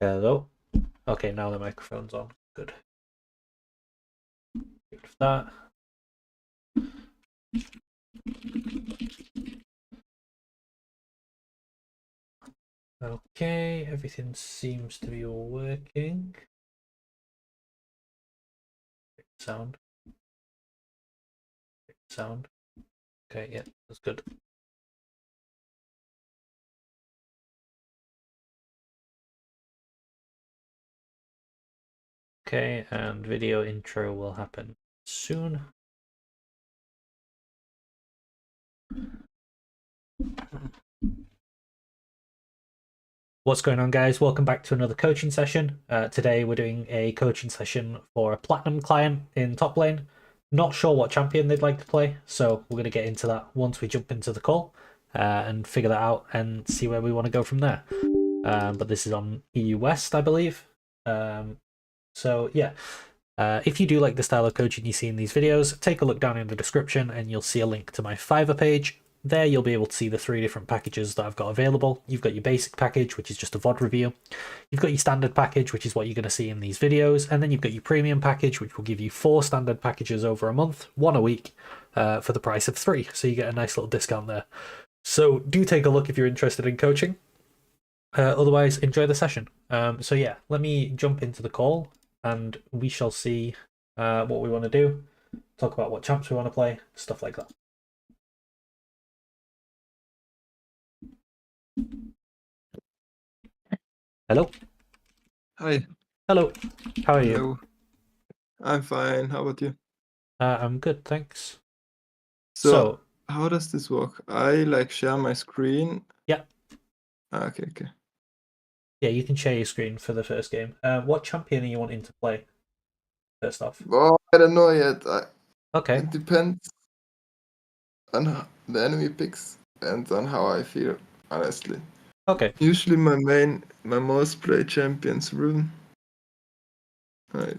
Hello. Okay, now the microphone's on. Good. Good for that. Okay, everything seems to be all working. Sound. Sound. Okay, yeah, that's good. Okay, and video intro will happen soon. What's going on, guys? Welcome back to another coaching session. Today we're doing a coaching session for a platinum client in Toplane. Not sure what champion they'd like to play, so we're going to get into that once we jump into the call and figure that out and see where we want to go from there. But this is on EU West, I believe. So yeah, if you do like the style of coaching you see in these videos, take a look down in the description and you'll see a link to my Fiverr page. There you'll be able to see the 3 different packages that I've got available. You've got your basic package, which is just a VOD review. You've got your standard package, which is what you're going to see in these videos. And then you've got your premium package, which will give you 4 standard packages over a month, 1 a week, for the price of 3. So you get a nice little discount there. So do take a look if you're interested in coaching. Otherwise, enjoy the session. So yeah, let me jump into the call and we shall see what we want to do, talk about what champs we want to play, stuff like that. Hello? Hi. Hello. How are you? Hello. I'm fine. How about you? I'm good, thanks. So, how does this work? I share my screen. Yeah. Okay. Yeah, you can share your screen for the first game. What champion are you wanting to play, first off? Oh, I don't know yet. Okay. It depends on the enemy picks and on how I feel, honestly. Okay. Usually my most played champion's Rune. Right.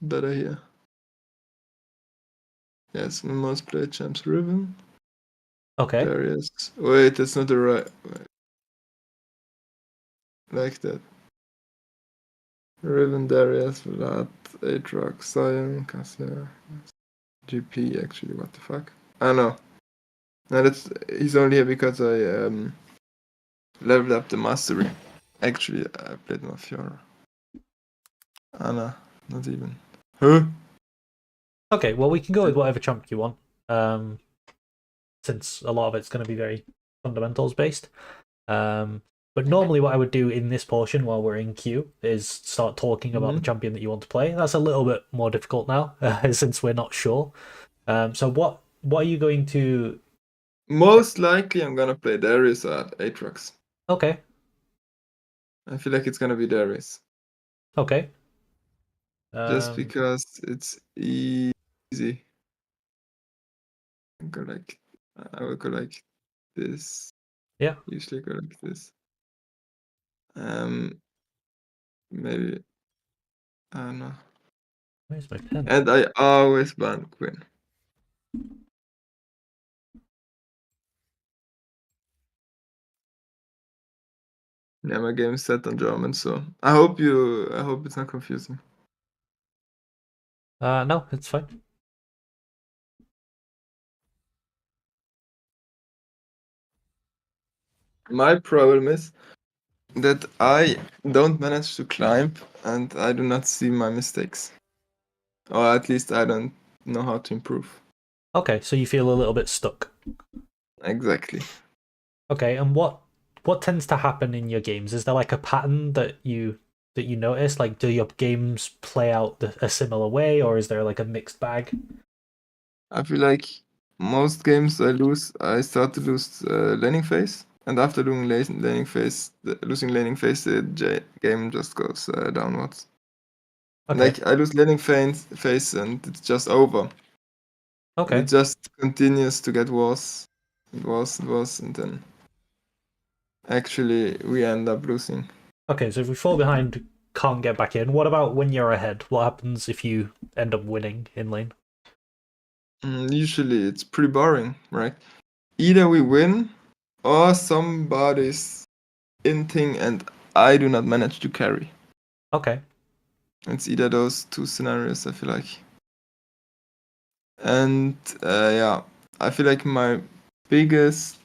Better here. Yes, my most played champ's Riven. Okay. Darius. Wait, that's not the right. Wait. Like that. Riven, Darius, Vlad, Aatrox, Sion, Cassia, GP. Actually, what the fuck? I know. No, he's only here because I leveled up the mastery. Actually, I played Malfiora. Anna, not even. Huh? Okay, well, we can go with whatever champ you want, since a lot of it's going to be very fundamentals based. But normally what I would do in this portion while we're in queue is start talking about the champion that you want to play. That's a little bit more difficult now, since we're not sure. So what are you going to... Most likely I'm gonna play Darius at Aatrox. Okay. I feel like it's gonna be Darius. Okay. Just because it's easy. I will go like this. Yeah. Usually go like this. Maybe. I don't know. Where's my pen? And I always ban Quinn. Yeah, my game is set on German, so I hope it's not confusing. No, it's fine. My problem is that I don't manage to climb and I do not see my mistakes. Or at least I don't know how to improve. Okay, so you feel a little bit stuck. Exactly. Okay, and what tends to happen in your games? Is there like a pattern that you notice? Like, do your games play out a similar way, or is there like a mixed bag? I feel like most games I start to lose laning phase. And after doing losing laning phase, the game just goes downwards. Okay. Like I lose laning phase and it's just over. Okay. And it just continues to get worse and worse and worse, and then actually we end up losing. Okay, so if we fall behind, can't get back in. What about when you're ahead? What happens if you end up winning in lane? Usually it's pretty boring, right? Either we win or somebody's inting and I do not manage to carry. Okay. It's either those two scenarios, I feel like. And yeah, I feel like biggest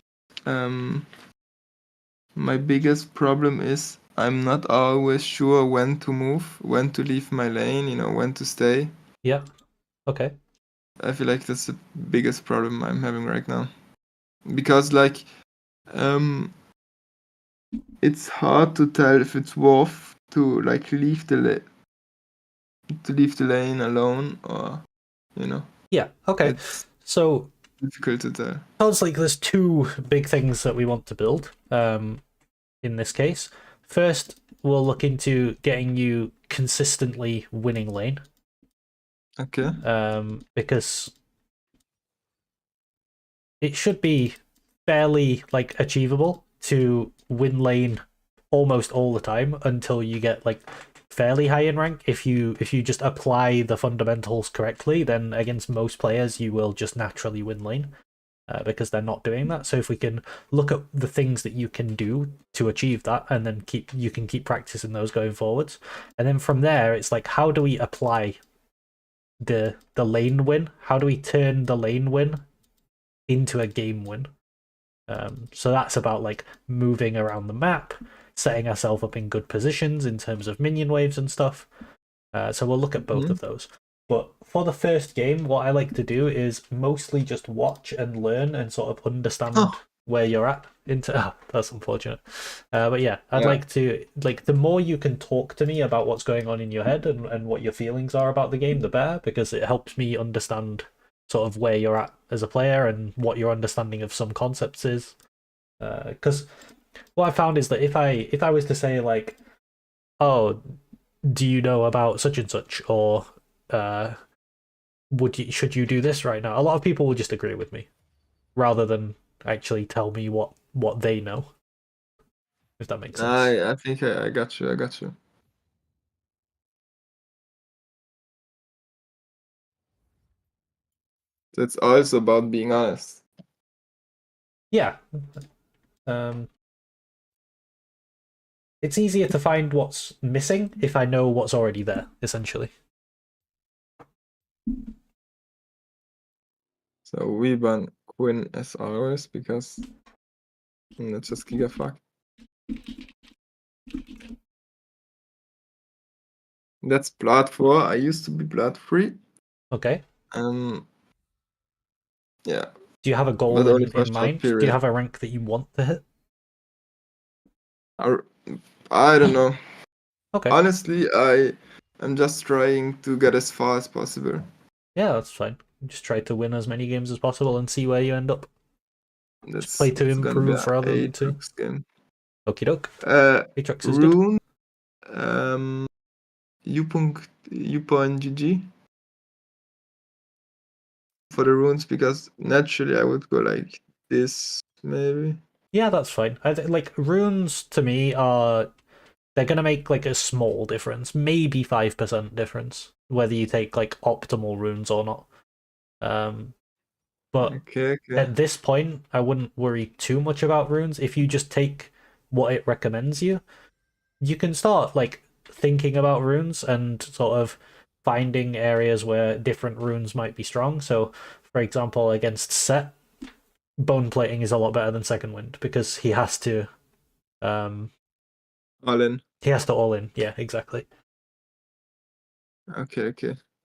um, my biggest problem is I'm not always sure when to move, when to leave my lane, when to stay. Yeah. Okay. I feel like that's the biggest problem I'm having right now. Because like it's hard to tell if it's worth to like leave the lane alone or Yeah. Okay. it's So difficult to tell. sounds like there's two big things that we want to build. In this case, first we'll look into getting you consistently winning lane. Okay. Because it should be fairly like achievable to win lane almost all the time until you get like fairly high in rank. If you just apply the fundamentals correctly, then against most players you will just naturally win lane. Because they're not doing that. So if we can look at the things that you can do to achieve that, and then you can keep practicing those going forwards, and then from there it's like, how do we apply the lane win? How do we turn the lane win into a game win? So that's about like moving around the map, setting ourselves up in good positions in terms of minion waves and stuff. So we'll look at both of those. But for the first game, what I like to do is mostly just watch and learn and sort of understand where you're at. That's unfortunate. But yeah, I'd like to, like, the more you can talk to me about what's going on in your head and what your feelings are about the game, the better, because it helps me understand sort of where you're at as a player and what your understanding of some concepts is. Because what I found is that if I was to say like, oh, do you know about such and such, or should you do this right now? A lot of people will just agree with me rather than actually tell me what they know. If that makes sense. I think I got you. I got you. It's also about being honest. Yeah. It's easier to find what's missing if I know what's already there, essentially. So we ban Quinn as always because it's just gigafuck. That's blood 4. I used to be blood 3. Okay. Yeah. Do you have a goal But only for a in short mind? Do you period. have a rank that you want to hit? I don't know. Okay. Honestly, I'm just trying to get as far as possible. Yeah, that's fine. Just try to win as many games as possible and see where you end up. Just play to It's gonna be improve rather than to. Aatrox game. Okie doke. Aatrox is good. Rune, u.gg for the runes, because naturally I would go like this maybe. Yeah, that's fine. Like runes to me are, they're gonna make like a small difference, maybe 5% difference, whether you take like optimal runes or not. But Okay. at this point, I wouldn't worry too much about runes. If you just take what it recommends you, you can start like thinking about runes and sort of finding areas where different runes might be strong. So, for example, against Set, bone plating is a lot better than Second Wind because he has to All in. he has to all in. Yeah, exactly. Okay.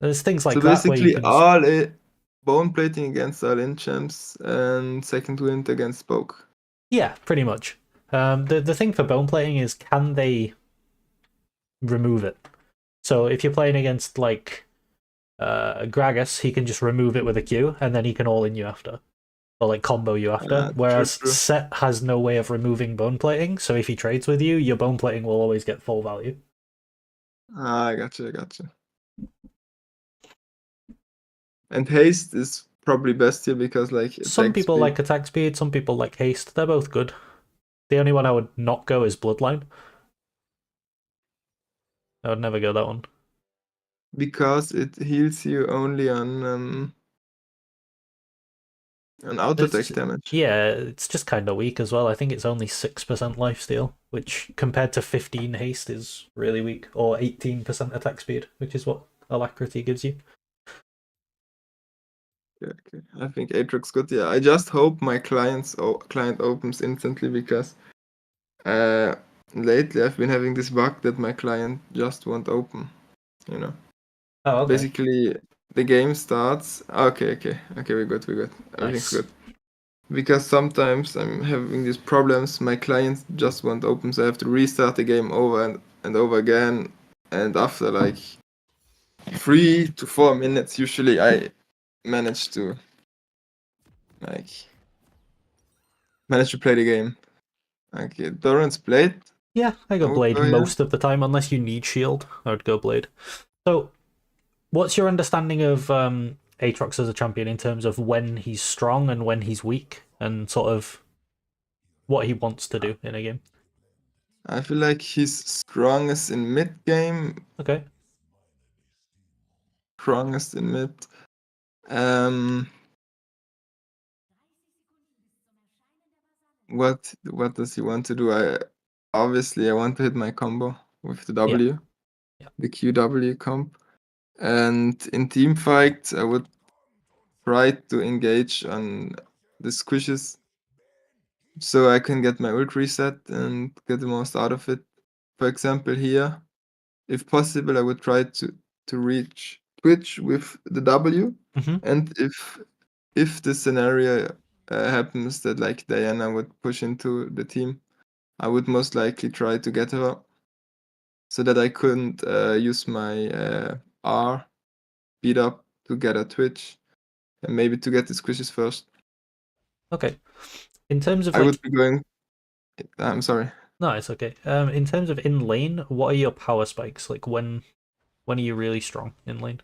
There's things like So that where you basically can just bone plating against all in champs and second wind against spoke. yeah, pretty much. The thing for bone plating is, can they remove it? So if you're playing against like Gragas, he can just remove it with a Q, and then he can all in you after, or like combo you after. Whereas True. Set has no way of removing bone plating, so if he trades with you, your bone plating will always get full value. I gotcha. And haste is probably best here because like Some attack people speed. like attack speed, some people like haste. They're both good. The only one I would not go is Bloodline. I would never go that one. Because it heals you only on auto attack It's damage. yeah, it's just kind of weak as well. I think it's only 6% lifesteal, which compared to 15 haste is really weak, or 18% attack speed, which is what Alacrity gives you. Yeah, okay. I think Aatrox good. Yeah, I just hope my client opens instantly because uh lately I've been having this bug that my client just won't open. You know. Oh, okay. Basically the game starts. Okay, we're good. Everything's Nice. good. Because sometimes I'm having these problems, my client just won't open, so I have to restart the game over and over again. And after like 3 to 4 minutes, usually I manage to like play the game. Okay, Doran's Blade. Yeah, I I go would Blade go here. most of the time, unless you need shield. I would go Blade. So, what's your understanding of Aatrox as a champion in terms of when he's strong and when he's weak, and sort of what he wants to do in a game? I feel like he's strongest in mid game, Okay. strongest in mid. Um, what does he want to do? I want to hit my combo with the Yeah. W, Yeah. the QW comp. And in team fights, I would try to engage on the squishes so I can get my ult reset and get the most out of it. For example, here, if possible, I would try to reach Twitch with the W. Hmm. And if the scenario happens that like Diana would push into the team, I would most likely try to get her so that I couldn't use my R beat up to get a Twitch and maybe to get the squishes first. Okay. In terms of I would like, be going. I'm sorry. no, it's okay. In terms of in lane, what are your power spikes? Like when are you really strong in lane?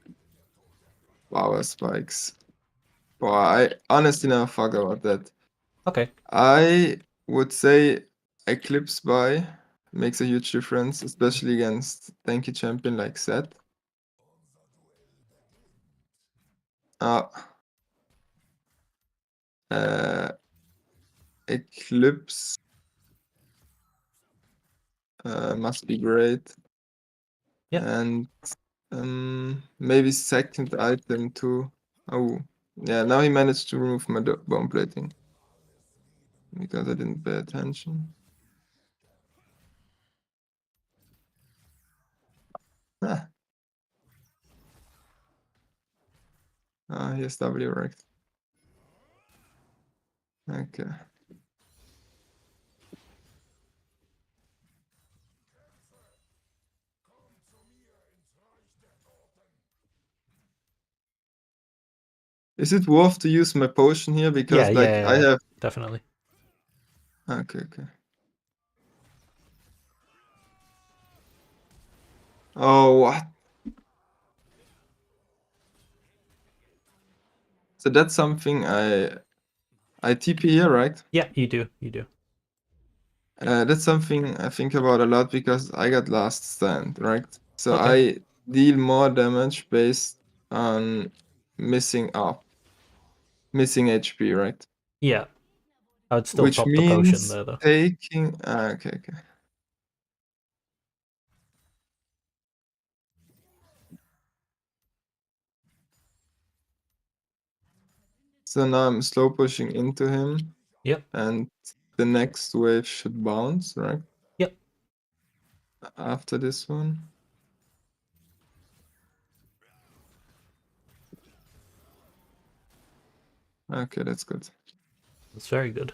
Power spikes. Boy, I honestly never thought about that. Okay. I would say Eclipse by makes a huge difference, especially against tanky champion like Zed. Uh, uh, Eclipse must be great. Yeah. And maybe second item too. Oh, yeah, now he managed to remove my bone plating because I didn't pay attention. Ah, here's W right. Okay. Is it worth to use my potion here? Yeah. Because like I Yeah. have. Definitely. Okay. Oh, what? So that's something I TP here, right? Yeah, you do. You do. That's something I think about a lot because I got last stand, right? So Okay. I deal more damage based on missing up, missing HP, right? Yeah. I would still Which pop the potion means there though. taking. Okay. So now I'm slow pushing into him, Yep. and the next wave should bounce, right? Yep. After this one. Okay, that's good. That's very good.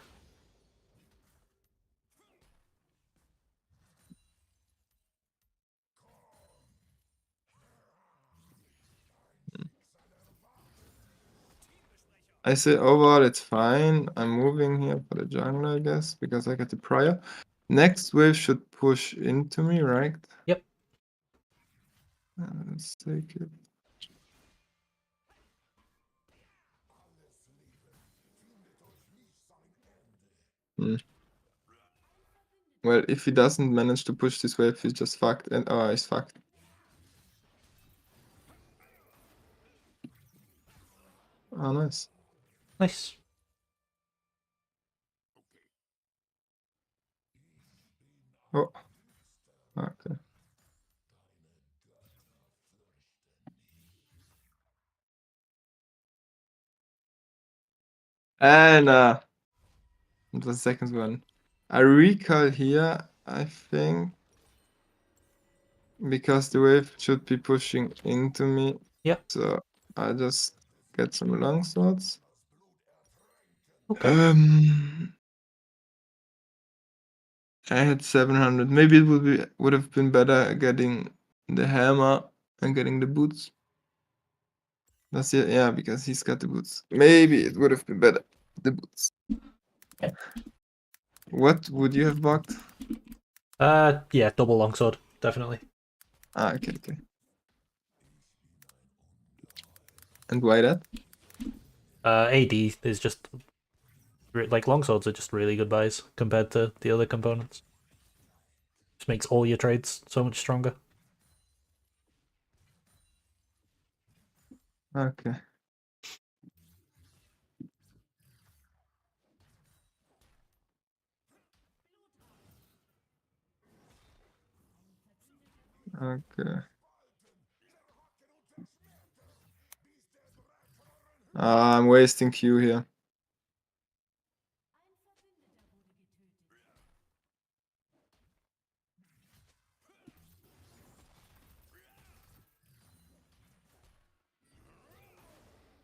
I say overall it's fine. I'm moving here for the jungle, I guess, because I got the prior. Next wave should push into me, right? Yep. Let's take it. Hmm. Well, if he doesn't manage to push this wave, he's just fucked. And oh, he's fucked. Oh, nice. Nice. Oh, okay. And the second one. I recall here, I think, because the wave should be pushing into me. Yep. So I just get some long swords. Okay. I had 700. Maybe it would have been better getting the hammer and getting the boots. That's it, yeah, because he's got the boots. Maybe it would have been better. The boots. What would you have bought? Yeah, double longsword, definitely. Ah, okay, okay. And why that? AD is just like longswords are just really good buys compared to the other components. Just makes all your trades so much stronger. Okay. Okay. I'm wasting Q here.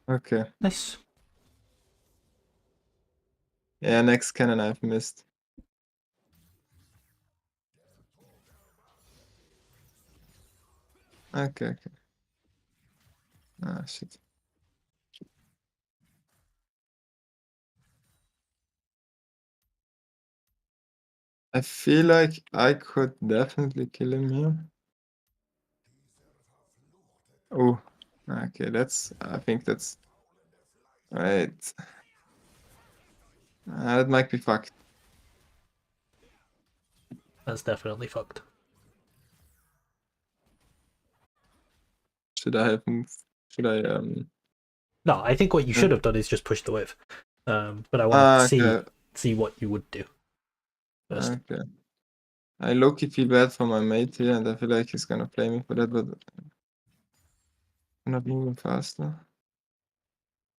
Okay. Nice. Yeah, next cannon I've missed. Okay, okay. Ah, shit. I feel like I could definitely kill him here. Oh, okay, I think that's right. That might be fucked. That's definitely fucked. Should I have moved? Should I No, I think what you should have done is just push the wave. But I wanted to see what you would do first. Okay. I low-key feel bad for my mate here, and I feel like he's gonna play me for that, but I'm not moving faster.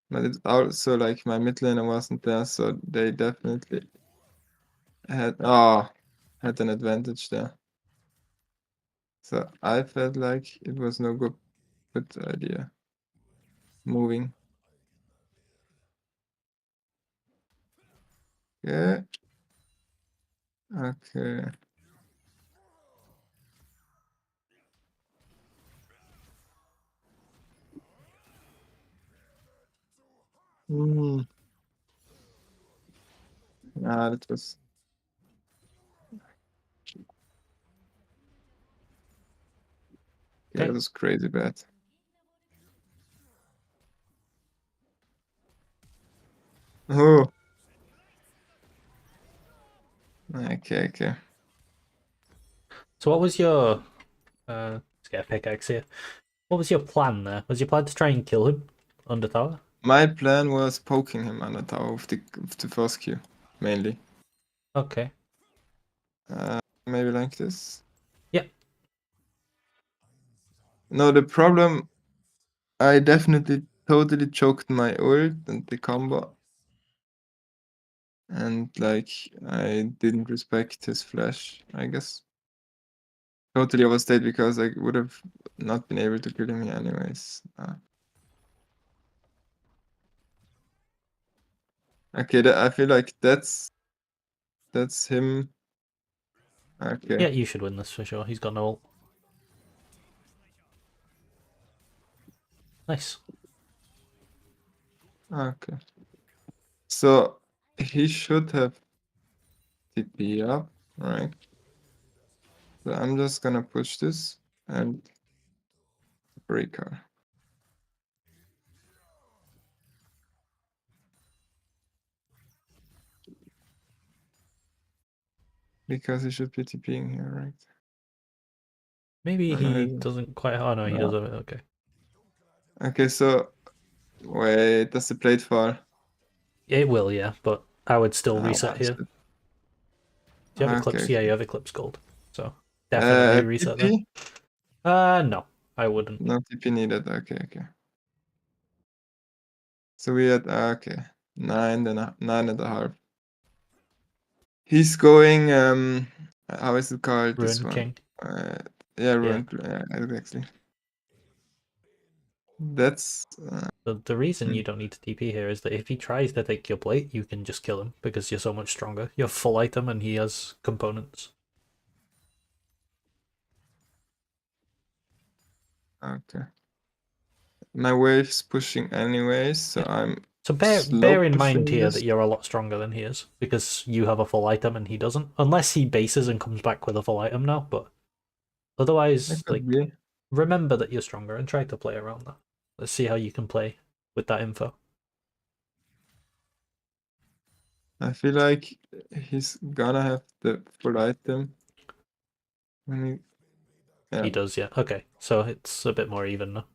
But it's also like my mid laner wasn't there, so they definitely had an advantage there. So I felt like it was no good idea moving. Yeah. Okay. Hmm. That was. Yeah, Okay. it was crazy bad. Oh. Okay, okay. So what was your let's get a pickaxe here. What was your plan there? Was your plan to try and kill him under tower? My plan was poking him on the tower with the first Q, mainly. Okay. Maybe like this. Yep. No, the problem, I definitely totally choked my ult and the combo. And like, I didn't respect his flash, I guess. Totally overstayed because I would have not been able to kill him here anyways. Okay, I feel like that's him. Okay. Yeah, you should win this for sure. He's got no ult. Nice. Okay. So he should have TP up, right? So I'm just gonna push this and break her. Because he should be TPing here, right? Maybe Oh, no, he he doesn't quite. Oh no, he no. does have it. Okay. Okay, so wait, does the plate fall? It will, yeah, but I would still Ah, reset here. shit. Do you have Okay, Eclipse? Yeah, you okay. have Eclipse Gold. So definitely reset there. TP? No, I wouldn't. No TP needed. Okay, okay. So we had okay, 9.5. He's going. How is it called? This Ruin one. King. Yeah, Yeah. ruined. Exactly. That's. The reason you don't need to TP here is that if he tries to take your plate, you can just kill him because you're so much stronger. You have full item and he has components. Okay. My wave's pushing anyways, so Yeah. I'm So slow bear in mind pushing here this. that you're a lot stronger than he is because you have a full item and he doesn't. Unless he bases and comes back with a full item now, but That otherwise, could like, be. remember that you're stronger and try to play around that. Let's see how you can play with that info. I feel like he's gonna have the full item. When he, yeah. He does, yeah. Okay, so it's a bit more even now.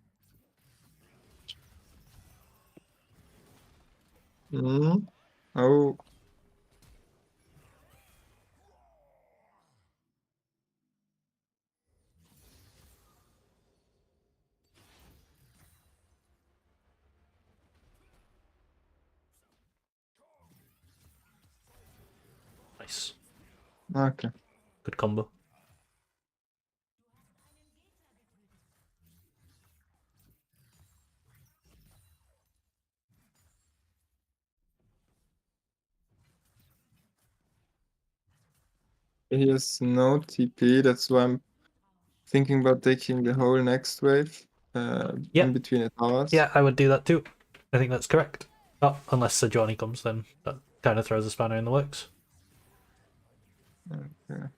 Oh, Nice. okay. Good combo. He has no TP. That's why I'm thinking about taking the whole next wave Yeah, in between the towers. yeah, I would do that too. I think that's correct. Oh, unless Sir Johnny comes, then that kind of throws a spanner in the works. Okay.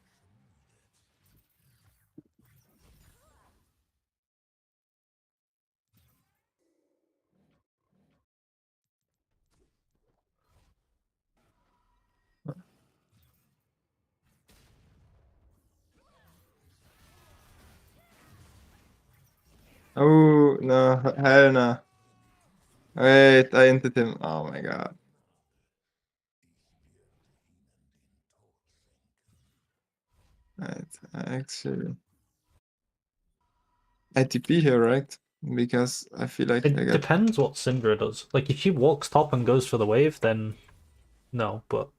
Oh no, hell no. Wait, I entered him. Oh my god. Right, actually. ITP here, right? Because I feel like I It get depends what Syndra does. Like, if she walks top and goes for the wave, then no. But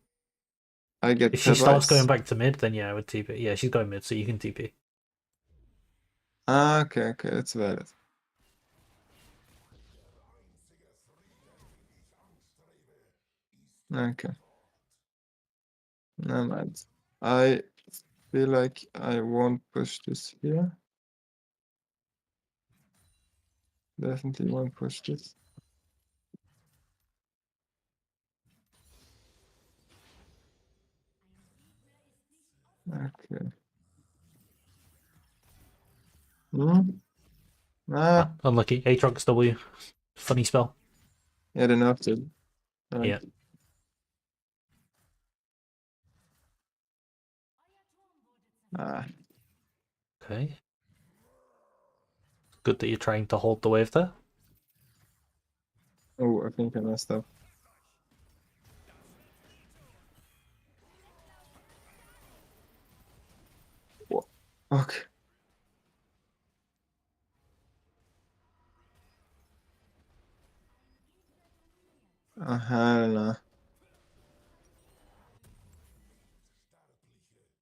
if she starts going device. back to mid, then yeah, I would TP. Yeah, she's going mid, so you can TP. Ah, okay, okay, that's valid. Okay, never mind. I feel like I won't push this here. Definitely won't push this. Okay. Hmm? Ah, Ah, unlucky. Aatrox W. Funny spell. yeah, enough to. Right. Yeah. Ah, Okay. Good that you're trying to hold the wave there. oh, I think I messed up. Wha- Okay. Hell no.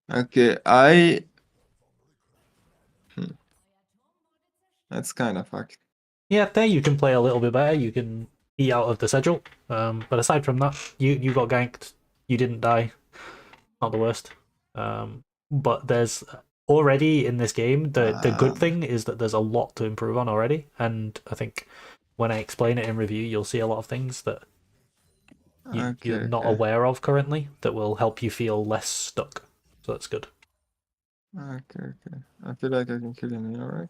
Okay, Hmm, that's kind of fucked. Yeah, there you can play a little bit better. You can be out of the schedule. But aside from that, you got ganked. You didn't die. Not the worst. But there's already in this game the good Ah, thing is that there's a lot to improve on already, and I think when I explain it in review, you'll see a lot of things that you're okay, not okay. aware of currently that will help you feel less stuck. So that's good. Okay, okay. I feel like I can kill him here, right?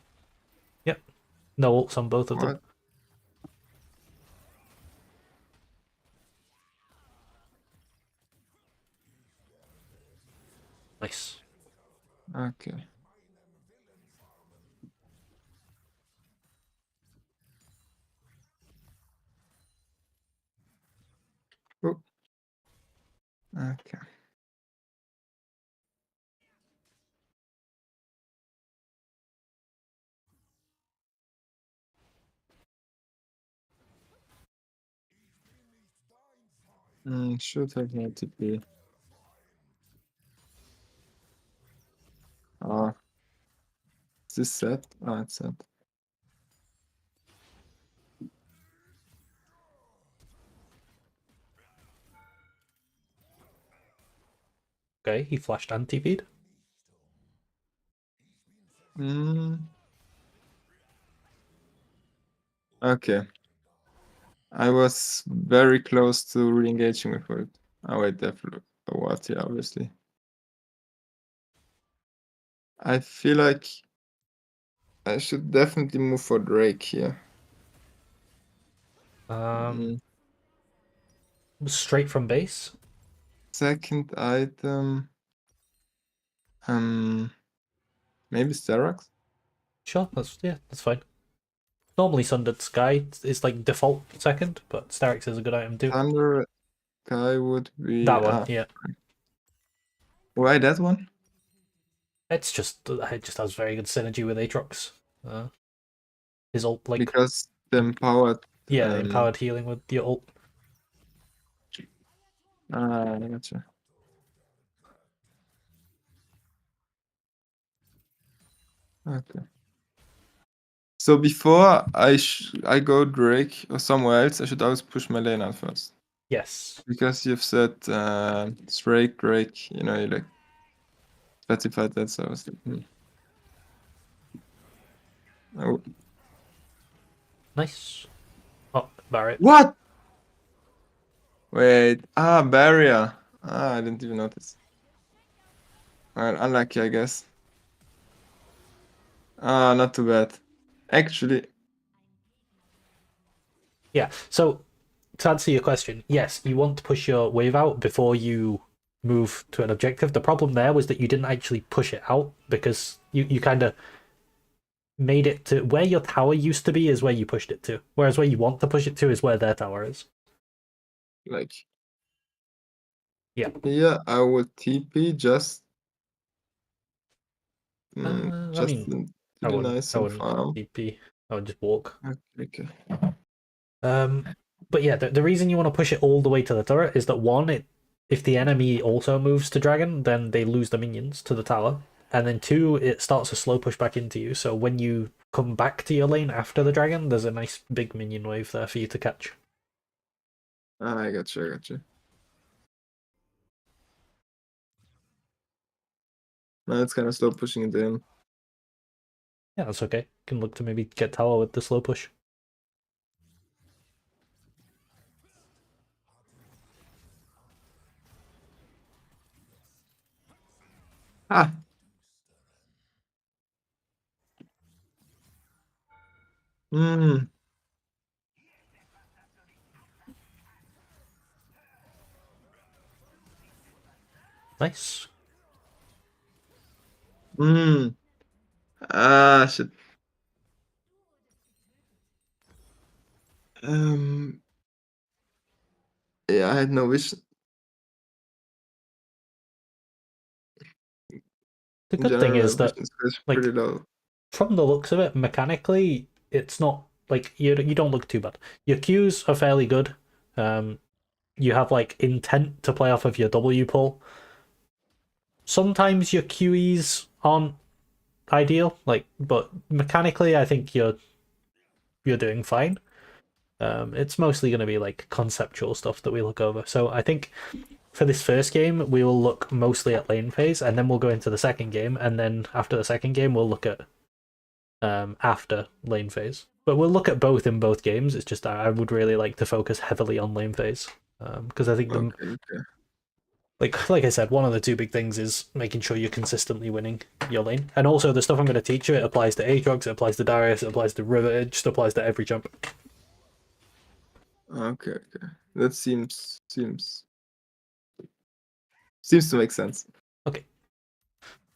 Yep. No ults on both of them. What? Nice. Okay. Oh. Okay. Should have had to be. Ah, is this set? Ah, it's set. Okay, he flashed anti-feed. Okay. I was very close to re-engaging with it. Oh wait, definitely. What? Yeah, obviously. I feel like I should definitely move for Drake here. Straight from base. Second item. Maybe Sterox? Sure, that's fine. Normally Sundered Sky is like default second, but Sterix is a good item too. Thunder guy would be That one, yeah. Why that one? It just has very good synergy with Aatrox. His ult Because the empowered the empowered healing with the ult. I gotcha. Okay. So before I go Drake or somewhere else, I should always push my lane out first. Yes. Because you've said Drake, you like specified that, so I was like, Oh. Nice. Oh, Barret. What? Wait, barrier. I didn't even notice. Alright, unlucky, I guess. Not too bad. Actually, Yeah. So to answer your question, yes, you want to push your wave out before you move to an objective. The problem there was that you didn't actually push it out because you kind of made it to where your tower used to be is where you pushed it to, whereas where you want to push it to is where their tower is. like, Yeah. here I would TP just I mean, to I be wouldn't. nice I and wouldn't farm. TP. I would just walk. Okay. But yeah, the reason you want to push it all the way to the turret is that one, if the enemy also moves to dragon, then they lose the minions to the tower, and then two, it starts a slow push back into you. So when you come back to your lane after the dragon, there's a nice big minion wave there for you to catch. I gotcha. Now it's kind of slow pushing it in. Yeah, that's okay. You can look to maybe get tower with the slow push. Ah! Hmm. Nice. Hmm. Shit. Yeah, I had no vision. The In good thing general, is that, vision is like, pretty low. from the looks of it, mechanically, it's not like you don't look too bad. Your Qs are fairly good. You have like intent to play off of your W pull. Sometimes your QEs aren't ideal, but mechanically, I think you're doing fine. It's mostly going to be like conceptual stuff that we look over. So I think for this first game, we will look mostly at lane phase, and then we'll go into the second game, and then after the second game, we'll look at after lane phase. But we'll look at both in both games. It's just I would really like to focus heavily on lane phase because I think Okay. like I said, one of the two big things is making sure you're consistently winning your lane. And also the stuff I'm going to teach you, it applies to Aatrox, it applies to Darius, it applies to River, it just applies to every jump. Okay. That seems to make sense. Okay.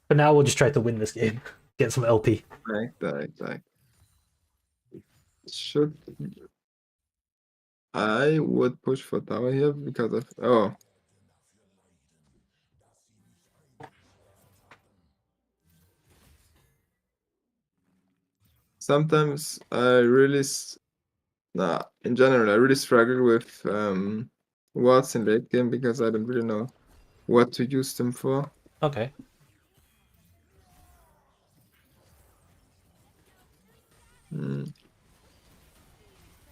For now, we'll just try to win this game, get some LP. Like. Should I would push for tower here because of sometimes I really in general I really struggle with wards in late game because I don't really know what to use them for. Okay.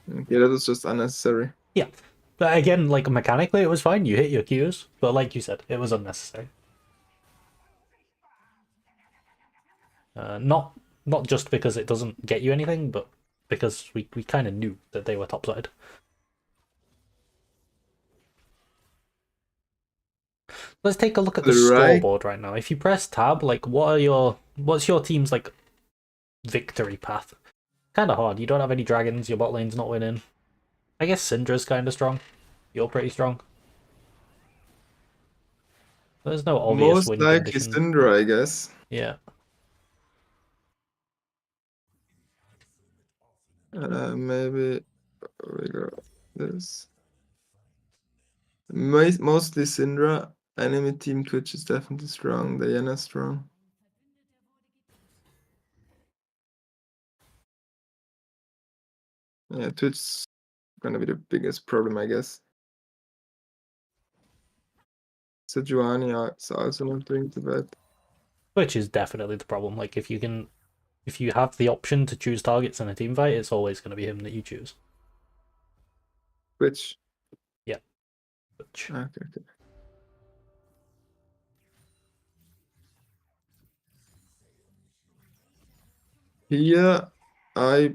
Okay, that was just unnecessary. Yeah. But again, like mechanically, it was fine. You hit your Qs, but like you said, it was unnecessary. Not just because it doesn't get you anything, but because we kind of knew that they were topside. Let's take a look at the scoreboard right now. If you press tab, like what's your team's like victory path? Kind of hard. You don't have any dragons. Your bot lane's not winning. I guess Syndra's kind of strong. You're pretty strong. There's no obvious Most win likely condition. Syndra, I guess. Yeah. Maybe we go this. Mostly Syndra. Enemy team Twitch is definitely strong. Diana strong. Yeah, Twitch's gonna be the biggest problem, I guess. Sejuani is also not doing too bad. Which is definitely the problem. Like if you have the option to choose targets in a team fight, it's always going to be him that you choose. Which? Yeah. Which. Okay. Here, I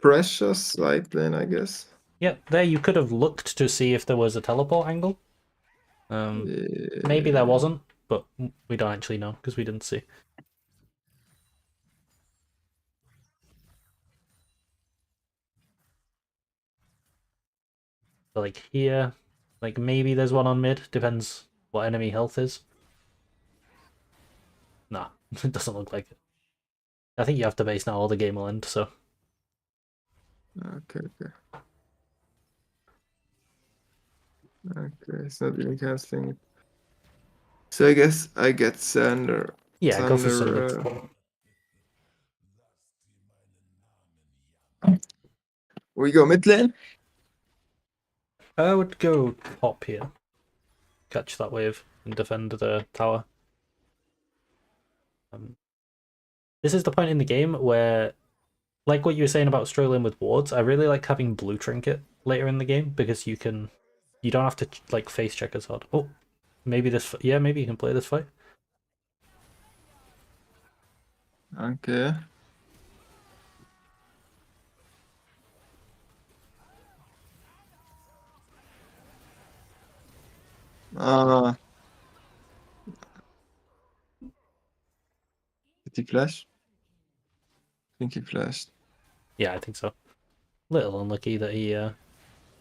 pressure side lane, I guess. Yeah, there you could have looked to see if there was a teleport angle. Maybe there wasn't, but we don't actually know because we didn't see. So like here, like maybe there's one on mid. Depends what enemy health is. Nah, it doesn't look like it. I think you have to base now or the game will end, so. Okay. Okay, it's not even casting it. So I guess I get Sander. Yeah, go for Sander. We go mid lane? I would go top here. Catch that wave and defend the tower. This is the point in the game where, like what you were saying about struggling with wards, I really like having blue trinket later in the game because you don't have to like face check as hard. Oh, maybe maybe you can play this fight. Okay. Did he flash? I think he flashed. Yeah, I think so. Little unlucky that he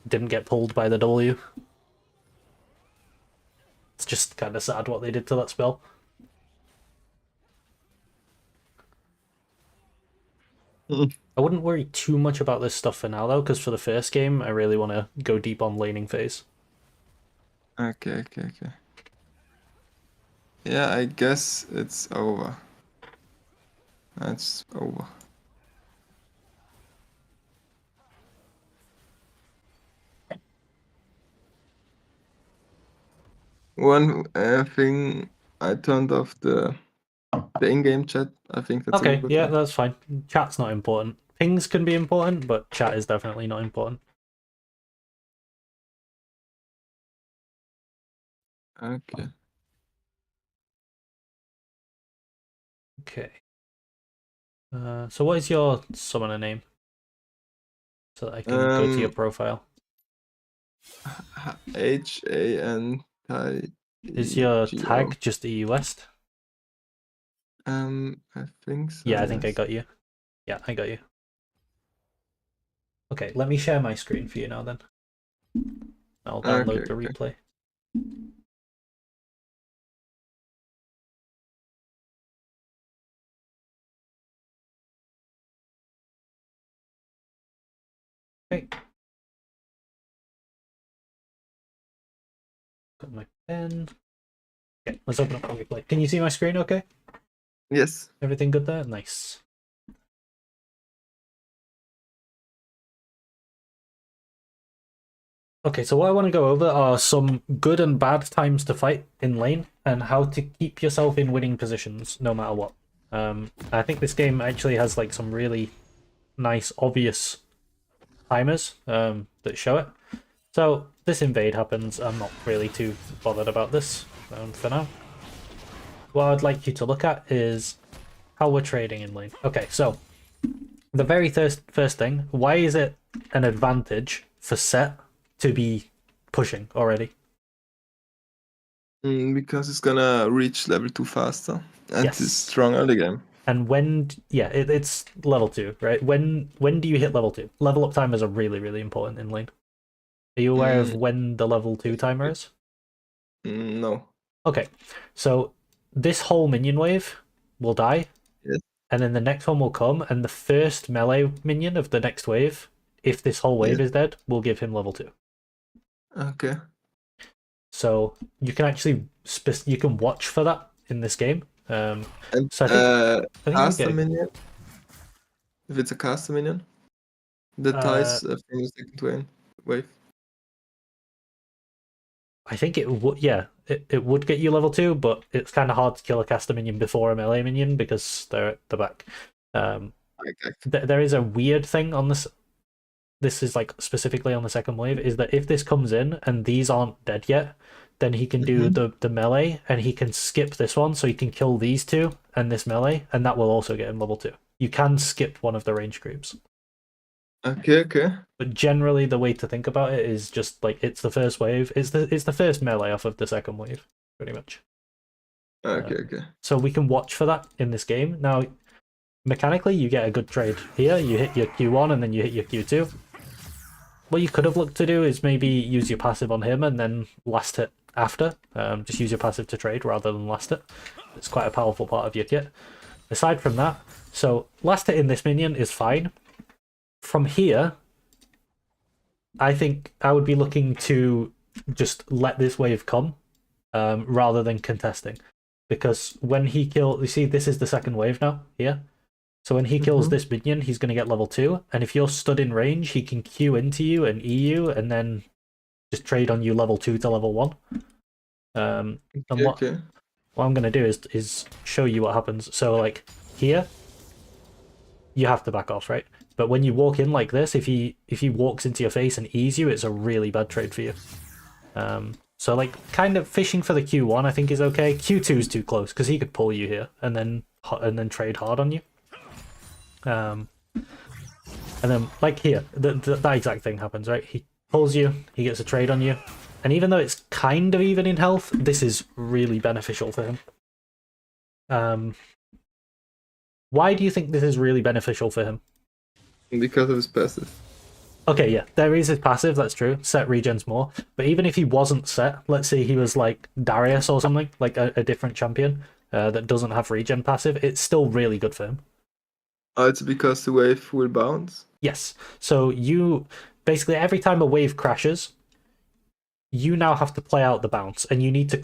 didn't get pulled by the W. It's just kind of sad what they did to that spell. I wouldn't worry too much about this stuff for now, though, because for the first game, I really want to go deep on laning phase. Okay. Yeah, I guess it's over. That's over. One thing, I turned off the in-game chat. I think that's Okay, yeah, one. that's fine. Chat's not important. Pings can be important, but chat is definitely not important. Okay. Okay. So what is your summoner name? So that I can go to your profile. HAN. Is your tag just EU West? I think so. Yeah, I think I got you. Yeah, I got you. Okay, let me share my screen for you now then. I'll download the replay. Got my pen. Okay, let's open up and play. Can you see my screen okay? Yes. Everything good there? Nice. Okay, so what I want to go over are some good and bad times to fight in lane and how to keep yourself in winning positions no matter what. I think this game actually has like some really nice, obvious timers that show it. So this invade happens. I'm not really too bothered about this for now. What I'd like you to look at is how we're trading in lane. Okay, so the very first thing, why is it an advantage for Set to be pushing already? Because it's gonna reach level 2 faster and Yes. it's strong early game. And when, yeah, it's level 2, right? When do you hit level 2? Level up timers are really, really important in lane. Are you aware of when the level 2 timer is? No. Okay, so this whole minion wave will die, Yes. and then the next one will come, and the first melee minion of the next wave, if this whole wave is dead, will give him level 2. Okay. So you can actually you can watch for that in this game. And so I think caster minion. If it's a caster minion, that ties from the second wave. I think it would, yeah, it would get you level 2, but it's kind of hard to kill a caster minion before a melee minion because they're at the back. There is a weird thing on this. This is like specifically on the second wave, is that if this comes in and these aren't dead yet, then he can do the melee and he can skip this one, so he can kill these two and this melee, and that will also get him level 2. You can skip one of the range creeps. Okay. But generally, the way to think about it is just like it's the first wave. It's the first melee off of the second wave, pretty much. Okay. So we can watch for that in this game. Now, mechanically, you get a good trade here. You hit your Q1 and then you hit your Q2. What you could have looked to do is maybe use your passive on him and then last hit after. Just use your passive to trade rather than last hit. It's quite a powerful part of your kit. Aside from that, so last hit in this minion is fine. From here, I think I would be looking to just let this wave come rather than contesting. Because when he kills, you see, this is the second wave now, here. So when he kills this minion, he's going to get level 2. And if you're stood in range, he can Q into you and E you and then just trade on you level 2 to level 1. And what I'm going to do is show you what happens. So like here, you have to back off, right? But when you walk in like this, if he walks into your face and E's you, it's a really bad trade for you. So like kind of fishing for the Q1 I think is okay. Q2 is too close because he could pull you here and then trade hard on you. And then like here, that exact thing happens, right? He pulls you, he gets a trade on you, and even though it's kind of even in health, this is really beneficial for him. Why do you think this is really beneficial for him? Because of his passive. Okay, yeah, there is his passive, that's true. Set regens more. But even if he wasn't set, let's say he was like Darius or something, like a different champion that doesn't have regen passive, it's still really good for him. Oh, it's because the wave will bounce? Yes. So you basically every time a wave crashes, you now have to play out the bounce, and you need to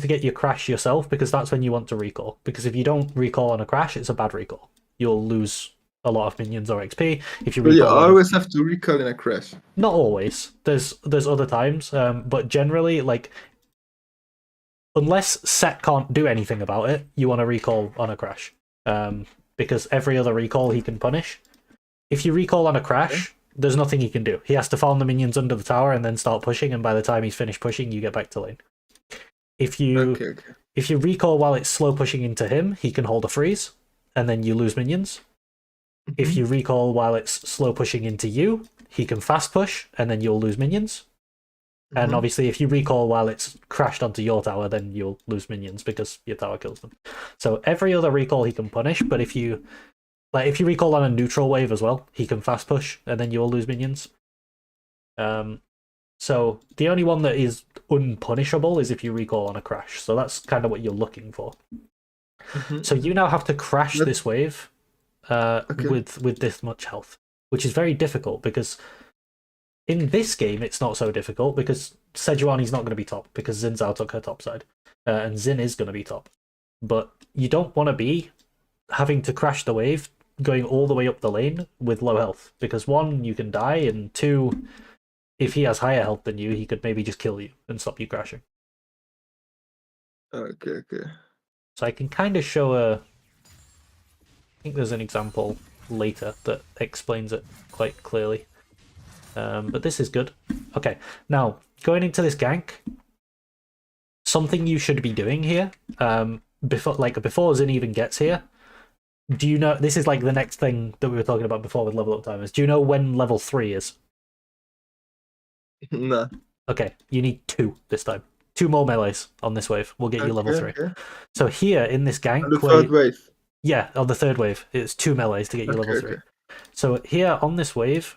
get your crash yourself because that's when you want to recall. Because if you don't recall on a crash, it's a bad recall. You'll lose a lot of minions or XP. If you recall, you always have to recall in a crash. Not always. There's other times, but generally, like unless Set can't do anything about it, you want to recall on a crash. Because every other recall he can punish. If you recall on a crash, there's nothing he can do. He has to farm the minions under the tower and then start pushing, and by the time he's finished pushing, you get back to lane. If you recall while it's slow pushing into him, he can hold a freeze, and then you lose minions. If you recall while it's slow pushing into you, he can fast push, and then you'll lose minions. And obviously, if you recall while it's crashed onto your tower, then you'll lose minions because your tower kills them. So every other recall he can punish, but if you recall on a neutral wave as well, he can fast push, and then you'll lose minions. So the only one that is unpunishable is if you recall on a crash. So that's kind of what you're looking for. So you now have to crash this wave with this much health, which is very difficult because In this game, it's not so difficult because Sejuani's not going to be top because Xin Zhao took her top side, and Xin is going to be top. But you don't want to be having to crash the wave going all the way up the lane with low health because one, you can die, and two, if he has higher health than you, he could maybe just kill you and stop you crashing. Okay. So I can kind of show I think there's an example later that explains it quite clearly. But this is good. Okay, now going into this gank, something you should be doing here, before Xin even gets here. Do you know this is like the next thing that we were talking about before with level up timers? Do you know when level 3 is? No. Okay, you need 2 this time. 2 more melees on this wave will get you level 3. Okay. So here in this gank, On the third wave. Yeah, on the third wave, it's 2 melees to get you level 3. Okay. So here on this wave,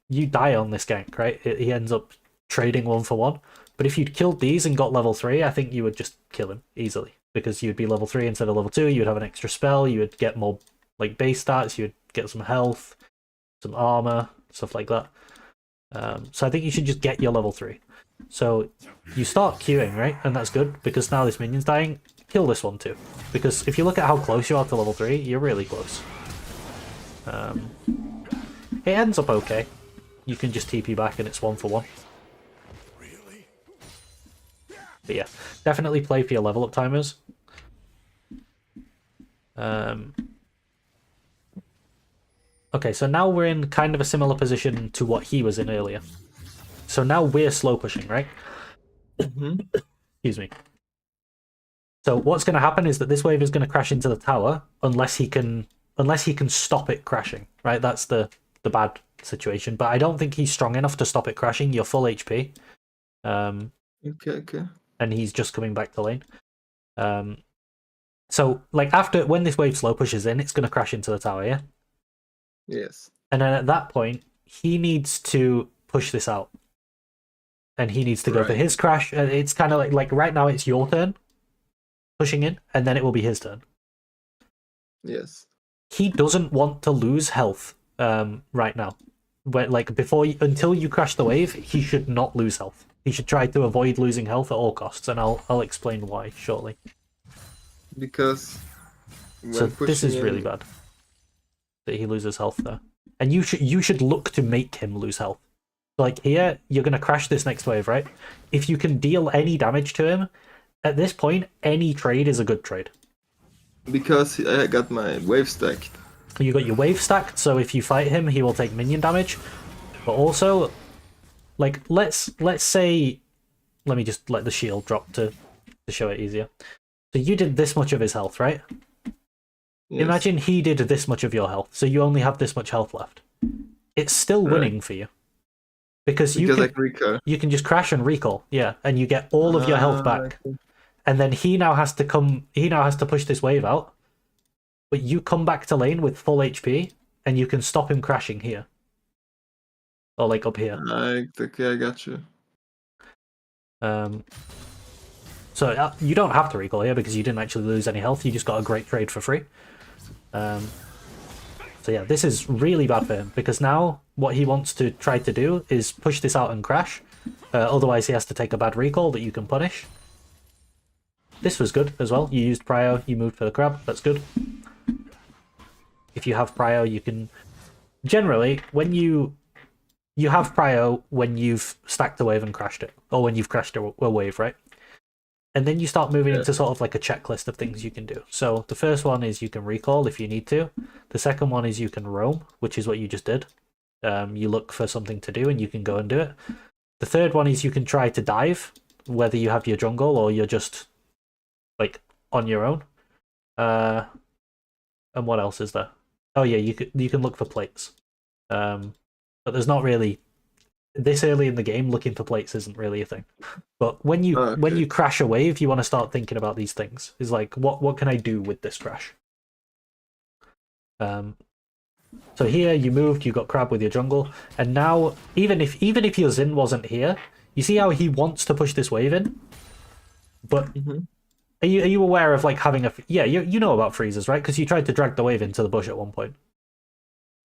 you die on this gank, right? He ends up trading 1 for 1. But if you'd killed these and got level 3, I think you would just kill him easily. Because you'd be level 3 instead of level 2, you'd have an extra spell, you would get more like base stats, you'd get some health, some armor, stuff like that. So I think you should just get your level 3. So you start queuing, right? And that's good, because now this minion's dying. Kill this one too. Because if you look at how close you are to level 3, you're really close. It ends up okay. You can just TP back and it's 1 for 1. But yeah, definitely play for your level up timers. Okay, so now we're in kind of a similar position to what he was in earlier. So now we're slow pushing, right? Excuse me. So what's going to happen is that this wave is going to crash into the tower unless he can stop it crashing, right? That's the bad situation. But I don't think he's strong enough to stop it crashing. You're full HP. Okay. And he's just coming back to lane. So like when this wave slow pushes in, it's going to crash into the tower, yeah? Yes. And then at that point, he needs to push this out. And he needs to go for his crash. It's kind of like right now it's your turn pushing in, and then it will be his turn. Yes. He doesn't want to lose health right now. Until you crash the wave, he should not lose health. He should try to avoid losing health at all costs, and I'll explain why shortly. Because so this is really bad that he loses health there, and you should look to make him lose health. Like here, you're gonna crash this next wave, right? If you can deal any damage to him, at this point, any trade is a good trade. Because I got my wave stacked. You got your wave stacked, so if you fight him, he will take minion damage. But also, like let's say, let me just let the shield drop to show it easier. So you did this much of his health, right? Yes. Imagine he did this much of your health, so you only have this much health left. It's still winning for you. Because you can just crash and recall, yeah, and you get all of your health back. Okay. And then he now has to push this wave out. But you come back to lane with full HP, and you can stop him crashing here. Or like up here. Okay, I got you. So you don't have to recall here because you didn't actually lose any health. You just got a great trade for free. So yeah, this is really bad for him because now what he wants to try to do is push this out and crash. Otherwise, he has to take a bad recall that you can punish. This was good as well. You used prio, you moved for the crab. That's good. If you have prio, you can... Generally, when you have prio when you've stacked a wave and crashed it, or when you've crashed a wave, right? And then you start moving into sort of like a checklist of things you can do. So the first one is you can recall if you need to. The second one is you can roam, which is what you just did. You look for something to do and you can go and do it. The third one is you can try to dive, whether you have your jungle or you're just like on your own. And what else is there? Oh yeah, you can look for plates. But there's not really... This early in the game, looking for plates isn't really a thing. But when you crash a wave, you want to start thinking about these things. Is like, what can I do with this crash? So here you moved, you got crab with your jungle, and now even if your Xin wasn't here, you see how he wants to push this wave in. But are you aware of like having a you know about freezes, right? Because you tried to drag the wave into the bush at one point.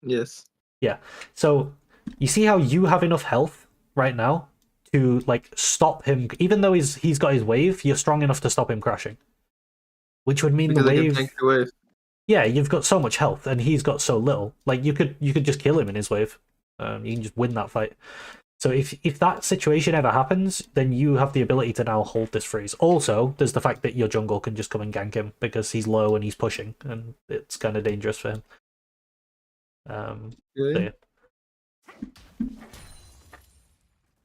Yes. Yeah. So You see how you have enough health right now to like stop him, even though he's got his wave, you're strong enough to stop him crashing. Which would mean Because the I can wave. tank the wave. Yeah, you've got so much health, and he's got so little. Like you could just kill him in his wave. You can just win that fight. So if that situation ever happens, then you have the ability to now hold this freeze. Also, there's the fact that your jungle can just come and gank him because he's low and he's pushing, and it's kind of dangerous for him. Okay.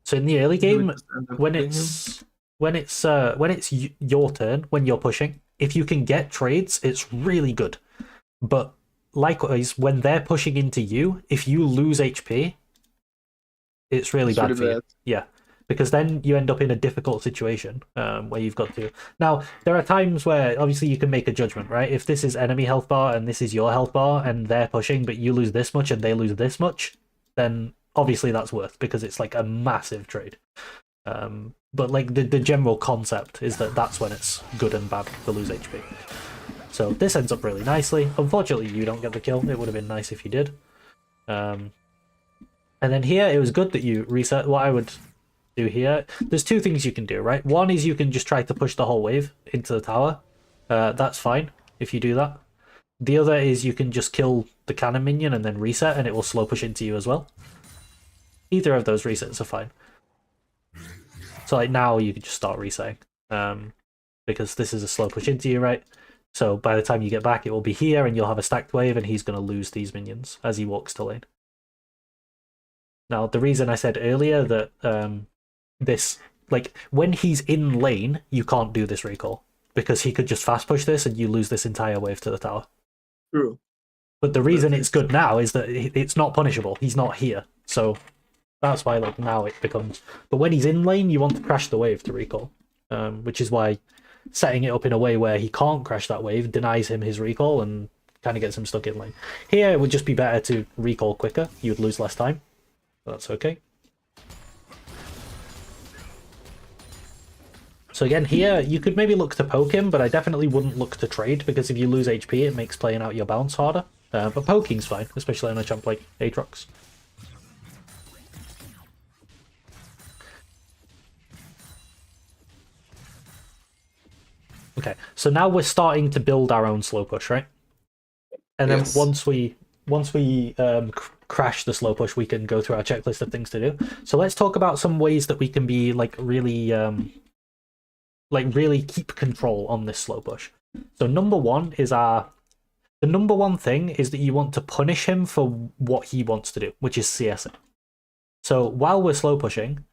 So in the early game, We just end up when killing it's your turn, when you're pushing, if you can get trades, it's really good. But likewise, when they're pushing into you, if you lose HP, it's really bad for you. Yeah, because then you end up in a difficult situation where you've got to. Now, there are times where obviously you can make a judgment, right? If this is enemy health bar and this is your health bar and they're pushing, but you lose this much and they lose this much, then obviously that's worth because it's like a massive trade. But like the general concept is that that's when it's good and bad to lose HP. So this ends up really nicely. Unfortunately, you don't get the kill. It would have been nice if you did. And then here, it was good that you reset. What I would do here, there's two things you can do, right? One is you can just try to push the whole wave into the tower. That's fine if you do that. The other is you can just kill the cannon minion and then reset, and it will slow push into you as well. Either of those resets are fine. So like now you can just start resetting. Because this is a slow push into you, right? So by the time you get back, it will be here, and you'll have a stacked wave, and he's going to lose these minions as he walks to lane. Now, the reason I said earlier that this, like, when he's in lane, you can't do this recall, because he could just fast push this, and you lose this entire wave to the tower. True. But the reason it's good now is that it's not punishable. He's not here. So that's why, like, now it becomes... But when he's in lane, you want to crash the wave to recall, which is why setting it up in a way where he can't crash that wave denies him his recall and kind of gets him stuck in lane. Here, it would just be better to recall quicker. You'd lose less time. But that's okay. So again, here, you could maybe look to poke him, but I definitely wouldn't look to trade, because if you lose HP, it makes playing out your bounce harder. But poking's fine, especially on a champ like Aatrox. Okay, so now we're starting to build our own slow push, right? And then once we crash the slow push, we can go through our checklist of things to do. So let's talk about some ways that we can be really keep control on this slow push. So number one is the number one thing is that you want to punish him for what he wants to do, which is CSing. So while we're slow pushing,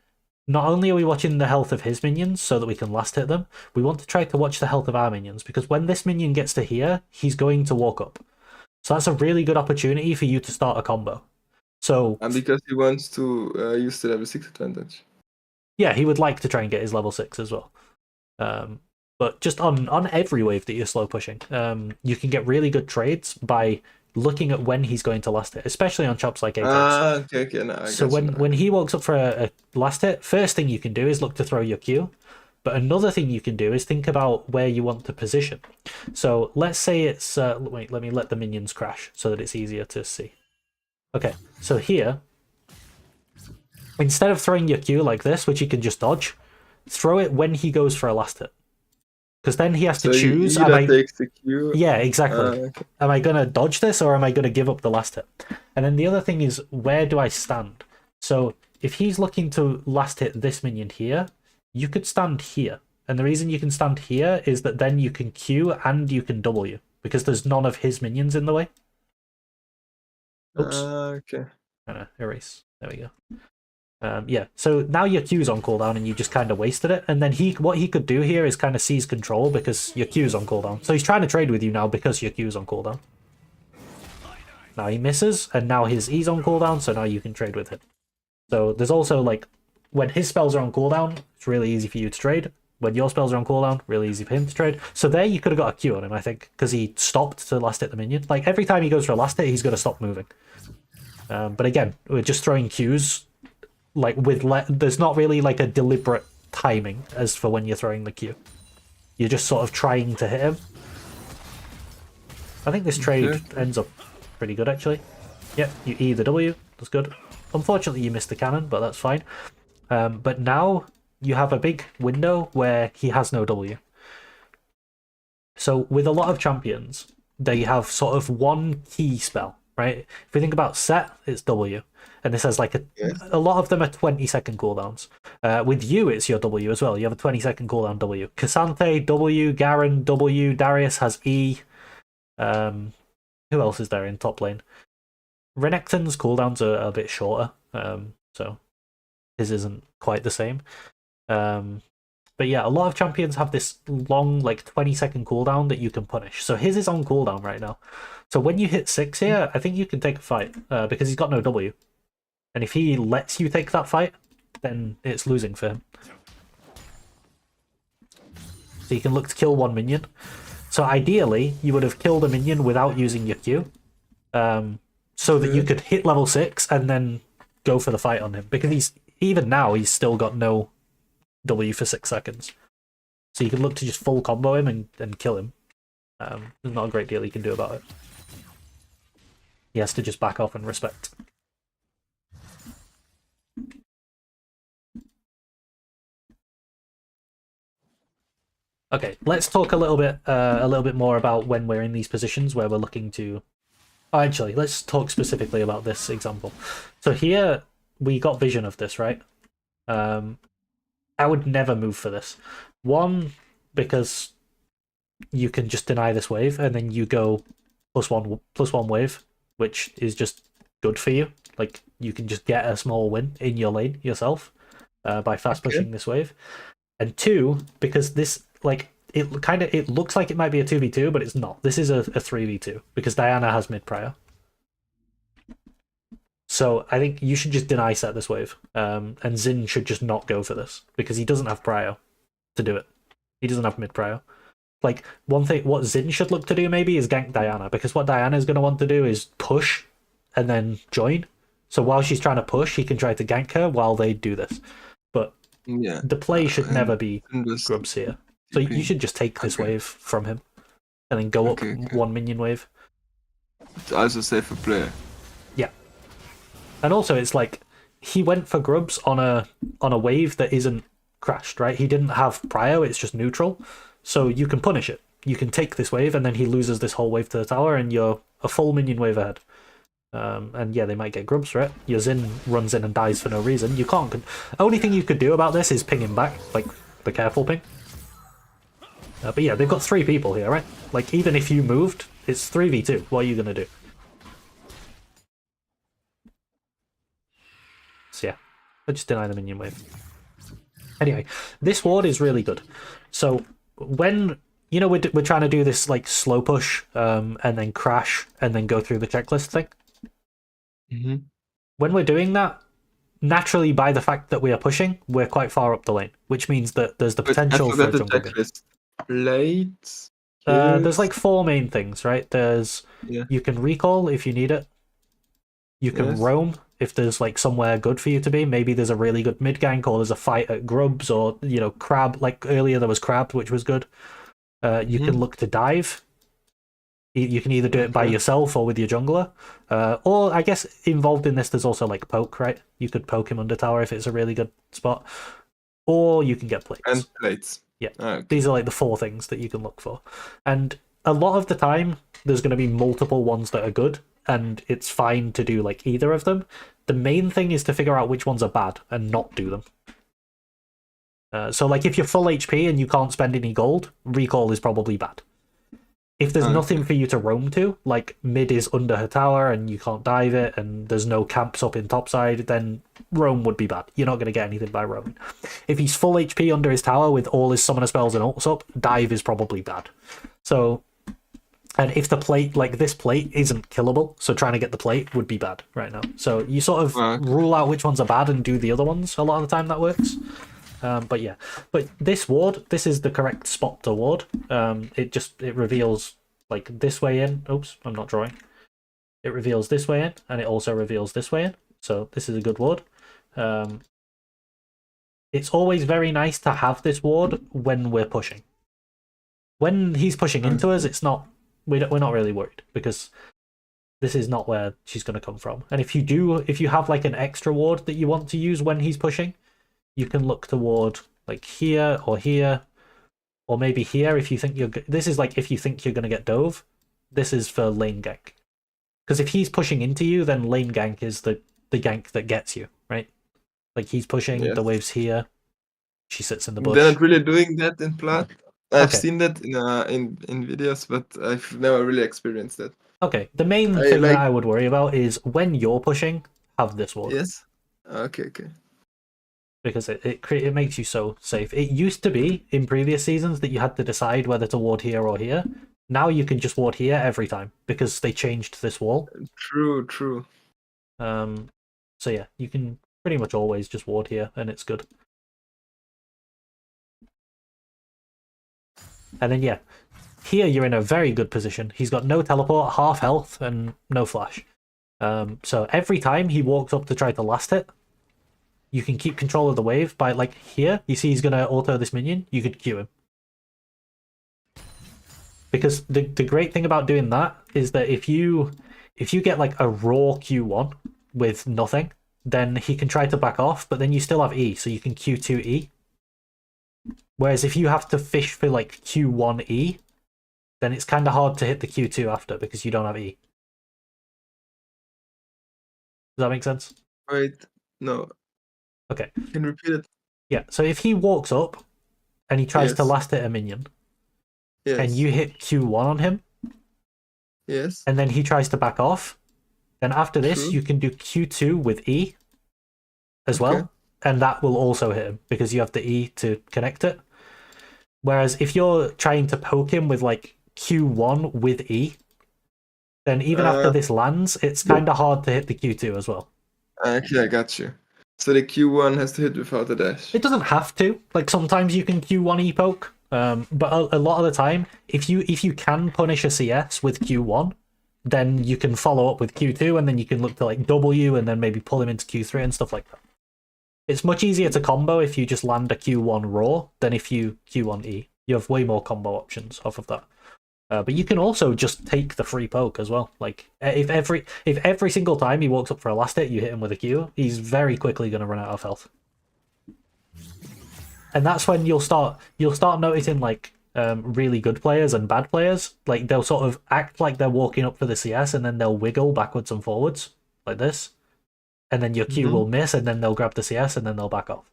not only are we watching the health of his minions so that we can last hit them, we want to try to watch the health of our minions, because when this minion gets to here, he's going to walk up. So that's a really good opportunity for you to start a combo. So, and because he wants to use the level 6 advantage. Yeah, he would like to try and get his level 6 as well. But just on every wave that you're slow pushing, you can get really good trades by looking at when he's going to last hit, especially on chops like Aatrox. Okay. No, so when he walks up for a last hit, first thing you can do is look to throw your Q. But another thing you can do is think about where you want to position. So let's say it's... wait, let me let the minions crash so that it's easier to see. Okay, so here, instead of throwing your Q like this, which you can just dodge, throw it when he goes for a last hit. Because then he has to choose... takes the Q. Yeah, exactly. Okay. Am I going to dodge this, or am I going to give up the last hit? And then the other thing is, where do I stand? So if he's looking to last hit this minion here, you could stand here. And the reason you can stand here is that then you can Q and you can W, because there's none of his minions in the way. Oops. Okay. Erase. There we go. Yeah, so now your Q's on cooldown and you just kind of wasted it. And then what he could do here is kind of seize control because your Q's on cooldown. So he's trying to trade with you now because your Q's on cooldown. Now he misses, and now his E's on cooldown, so now you can trade with him. So there's also, like, when his spells are on cooldown, it's really easy for you to trade. When your spells are on cooldown, really easy for him to trade. So there you could have got a Q on him, I think, because he stopped to last hit the minion. Like, every time he goes for a last hit, he's going to stop moving. But again, we're just throwing Qs. Like, there's not really, like, a deliberate timing as for when you're throwing the Q. You're just sort of trying to hit him. I think this trade ends up pretty good, actually. Yep, you E the W. That's good. Unfortunately, you missed the cannon, but that's fine. But now you have a big window where he has no W. So with a lot of champions, they have sort of one key spell, right? If we think about Set, it's W. And this has like a lot of them are 20-second cooldowns. With you, it's your W as well. You have a 20-second cooldown W. Cassanthe, W. Garen, W. Darius has E. Who else is there in top lane? Renekton's cooldowns are a bit shorter, so his isn't quite the same. But yeah, a lot of champions have this long, like 20-second cooldown that you can punish. So his is on cooldown right now. So when you hit 6 here, I think you can take a fight because he's got no W. And if he lets you take that fight, then it's losing for him. So you can look to kill one minion. So ideally, you would have killed a minion without using your Q. So that you could hit level 6 and then go for the fight on him. Because even now, he's still got no W for 6 seconds. So you can look to just full combo him and kill him. There's not a great deal you can do about it. He has to just back off and respect. Okay, let's talk a little bit more about when we're in these positions where we're looking to... Oh, actually, let's talk specifically about this example. So here, we got vision of this, right? I would never move for this. One, because you can just deny this wave, and then you go +1 wave, which is just good for you. Like, you can just get a small win in your lane yourself by fast pushing this wave. And two, because this, like, it looks like it might be a 2v2, but it's not. This is a 3v2, because Diana has mid prior. So I think you should just deny set this wave, and Xin should just not go for this because he doesn't have prio to do it. He doesn't have mid prio. Like, one thing, what Xin should look to do maybe is gank Diana, because what Diana is going to want to do is push and then join. So while she's trying to push, he can try to gank her while they do this. But yeah, the play should never be Grubs here. So you should just take this wave from him and then go up one minion wave. It's also safer play. Yeah. And also, it's like he went for Grubs on a wave that isn't crashed, right? He didn't have prio; it's just neutral, so you can punish it. You can take this wave, and then he loses this whole wave to the tower, and you're a full minion wave ahead. And yeah, they might get Grubs, right? Your Xin runs in and dies for no reason. You can't. Only thing you could do about this is ping him back, like the careful ping. But yeah, they've got 3 people here, right? Like, even if you moved, it's 3v2. What are you gonna do? So yeah, I just deny the minion wave. Anyway, this ward is really good. So when, you know, we're trying to do this like slow push and then crash and then go through the checklist thing. When we're doing that, naturally, by the fact that we are pushing, we're quite far up the lane, which means that there's the potential for a jungle game. There's like 4 main things, right? There's you can recall if you need it. You can roam if there's like somewhere good for you to be. Maybe there's a really good mid gank, or there's a fight at Grubs, or, you know, Crab. Like earlier there was Crab, which was good. You can look to dive. You can either do it by yourself or with your jungler. Or I guess involved in this there's also like poke, right? You could poke him under tower if it's a really good spot. Or you can get plates. And plates. Yeah. These are like the 4 things that you can look for. And a lot of the time there's going to be multiple ones that are good, and it's fine to do like either of them. The main thing is to figure out which ones are bad and not do them. So like if you're full HP and you can't spend any gold, recall is probably bad. If there's nothing for you to roam to, like mid is under her tower and you can't dive it, and there's no camps up in topside, then roam would be bad. You're not going to get anything by roaming. If he's full HP under his tower with all his summoner spells and ults up, dive is probably bad. So, and if the plate, like this plate, isn't killable, so trying to get the plate would be bad right now. So you sort of rule out which ones are bad and do the other ones. A lot of the time that works. But yeah, but this ward, this is the correct spot to ward. It reveals like this way in. Oops, I'm not drawing. It reveals this way in, and it also reveals this way in. So this is a good ward. It's always very nice to have this ward when we're pushing. When he's pushing into us, it's not. We're not really worried, because this is not where she's going to come from. And if you have like an extra ward that you want to use when he's pushing, you can look toward like here, or maybe here if you think you're. This is like if you think you're going to get dove. This is for lane gank. Because if he's pushing into you, then lane gank is the gank that gets you, right? Like he's pushing, Yes. the wave's here, she sits in the bush. They're not really doing that in Plat. I've Okay. seen that in videos, but I've never really experienced that. Okay, the main thing that I would worry about is when you're pushing, have this ward. Yes. Okay. Because it makes you so safe. It used to be in previous seasons that you had to decide whether to ward here or here. Now you can just ward here every time because they changed this wall. True. So yeah, you can pretty much always just ward here and it's good. And then yeah, here you're in a very good position. He's got no teleport, half health, and no flash. So every time he walks up to try to last hit, you can keep control of the wave by, like, here, you see he's going to auto this minion, you could Q him. Because the great thing about doing that is that if you get, like, a raw Q1 with nothing, then he can try to back off, but then you still have E, so you can Q2 E. Whereas if you have to fish for, like, Q1 E, then it's kind of hard to hit the Q2 after because you don't have E. Does that make sense? Wait, no. Okay. Can you repeat it? Yeah, so if he walks up and he tries to last hit a minion, and you hit Q1 on him, and then he tries to back off, then after this you can do Q2 with E as well, and that will also hit him because you have the E to connect it. Whereas if you're trying to poke him with like Q1 with E, then even after this lands, it's kind of hard to hit the Q2 as well. Okay, I got you. So the Q1 has to hit without a dash. It doesn't have to. Like sometimes you can Q1 E poke, but a lot of the time, if you can punish a CS with Q1, then you can follow up with Q2, and then you can look to like W, and then maybe pull him into Q3 and stuff like that. It's much easier to combo if you just land a Q1 raw than if you Q1 E. You have way more combo options off of that. But you can also just take the free poke as well. Like if every single time he walks up for a last hit, you hit him with a Q, he's very quickly going to run out of health. And that's when you'll start noticing like really good players and bad players. Like they'll sort of act like they're walking up for the CS, and then they'll wiggle backwards and forwards like this, and then your Q will miss, and then they'll grab the CS, and then they'll back off.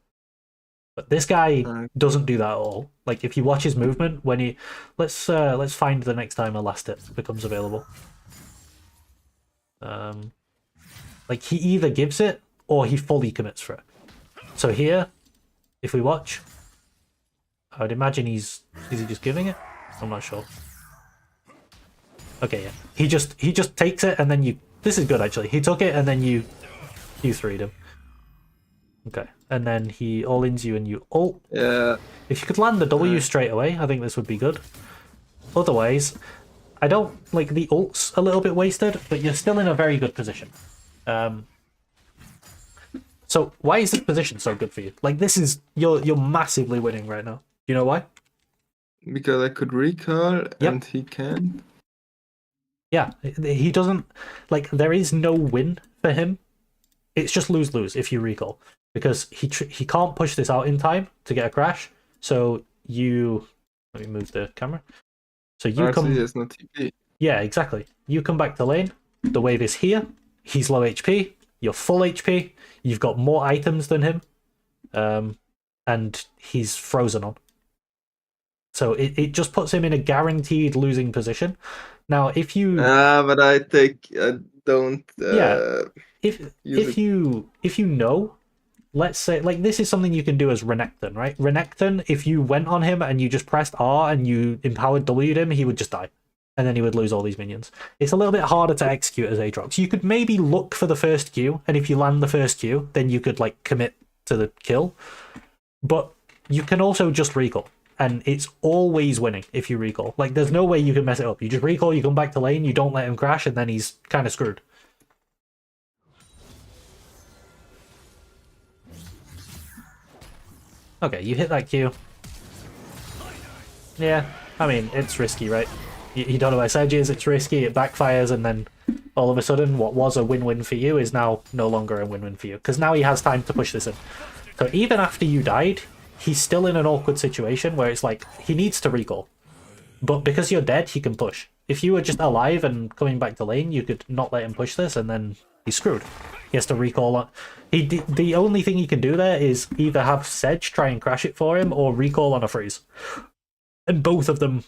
But this guy doesn't do that at all. Like if you watch his movement when he, let's find the next time a last hit becomes available. Like he either gives it or he fully commits for it. So here, if we watch, I would imagine is he just giving it? I'm not sure. Okay, yeah. He just takes it and then you. This is good actually. He took it and then you 3'd him. Okay, and then he all-ins you and you ult. Yeah. If you could land the W straight away, I think this would be good. Otherwise, I don't like the ult's a little bit wasted, but you're still in a very good position. So why is this position so good for you? Like this is you're massively winning right now. Do you know why? Because I could recall and he can't. Yeah, he doesn't like. There is no win for him. It's just lose-lose if you recall. Because he can't push this out in time to get a crash. So you let me move the camera. So you come. There's no TP. Yeah, exactly. You come back to lane. The wave is here. He's low HP. You're full HP. You've got more items than him, and he's frozen on. So it just puts him in a guaranteed losing position. Now, if you but I don't. If you know. Let's say, like, this is something you can do as Renekton, right? Renekton, if you went on him and you just pressed R and you empowered W'd him, he would just die. And then he would lose all these minions. It's a little bit harder to execute as Aatrox. You could maybe look for the first Q, and if you land the first Q, then you could, like, commit to the kill. But you can also just recall. And it's always winning if you recall. Like, there's no way you can mess it up. You just recall, you come back to lane, you don't let him crash, and then he's kind of screwed. Okay, you hit that Q. Yeah, I mean, it's risky, right? You don't know where Sedge is, it's risky, it backfires, and then all of a sudden what was a win-win for you is now no longer a win-win for you, because now he has time to push this in. So even after you died, he's still in an awkward situation where it's like he needs to recall, but because you're dead, he can push. If you were just alive and coming back to lane, you could not let him push this, and then he's screwed. He has to recall on. The only thing he can do there is either have Sedge try and crash it for him, or recall on a freeze, and both of them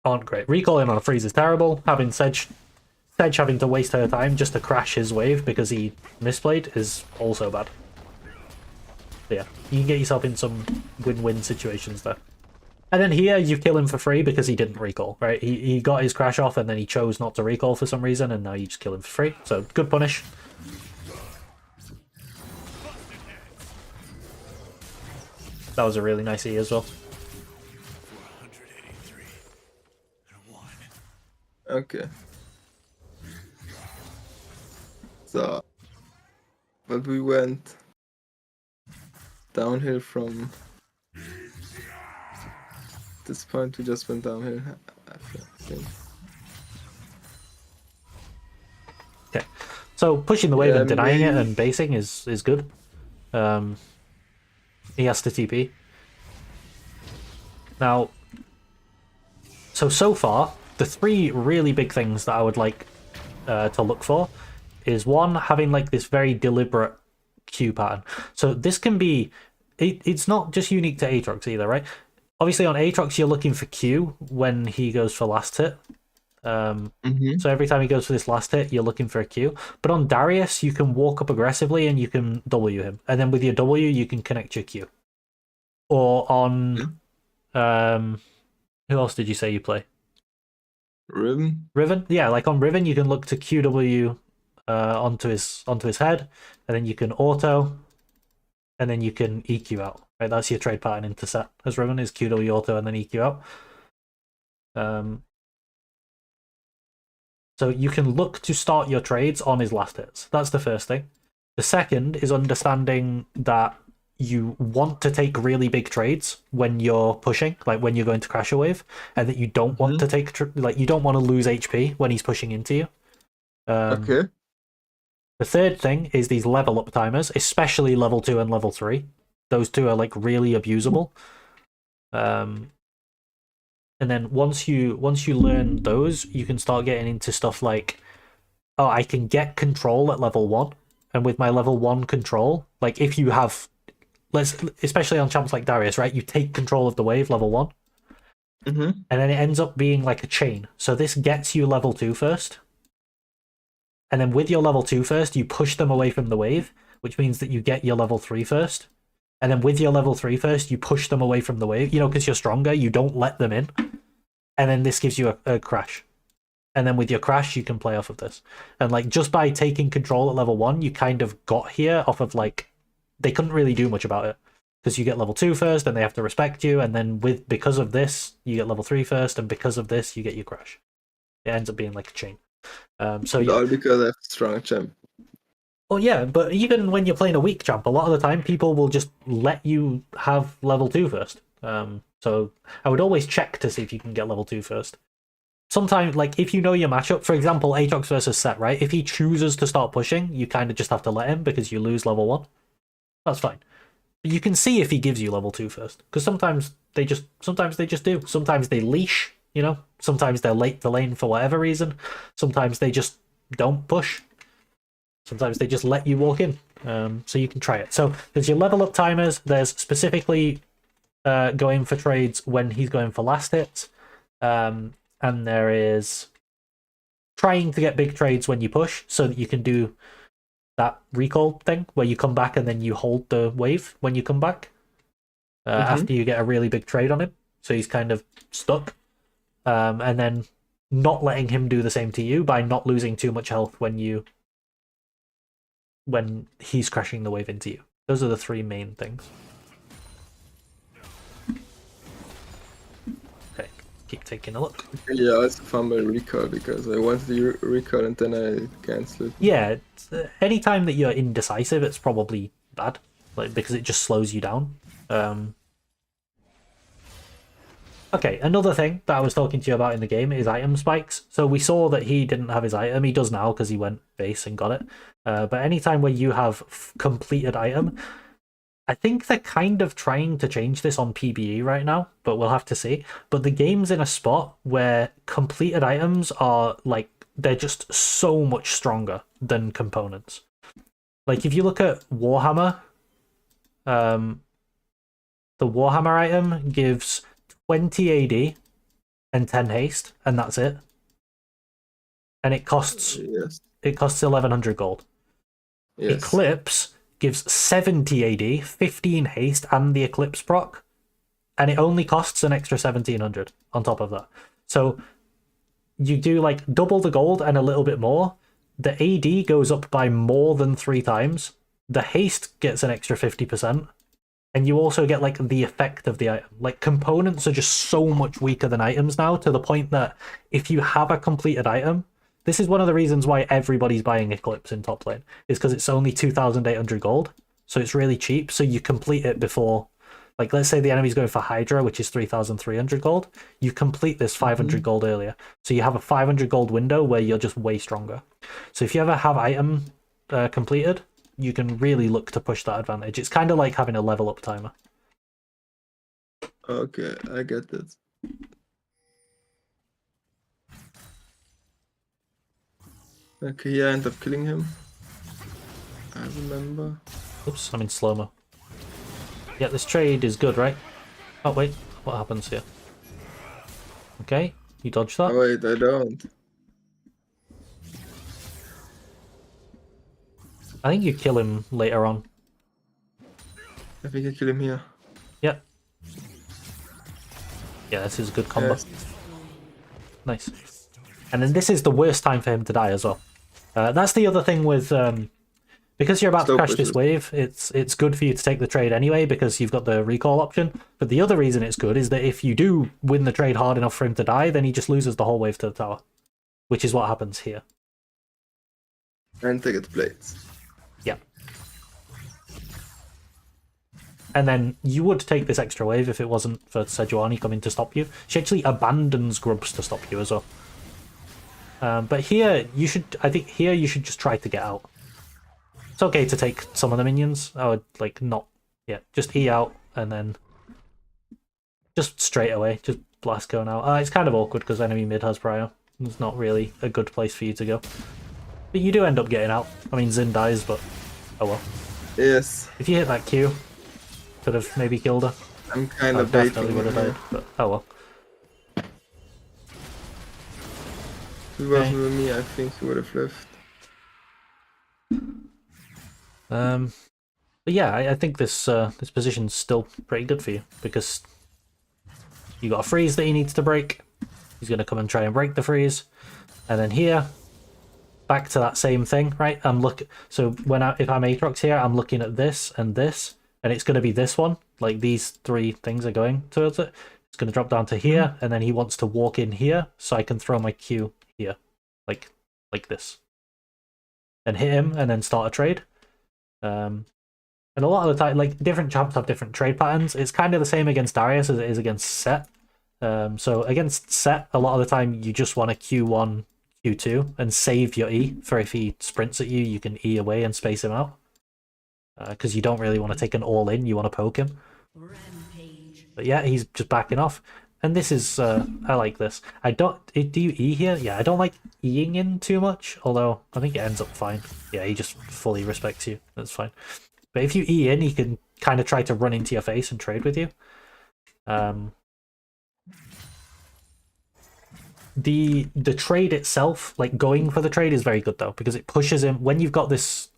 aren't great. Recalling on a freeze is terrible. Having Sedge having to waste her time just to crash his wave because he misplayed is also bad. So yeah, you can get yourself in some win-win situations there. And then here, you kill him for free because he didn't recall, right? He got his crash off and then he chose not to recall for some reason, and now you just kill him for free. So, good punish. That was a really nice E as well. Okay. So, but we went downhill from this point. We just went downhill, I think. Okay, so pushing the wave Yeah, and denying it maybe. and basing is good. He has to TP. Now, so far, the three really big things that I would like to look for is one, having like this very deliberate Q pattern. So this can be, it's not just unique to Aatrox either, right? Obviously on Aatrox you're looking for Q when he goes for last hit. So every time he goes for this last hit, you're looking for a Q. But on Darius, you can walk up aggressively and you can W him. And then with your W, you can connect your Q. Or on... who else did you say you play? Riven? Riven? Yeah, like on Riven, you can look to QW onto his head, and then you can auto, and then you can EQ out. Right, that's your trade pattern into set as Riven is QW auto and then EQ out. So you can look to start your trades on his last hits. That's the first thing. The second is understanding that you want to take really big trades when you're pushing, like when you're going to crash a wave, and that you don't want to take, you don't want to lose HP when he's pushing into you. Okay. The third thing is these level up timers, especially level 2 and level 3. Those two are like really abusable. And then once you learn those, you can start getting into stuff like, oh, I can get control at level 1, and with my level 1 control, like if you have, especially on champs like Darius, right? You take control of the wave level 1, and then it ends up being like a chain. So this gets you level 2 first. And then with your level 2 first, you push them away from the wave, which means that you get your level 3 first. And then with your level 3 first, you push them away from the wave. You know, because you're stronger, you don't let them in. And then this gives you a crash. And then with your crash, you can play off of this. And like just by taking control at level 1, you kind of got here off of like, they couldn't really do much about it. Because you get level 2 first, and they have to respect you. And then because of this, you get level 3 first. And because of this, you get your crash. It ends up being like a chain. So yeah. All because I have a strong champ. Well, yeah, but even when you're playing a weak champ, a lot of the time people will just let you have level 2 first. So I would always check to see if you can get level 2 first. Sometimes, like, if you know your matchup, for example, Aatrox versus Set, right? If he chooses to start pushing, you kind of just have to let him because you lose level 1. That's fine. But you can see if he gives you level 2 first. Because sometimes they just do. Sometimes they leash, you know? Sometimes they're late to lane for whatever reason. Sometimes they just don't push. Sometimes they just let you walk in. So you can try it. So there's your level up timers. There's specifically going for trades when he's going for last hits. And there is trying to get big trades when you push so that you can do that recall thing where you come back and then you hold the wave when you come back after you get a really big trade on him. So he's kind of stuck. And then not letting him do the same to you by not losing too much health when he's crashing the wave into you. Those are the three main things. Okay, keep taking a look. Yeah, I also found my recall because I wanted to recall and then I cancelled. Yeah, anytime that you're indecisive, it's probably bad, like because it just slows you down. Okay, another thing that I was talking to you about in the game is item spikes. So we saw that he didn't have his item. He does now because he went base and got it. But anytime where you have completed item, I think they're kind of trying to change this on PBE right now, but we'll have to see. But the game's in a spot where completed items are like, they're just so much stronger than components. Like if you look at Warhammer, the Warhammer item gives 20 AD and 10 haste, and that's it. And it costs Yes. 1100 gold. Yes. Eclipse gives 70 AD, 15 haste, and the Eclipse proc, and it only costs an extra 1700 on top of that. So you do like double the gold and a little bit more. The AD goes up by more than 3 times. The haste gets an extra 50%. And you also get like the effect of the item. Like components are just so much weaker than items now, to the point that if you have a completed item, this is one of the reasons why everybody's buying Eclipse in top lane, is because it's only 2,800 gold. So it's really cheap. So you complete it before, like let's say the enemy's going for Hydra, which is 3,300 gold. You complete this 500 gold earlier. So you have a 500 gold window where you're just way stronger. So if you ever have item completed, you can really look to push that advantage. It's kind of like having a level up timer. Okay, I get it. Okay, yeah, I end up killing him. I remember. Oops, I'm in slow-mo. Yeah, this trade is good, right? Oh, wait. What happens here? Okay, you dodge that. Oh wait, I don't. I think you kill him later on. I think I kill him here. Yep. Yeah, this is a good combo. Yes. Nice. And then this is the worst time for him to die as well. That's the other thing with... because you're about to crash this wave, it's good for you to take the trade anyway, because you've got the recall option. But the other reason it's good is that if you do win the trade hard enough for him to die, then he just loses the whole wave to the tower. Which is what happens here. And take it plates. Yeah. And then you would take this extra wave if it wasn't for Sejuani coming to stop you. She actually abandons grubs to stop you as well. But here, I think here you should just try to get out. It's okay to take some of the minions. I would, like, not... Yeah, just E out, and then... Just straight away. Just blast going out. It's kind of awkward, because enemy mid has prio. It's not really a good place for you to go. But you do end up getting out. I mean, Xin dies, but... Oh well. Yes. If you hit that Q, could have maybe killed her. I'm kind I of definitely baiting would have her. died, but oh well. If it wasn't with me, I think he would have left. But yeah, I think this this position's still pretty good for you, because you got a freeze that he needs to break. He's gonna come and try and break the freeze, and then here, back to that same thing, right? So if I'm Aatrox here, I'm looking at this, and it's gonna be this one. Like these 3 things are going towards it. It's gonna drop down to here, and then he wants to walk in here, so I can throw my Q here, like this, and hit him, and then start a trade. And a lot of the time, like, different champs have different trade patterns. It's kind of the same against Darius as it is against Set. So against Set, a lot of the time you just want to Q1, Q2, and save your E for if he sprints at you, you can E away and space him out. Because you don't really want to take an all-in, you want to poke him. Rampage. But yeah, he's just backing off. And this is, I like this. Do you E here? Yeah, I don't like Eing in too much, although I think it ends up fine. Yeah, he just fully respects you. That's fine. But if you E in, he can kind of try to run into your face and trade with you. The trade itself, like going for the trade, is very good though, because it pushes him when you've got this.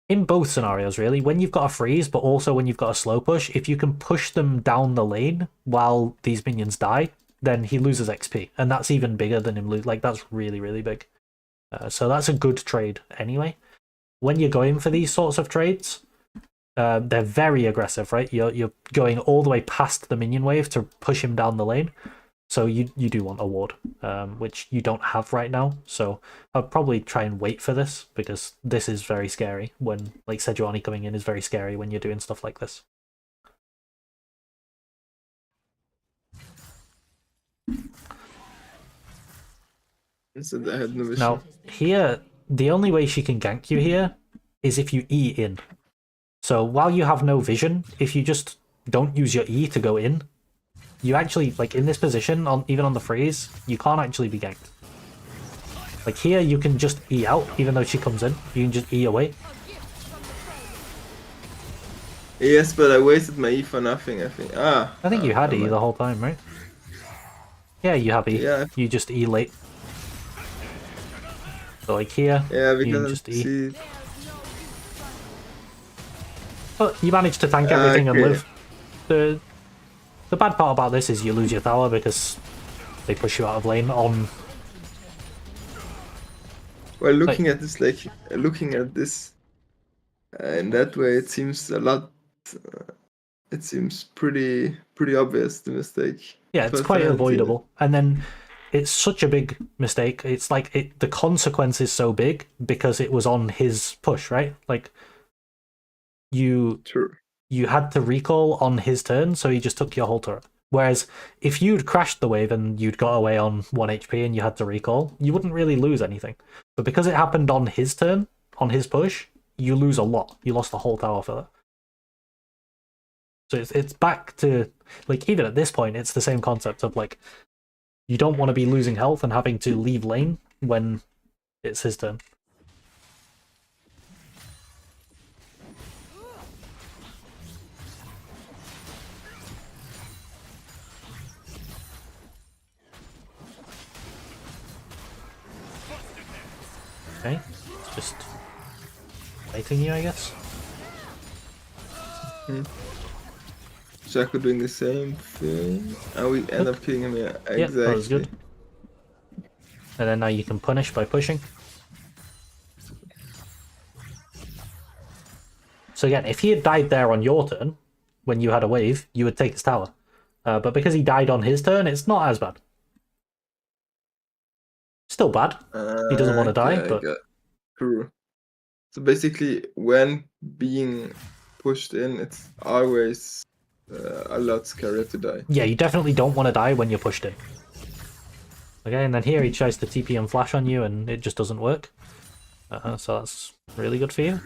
In both scenarios, really, when you've got a freeze, but also when you've got a slow push, if you can push them down the lane while these minions die, then he loses XP, and that's even bigger than him lose. Like that's really, really big. So that's a good trade anyway. When you're going for these sorts of trades, they're very aggressive, right? You're going all the way past the minion wave to push him down the lane. So you do want a ward, which you don't have right now. So I'll probably try and wait for this, because this is very scary. When, like, Sejuani coming in is very scary when you're doing stuff like this. So I had no vision. Now, here, the only way she can gank you here is if you E in. So while you have no vision, if you just don't use your E to go in, you actually, like in this position, even on the freeze, you can't actually be ganked. Like here, you can just E out, even though she comes in. You can just E away. Yes, but I wasted my E for nothing, I think. I think you had E the whole time, right? Yeah, you have E. Yeah. You just E late. So like here, Yeah, you can because just E. see. But you manage to tank everything and Okay. live. The bad part about this is you lose your tower because they push you out of lane on... Well, looking at this in that way, it seems a lot. It seems pretty obvious, the mistake. Yeah, it's quite avoidable. And then it's such a big mistake. It's like the consequence is so big because it was on his push, right? Like you had to recall on his turn, so he just took your whole turret. Whereas if you'd crashed the wave and you'd got away on 1 HP and you had to recall, you wouldn't really lose anything. But because it happened on his turn, on his push, you lose a lot. You lost the whole tower for that. So it's back to, like, even at this point, it's the same concept of, like, you don't want to be losing health and having to leave lane when it's his turn. Okay, it's just fighting you, I guess. Shaco doing the same thing, and we end up killing him. Yeah, exactly. Yep, that was good. And then now you can punish by pushing. So again, if he had died there on your turn, when you had a wave, you would take his tower. But because he died on his turn, it's not as bad. Still bad. He doesn't want to die, but... True. So basically, when being pushed in, it's always a lot scarier to die. Yeah, you definitely don't want to die when you're pushed in. Okay, and then here he tries to TP and flash on you, and it just doesn't work. So that's really good for you.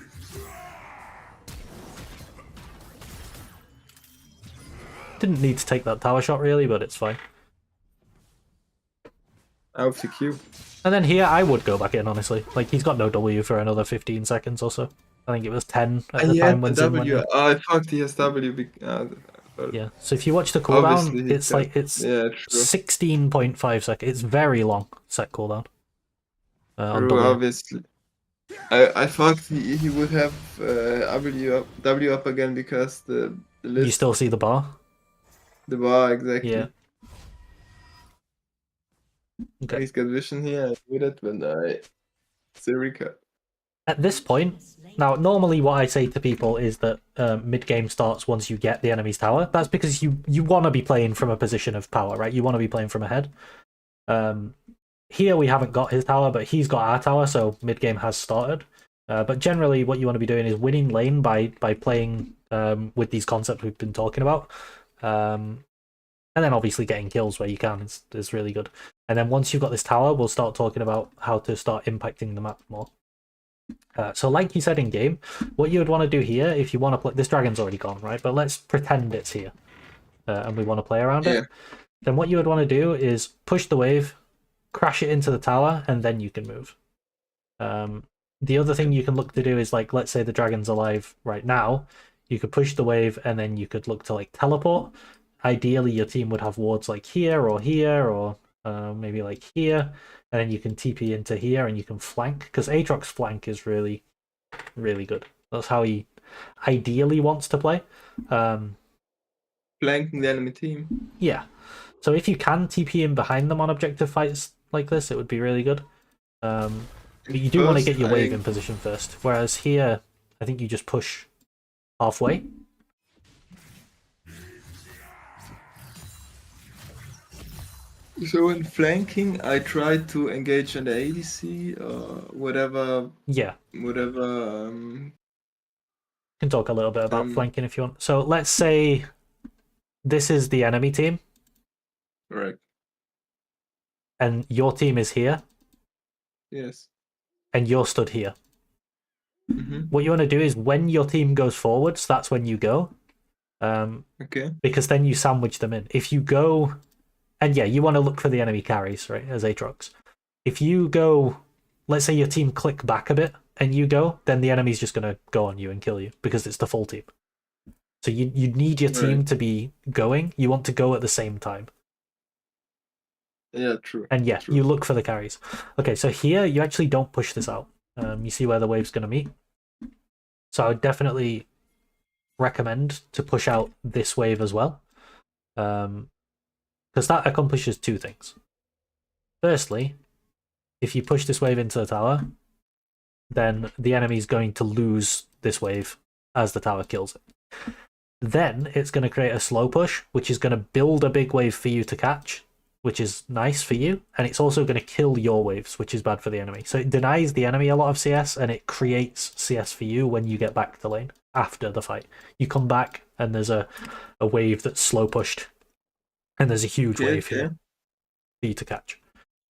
Didn't need to take that tower shot, really, but it's fine. Out the queue. And then here, I would go back in, honestly. Like, he's got no W for another 15 seconds or so. I think it was 10 at the time when Zin went in. I fucked, he has W. Yeah, so if you watch the cooldown, it's like, it's 16.5 seconds. It's very long set cooldown. On W. Obviously. I thought he would have W up again because the list... You still see the bar? The bar, exactly. Yeah. Okay. He's got vision here, I do that when I Sirica. At this point, now normally what I say to people is that mid-game starts once you get the enemy's tower. That's because you want to be playing from a position of power, right? You want to be playing from ahead. Here we haven't got his tower, but he's got our tower, so mid-game has started. But generally what you want to be doing is winning lane by playing with these concepts we've been talking about. And then obviously getting kills where you can is really good. And then once you've got this tower, we'll start talking about how to start impacting the map more. So like you said in game, what you would want to do here, if you want to play... This dragon's already gone, right? But let's pretend it's here. And we want to play around it. Then what you would want to do is push the wave, crash it into the tower, and then you can move. The other thing you can look to do is, like, let's say the dragon's alive right now. You could push the wave, and then you could look to, like, teleport. Ideally, your team would have wards like here, or maybe like here, and then you can TP into here, and you can flank, because Aatrox's flank is really, really good. That's how he ideally wants to play. Flanking the enemy team. Yeah. So if you can TP in behind them on objective fights like this, it would be really good. But you do want to get your wave in position first, whereas here, I think you just push halfway. So in flanking, I try to engage on the ADC or whatever. Yeah. Whatever. Can talk a little bit about flanking if you want. So let's say this is the enemy team. Right. And your team is here. Yes. and you're stood here. Mm-hmm. What you want to do is when your team goes forwards, that's when you go. Okay. Because then you sandwich them in. If you go, and yeah, you want to look for the enemy carries, right, as Aatrox. If you go, let's say your team click back a bit and you go, then the enemy's just going to go on you and kill you because it's the full team. So you need your team Right. to be going. You want to go at the same time. Yeah, true. And yeah, True. you look for the carries. Okay, so here you actually don't push this out. You see where the wave's going to meet. So I would definitely recommend to push out this wave as well. Because that accomplishes two things. Firstly, if you push this wave into the tower, then the enemy's going to lose this wave as the tower kills it. Then it's going to create a slow push, which is going to build a big wave for you to catch, which is nice for you, and it's also going to kill your waves, which is bad for the enemy. So it denies the enemy a lot of CS, and it creates CS for you when you get back to lane after the fight. You come back, and there's a wave that's slow pushed, and there's a huge wave here for you to catch.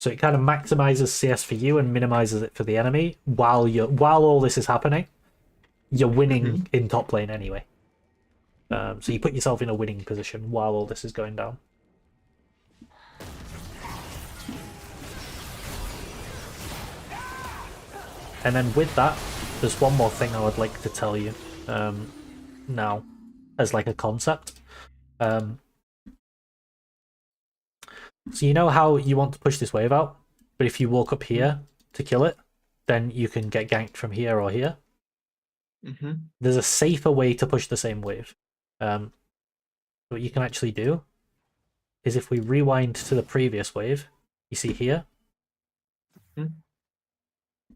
So it kind of maximizes CS for you and minimizes it for the enemy while all this is happening. You're winning in top lane anyway. So you put yourself in a winning position while all this is going down. And then with that, there's one more thing I would like to tell you now as like a concept. So you know how you want to push this wave out, but if you walk up here to kill it, then you can get ganked from here or here. There's a safer way to push the same wave. What you can actually do is if we rewind to the previous wave, you see here,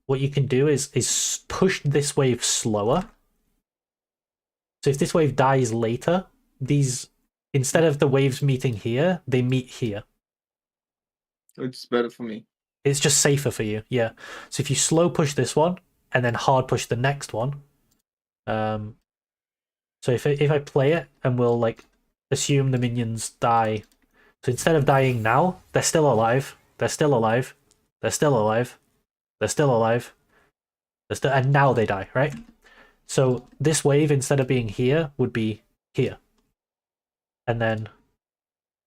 what you can do is push this wave slower. So if this wave dies later, these, instead of the waves meeting here, they meet here. Which is better for me. It's just safer for you, yeah. So if you slow push this one and then hard push the next one, so if I play it and we'll like assume the minions die, so instead of dying now, they're still alive, they're still alive, they're still alive, they're still alive, and now they die, right? So this wave, instead of being here, would be here. And then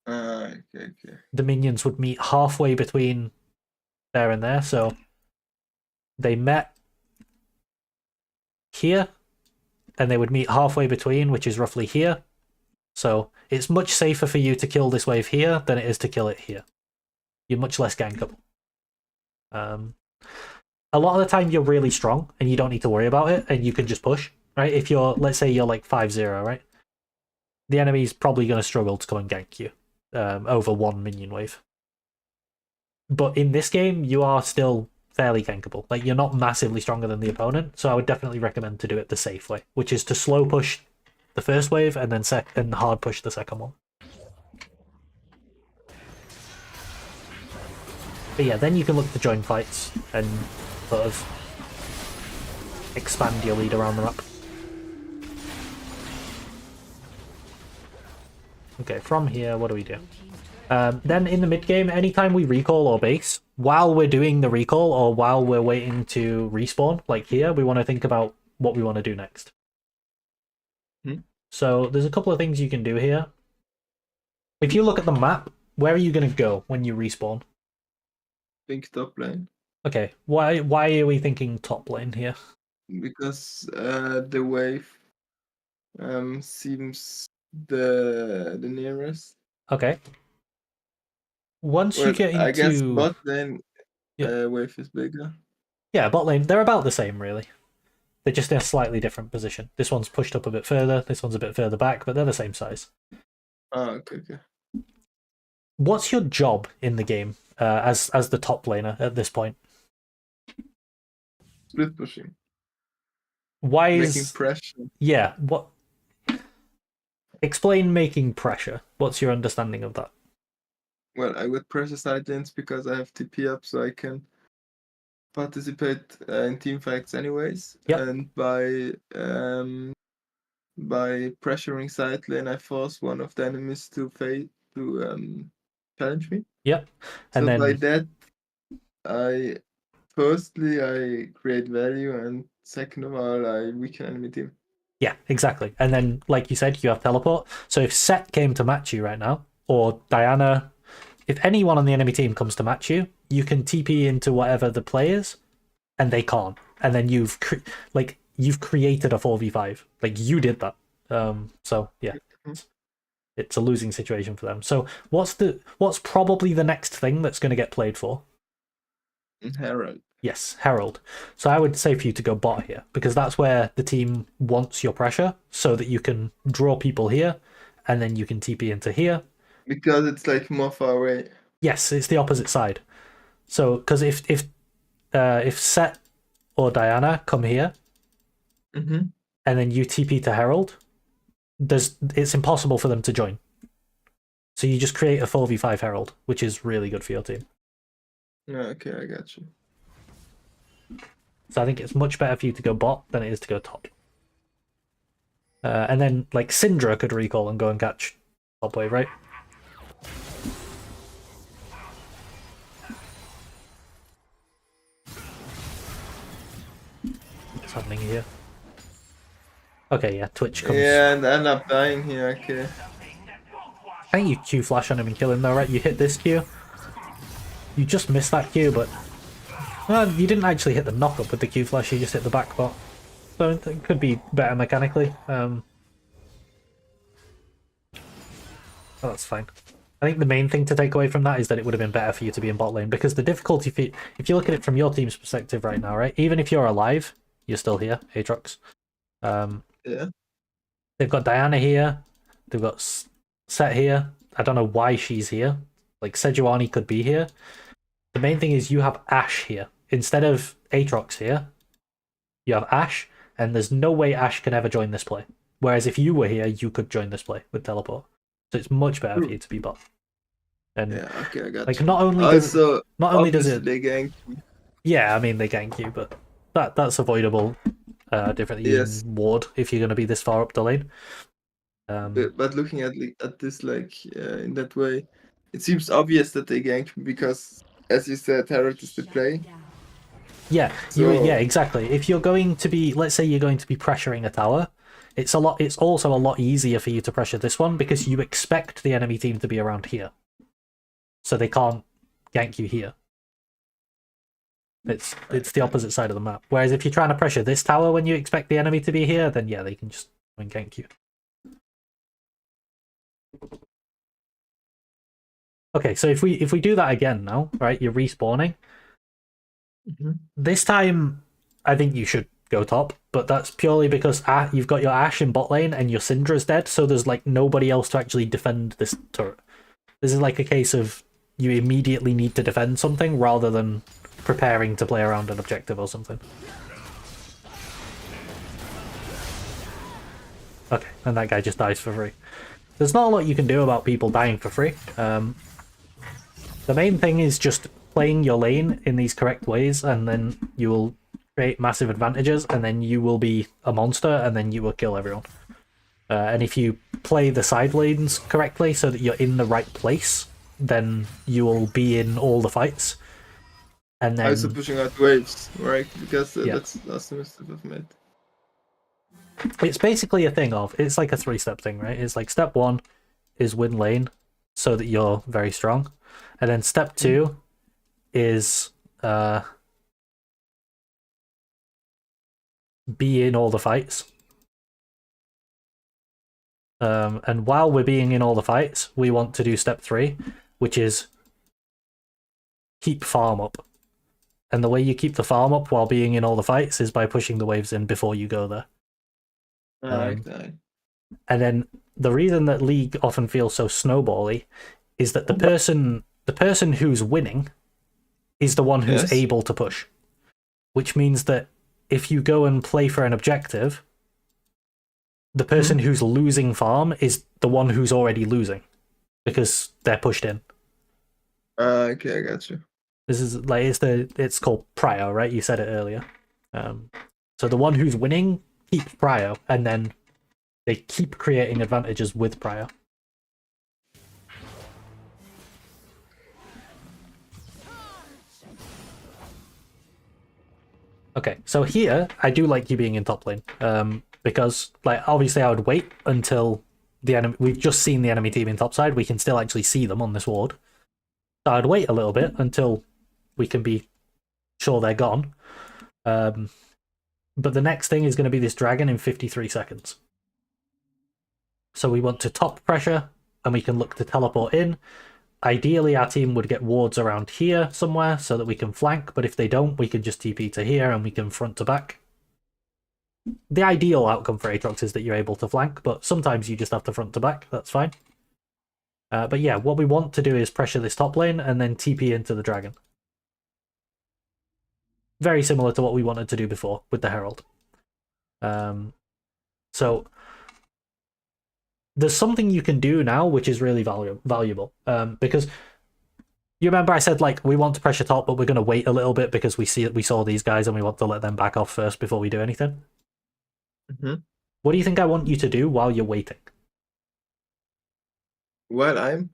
okay. the minions would meet halfway between there and there. So they met here, and they would meet halfway between, which is roughly here. So it's much safer for you to kill this wave here than it is to kill it here. You're much less gankable. A lot of the time you're really strong and you don't need to worry about it and you can just push, right? If you're, let's say you're like 5-0, right? The enemy's probably going to struggle to come and gank you over one minion wave. But in this game, you are still fairly gankable. Like, you're not massively stronger than the opponent, so I would definitely recommend to do it the safe way, which is to slow push the first wave and then hard push the second one. But yeah, then you can look to join fights and sort of expand your lead around the map. Okay, from here, what do we do? Then in the mid game, anytime we recall or base, while we're doing the recall or while we're waiting to respawn, like here, we want to think about what we want to do next. So there's a couple of things you can do here. If you look at the map, where are you going to go when you respawn? Think top lane. Okay, why are we thinking top lane here? Because the wave seems the nearest. Okay. Once you get into, I guess bot lane yeah, wave is bigger. yeah, bot lane, they're about the same really. They're just in a slightly different position. This one's pushed up a bit further, this one's a bit further back, but they're the same size. Oh, okay. What's your job in the game as the top laner at this point? Split pushing. Why making pressure? Yeah, what? Explain making pressure. What's your understanding of that? Well, I would pressure side lanes because I have TP up, so I can participate in team fights anyways. Yep. And by pressuring side lane, I force one of the enemies to challenge me. Yep. And so then by that, I firstly, I create value, and second of all, I weaken enemy team. Yeah, exactly. And then, like you said, you have teleport. So if Set came to match you right now, or Diana, if anyone on the enemy team comes to match you, you can TP into whatever the play is, and they can't. And then you've created a 4v5. Like, you did that. So yeah, it's a losing situation for them. So what's probably the next thing that's going to get played for? Herald. Yes, Herald. So I would say for you to go bot here, because that's where the team wants your pressure, so that you can draw people here, and then you can TP into here. Because it's like more far away. Yes, it's the opposite side. So because if Set or Diana come here, Mm-hmm. and then you TP to Herald, it's impossible for them to join. So you just create a 4v5 Herald, which is really good for your team. Okay, I got you. So I think it's much better for you to go bot than it is to go top. And then, like, Syndra could recall and go and catch top wave, right? What's happening here? Okay, yeah, Twitch comes. Yeah, and end up dying here, okay. I think you Q flash on him and kill him though, right? You hit this Q. You just missed that Q, but... Well, you didn't actually hit the knock-up with the Q flash, you just hit the back bot. So it could be better mechanically. Oh, that's fine. I think the main thing to take away from that is that it would have been better for you to be in bot lane, because the difficulty, if you look at it from your team's perspective right now, right? Even if you're alive, you're still here, Aatrox. Yeah. They've got Diana here. They've got Set here. I don't know why she's here. Like, Sejuani could be here. The main thing is you have Ashe here. Instead of Aatrox here, you have Ashe, and there's no way Ashe can ever join this play. Whereas if you were here, you could join this play with teleport. So it's much better for you to be bot. And yeah, okay, I got like, you. not only does it, they gank. yeah, I mean they gank you, but that's avoidable. Differently, Yes. in ward if you're going to be this far up the lane. But looking at this like in that way, it seems obvious that they ganked me because, as you said, Herald is the play. Yeah, So... yeah, exactly. If you're going to be, let's say you're going to be pressuring a tower, it's also a lot easier for you to pressure this one because you expect the enemy team to be around here, so they can't gank you here. It's the opposite side of the map. Whereas if you're trying to pressure this tower when you expect the enemy to be here, then yeah, they can just go and gank you. Okay, so if we do that again now, right? You're respawning. Mm-hmm. This time, I think you should go top, but that's purely because you've got your Ashe in bot lane and your Syndra's dead, so there's like nobody else to actually defend this turret. This is like a case of you immediately need to defend something rather than preparing to play around an objective or something. Okay, and that guy just dies for free. There's not a lot you can do about people dying for free. The main thing is just playing your lane in these correct ways, and then you will create massive advantages, and then you will be a monster, and then you will kill everyone. And if you play the side lanes correctly so that you're in the right place, then you will be in all the fights. And then Also pushing out waves, right? Because yeah. that's the mistake I've made. It's basically a thing of, it's like a 3-step thing, right? It's like step 1 is win lane so that you're very strong. And then step 2 is be in all the fights. And while we're being in all the fights, we want to do step 3, which is keep farm up. And the way you keep the farm up while being in all the fights is by pushing the waves in before you go there. Okay. And then the reason that League often feels so snowbally is that the person who's winning is the one who's able to push. Which means that if you go and play for an objective, the person who's losing farm is the one who's already losing because they're pushed in. Okay, I got you. This is like it's called prio, right? You said it earlier. So the one who's winning keeps prio, and then they keep creating advantages with prio. Okay, so here I do like you being in top lane, because like obviously I would wait until the enemy. We've just seen the enemy team in top side. We can still actually see them on this ward. So I'd wait a little bit until we can be sure they're gone. But the next thing is going to be this dragon in 53 seconds. So we want to top pressure, and we can look to teleport in. Ideally, our team would get wards around here somewhere so that we can flank, but if they don't, we can just TP to here and we can front to back. The ideal outcome for Aatrox is that you're able to flank, but sometimes you just have to front to back, that's fine. But yeah, what we want to do is pressure this top lane and then TP into the dragon. Very similar to what we wanted to do before with the Herald. So there's something you can do now which is really valuable, because you remember I said like we want to pressure top, but we're going to wait a little bit because we saw these guys and we want to let them back off first before we do anything. What do you think I want you to do while you're waiting? While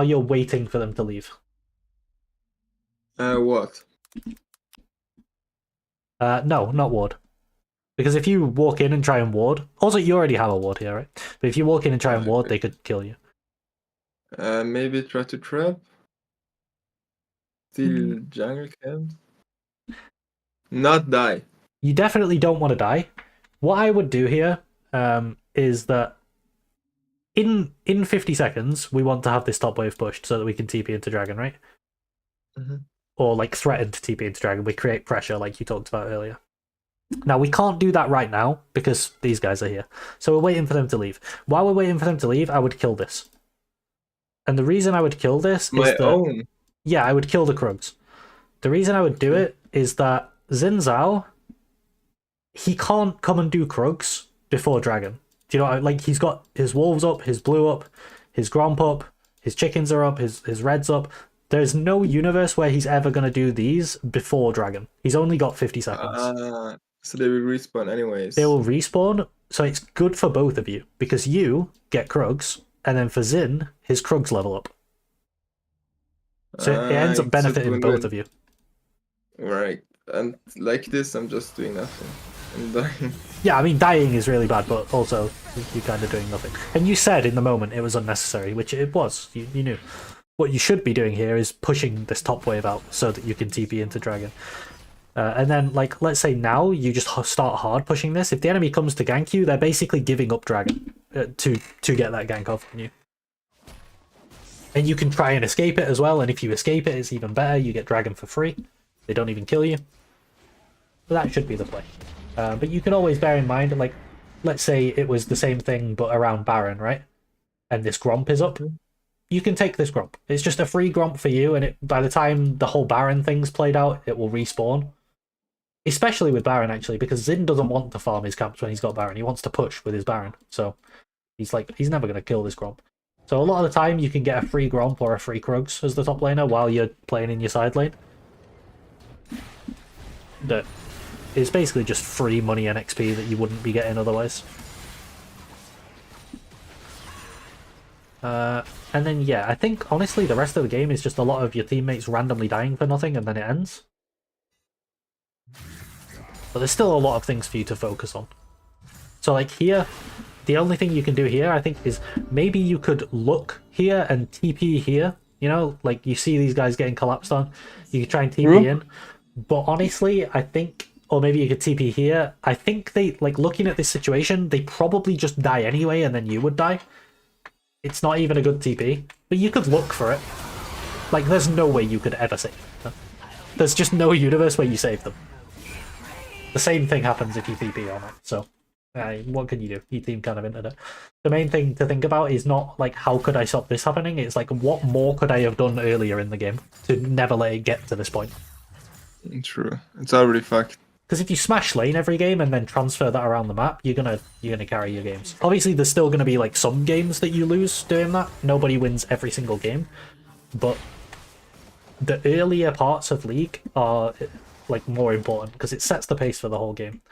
you're waiting for them to leave. What? No, not ward. Because if you walk in and try and ward, also you already have a ward here, right? But if you walk in and try and ward, they could kill you. Maybe try to trap. Steal jungle camp. Not die. You definitely don't want to die. What I would do here is that in 50 seconds, we want to have this top wave pushed so that we can TP into dragon, right? Or like threaten to TP into dragon. We create pressure like you talked about earlier. Now, we can't do that right now because these guys are here. So we're waiting for them to leave. While we're waiting for them to leave, I would kill this. And the reason I would kill this is that... Yeah, I would kill the Krugs. The reason I would do it is that Xin Zhao, he can't come and do Krugs before dragon. Do you know what I mean? Like, he's got his wolves up, his blue up, his gromp up, his chickens are up, his reds up. There's no universe where he's ever going to do these before dragon. He's only got 50 seconds. So they will respawn anyways. They will respawn, so it's good for both of you, because you get Krugs, and then for Xin, his Krugs level up. So it ends up benefiting both of you. Right. And like this, I'm just doing nothing. I'm dying. Yeah, I mean, dying is really bad, but also you're kind of doing nothing. And you said in the moment it was unnecessary, which it was. You knew. What you should be doing here is pushing this top wave out so that you can TP into dragon. And then, like, let's say now you just start hard pushing this. If the enemy comes to gank you, they're basically giving up dragon to get that gank off on you. And you can try and escape it as well, and if you escape it, it's even better. You get dragon for free. They don't even kill you. So that should be the play. But you can always bear in mind, like, let's say it was the same thing but around Baron, right? And this Gromp is up. You can take this Gromp. It's just a free Gromp for you, and by the time the whole Baron thing's played out, it will respawn. Especially with Baron, actually, because Xin doesn't want to farm his camps when he's got Baron. He wants to push with his Baron. So he's never going to kill this Gromp. So a lot of the time, you can get a free Gromp or a free Krugs as the top laner while you're playing in your side lane. That is basically just free money and XP that you wouldn't be getting otherwise. And then, yeah, I think, honestly, the rest of the game is just a lot of your teammates randomly dying for nothing, and then it ends. But there's still a lot of things for you to focus on. So, like, here, the only thing you can do here, I think, is maybe you could look here and TP here. You know, like, you see these guys getting collapsed on. You could try and TP in. But honestly, I think... Or maybe you could TP here. I think they, like, looking at this situation, they probably just die anyway, and then you would die. It's not even a good TP. But you could look for it. Like, there's no way you could ever save them. There's just no universe where you save them. The same thing happens if you TP on it, so... what can you do? Your team kind of entered it. The main thing to think about is not, like, how could I stop this happening? It's, like, what more could I have done earlier in the game to never let it get to this point? True. It's already fucked. Because if you smash lane every game and then transfer that around the map, you're gonna carry your games. Obviously, there's still gonna be, like, some games that you lose doing that. Nobody wins every single game. But the earlier parts of League are, like, more important because it sets the pace for the whole game.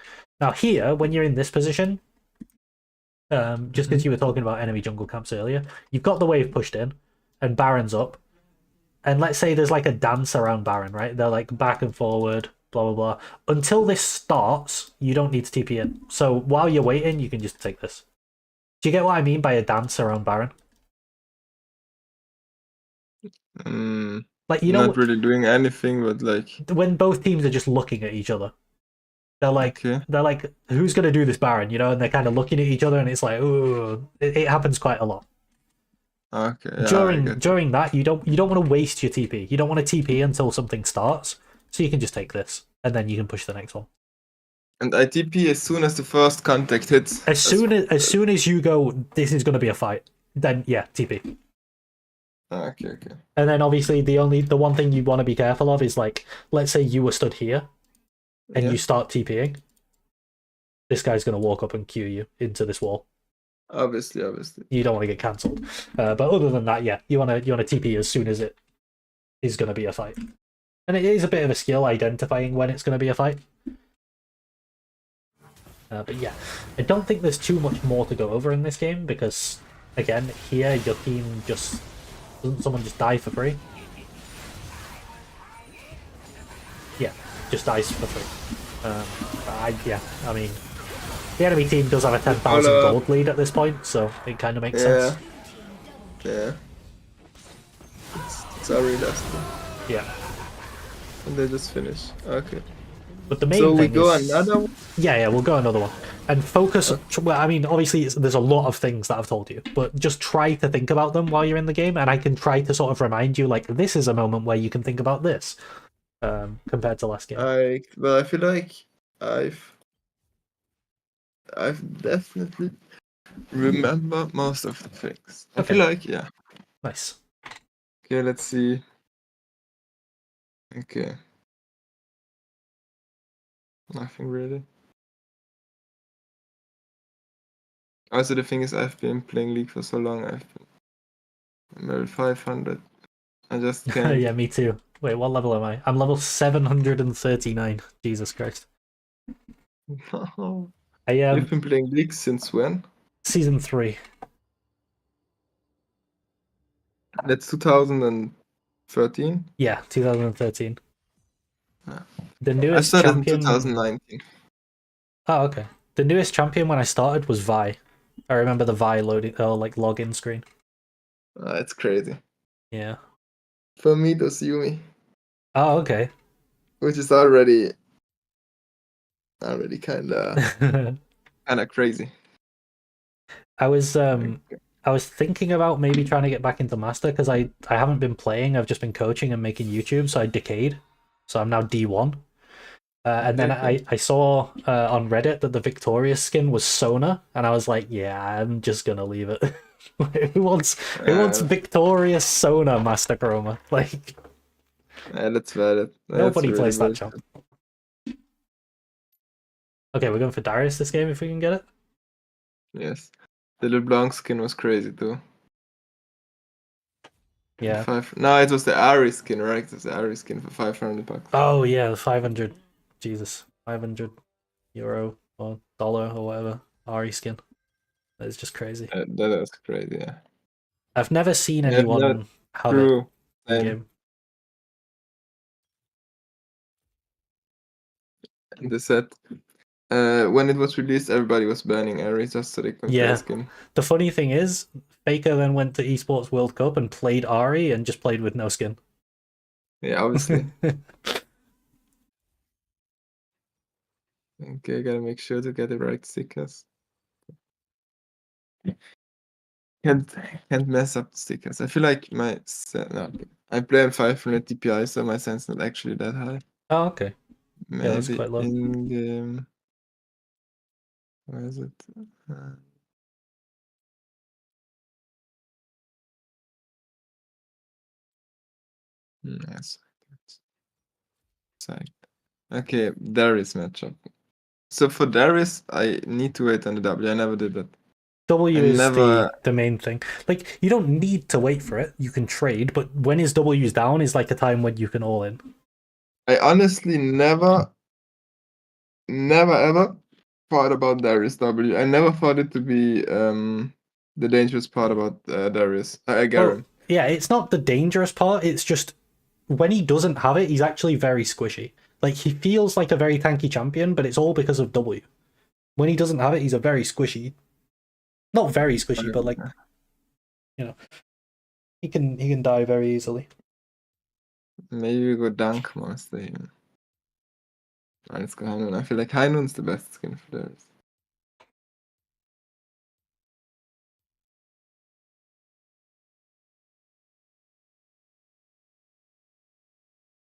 Now here, when you're in this position, just because you were talking about enemy jungle camps earlier, you've got the wave pushed in, and Baron's up, and let's say there's like a dance around Baron, right? They're like back and forward, blah blah blah. Until this starts, you don't need to TP in. So while you're waiting, you can just take this. Do you get what I mean by a dance around Baron? Like, you know, Not really doing anything, but like. when both teams are just looking at each other, Okay. they're like, who's gonna do this Baron? You know, and they're kind of looking at each other, and it's like, ooh, it happens quite a lot. Okay. Yeah, I get it. During that, you don't want to waste your TP. You don't want to TP until something starts, so you can just take this, and then you can push the next one. And I TP as soon as the first contact hits. As soon as you go, this is going to be a fight. Then yeah, TP. Okay. And then obviously the one thing you want to be careful of is, like, let's say you were stood here, and you start TPing. This guy's going to walk up and cue you into this wall. Obviously. You don't want to get cancelled. But other than that, yeah, you want to TP as soon as it is going to be a fight. And it is a bit of a skill identifying when it's going to be a fight. But yeah, I don't think there's too much more to go over in this game because, again, here your team just... Doesn't someone just die for free? Yeah, just dies for free. I mean, the enemy team does have a 10,000 gold lead at this point, so it kind of makes sense. Yeah. Sorry, Dustin. Yeah. And they just finish. Okay. But the main so we thing go is... another one? Yeah, we'll go another one. And focus... Well, I mean, obviously, there's a lot of things that I've told you, but just try to think about them while you're in the game, and I can try to sort of remind you, like, this is a moment where you can think about this, compared to last game. I feel like I've definitely remember most of the things. I feel like, yeah. Nice. Okay, let's see. Okay. Nothing really. Also, the thing is, I've been playing League for so long. I've been level 500. I just can't. Yeah, me too. Wait, what level am I? I'm level 739. Jesus Christ. No. You've been playing League since when? Season 3. That's 2013? Yeah, 2013. The I newest started champion... in 2019. Oh, okay. The newest champion when I started was Vi. I remember the Vi loading, like login screen. It's crazy. Yeah. For me, it was Yumi. Oh, okay. Which is already kinda crazy. I was thinking about maybe trying to get back into Master because I haven't been playing. I've just been coaching and making YouTube, so I decayed. So I'm now D1. And then I saw on Reddit that the Victorious skin was Sona, and I was like, yeah, I'm just gonna leave it. Who wants Victorious Sona Master Chroma? Like, that's valid. Nobody really plays that champ. Okay, we're going for Darius this game if we can get it. Yes. The LeBlanc skin was crazy too. Yeah. No, it was the Ari skin, right? It was the Ari skin for 500 bucks. Oh yeah, 500. Jesus, 500 euro or dollar or whatever. Ari skin. That is just crazy. That is crazy, yeah. I've never seen anyone have it in game. And they said when it was released, everybody was banning Ari just so they could play skin. The funny thing is, Faker then went to Esports World Cup and played Ari and just played with no skin. Yeah, obviously. Okay, gotta make sure to get the right stickers. Can't mess up the stickers. I feel like my I play on 500 DPI, so my sense not actually that high. Oh, okay. Maybe yeah, that's quite low. In game. Where is it? Yes. Okay, Darius matchup. So for Darius, I need to wait on the W. I never did that. W is the main thing. Like, you don't need to wait for it. You can trade, but when his W's down is like a time when you can all in. I honestly never ever thought about Darius W. I never thought it to be the dangerous part about Darius. Garen. Yeah, it's not the dangerous part. It's just when he doesn't have it, he's actually very squishy. Like, he feels like a very tanky champion, but it's all because of W. When he doesn't have it, he's a very squishy. Not very squishy, but like, you know, he can die very easily. Maybe we go Dunk mostly. Let's go Heinun. I feel like Heinun's the best skin for theirs.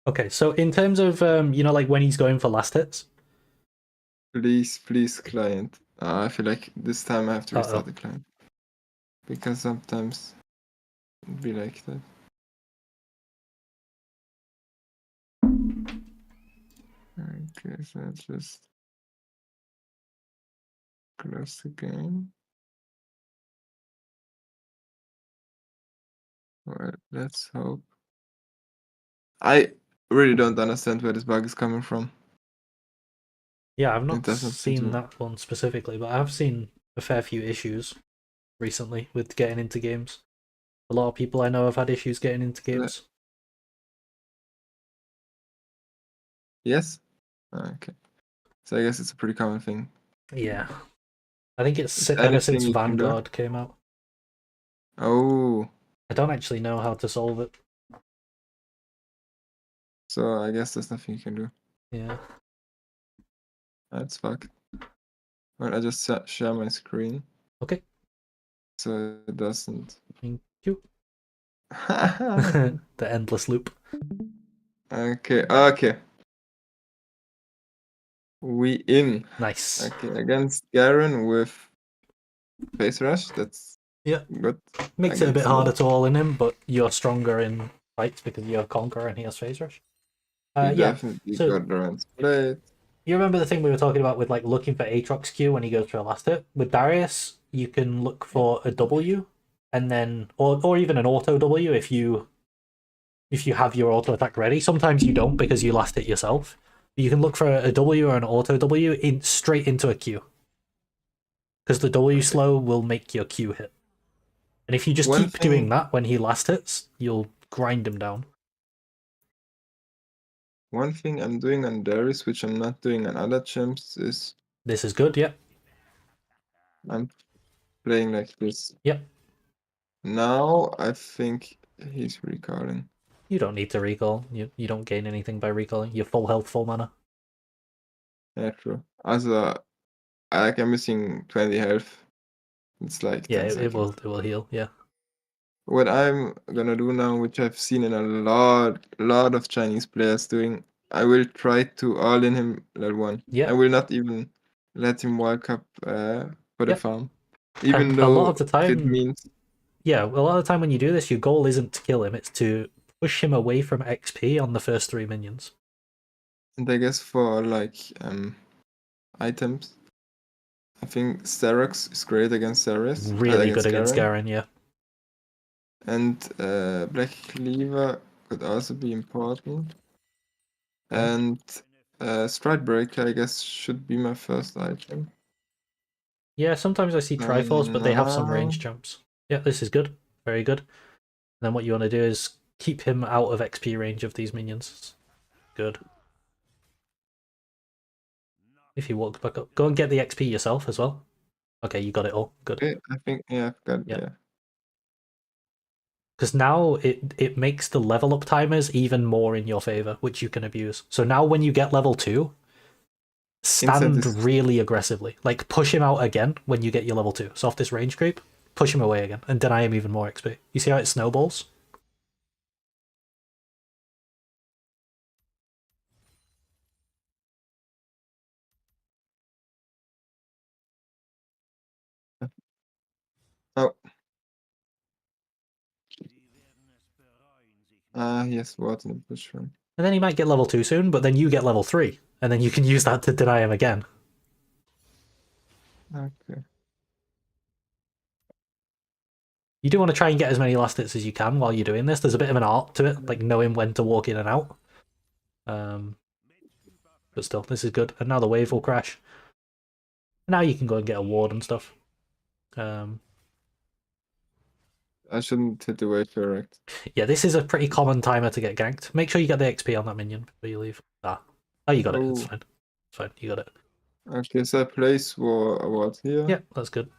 Okay, so in terms of like when he's going for last hits. Please, please, client. I feel like this time I have to restart the client. Because sometimes it'd be like that. Okay, so let's just close the game. Well, let's hope. I really don't understand where this bug is coming from. Yeah, I've It not doesn't seem seen to. that one specifically, but I've seen a fair few issues recently with getting into games. A lot of people I know have had issues getting into games. Yes? Okay. So I guess it's a pretty common thing. Yeah. I think Is it's ever anything since you can do? Vanguard came out. Oh, I don't actually know how to solve it. so I guess there's nothing you can do. Yeah. That's fuck. Well, I just share my screen Okay. so it doesn't. Thank you. The endless loop. Okay, okay. We in. Nice. Okay, against Garen with face rush. That's Yeah. good. Makes it a bit harder to all in him, but you're stronger in fights because you have Conqueror and he has Phase Rush. We Yeah. definitely So got the round split. you remember the thing we were talking about with like looking for Aatrox Q when he goes for a last hit? With Darius, you can look for a W and then or even an auto W if you have your auto attack ready. Sometimes you don't because you last hit yourself. But you can look for a W or an auto W in straight into a Q. Because the W slow will make your Q hit. And if you just keep doing that when he last hits, you'll grind him down. One thing I'm doing on Darius, which I'm not doing on other champs, is This is good, yeah. I'm playing like this. Yep. Now I think he's recalling. You don't need to recall. You don't gain anything by recalling. You're full health, full mana. Yeah, true. Also, I'm missing 20 health. It's like 10 it seconds. will heal, yeah. What I'm gonna do now, which I've seen in a lot of Chinese players doing, I will try to all in him level 1. Yeah. I will not even let him walk up for the farm. Even And though a lot of the time, it means... Yeah, a lot of the time when you do this, your goal isn't to kill him, it's to push him away from XP on the first 3 minions. And I guess for like items, I think Sterox is great against Ceres. Really good against Garen, yeah. And Black Cleaver could also be important. And Stride Breaker, I guess, should be my first item. Yeah, sometimes I see Triforce, but they have some range jumps. Yeah, this is good. Very good. And then what you want to do is keep him out of XP range of these minions. Good. If you walk back up, go and get the XP yourself as well. Okay, you got it all. Good. Okay, I think, yeah, I've got, yeah. Because now it makes the level up timers even more in your favor, which you can abuse. So now when you get level 2, stand really aggressively. Like, push him out again when you get your level 2. So off this range creep, push him away again, and deny him even more XP. You see how it snowballs? Oh. Yes, water in the push run. And then he might get level 2 soon, but then you get level 3, and then you can use that to deny him again. Okay. You do want to try and get as many last hits as you can while you're doing this. There's a bit of an art to it, like knowing when to walk in and out. But still, this is good. And now the wave will crash. Now you can go and get a ward and stuff. I shouldn't hit the wave direct. Yeah, this is a pretty common timer to get ganked. Make sure you get the XP on that minion before you leave. Oh, you got it. It's Oh, fine. It's fine. You got it. okay, so I place what here? Yeah, that's good.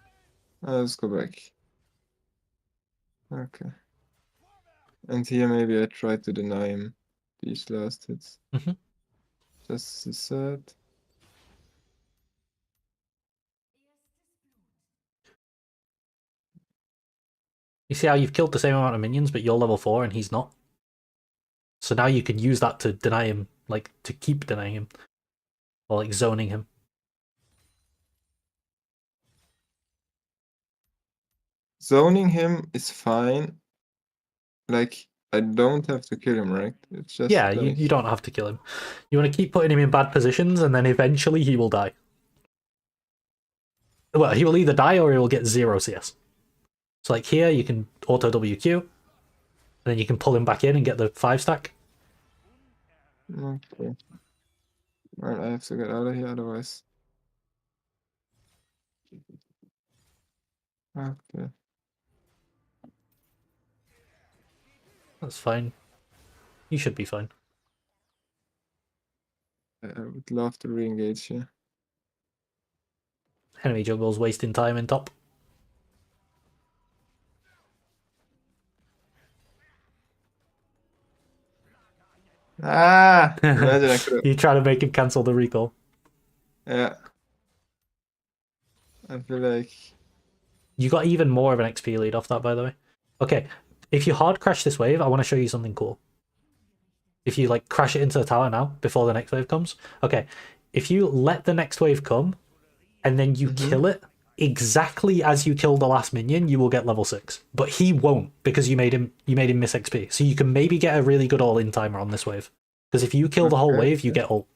Let's go back. Okay. And here maybe I try to deny him these last hits. Hmm. Just as said. You see how you've killed the same amount of minions, but you're level 4 and he's not? So now you can use that to deny him, like, to keep denying him. Or, like, zoning him. Zoning him is fine. Like, I don't have to kill him, right? It's just Yeah, like... you don't have to kill him. You want to keep putting him in bad positions, and then eventually he will die. Well, he will either die or he will get 0 CS. So, like, here you can auto WQ, and then you can pull him back in and get the 5 stack. Okay. Well, I have to get out of here, otherwise... Okay. That's fine. You should be fine. I would love to re-engage here. Enemy jungle's wasting time in top. Ah! Imagine I could have... You try to make him cancel the recall. Yeah. I feel like... You got even more of an XP lead off that, by the way. Okay, if you hard crash this wave, I want to show you something cool. If you like crash it into the tower now, before the next wave comes. Okay, if you let the next wave come, and then you kill it, exactly as you kill the last minion, you will get level 6. But he won't, because you made him miss XP. So you can maybe get a really good all-in timer on this wave. Because if you kill the whole wave, you get ult.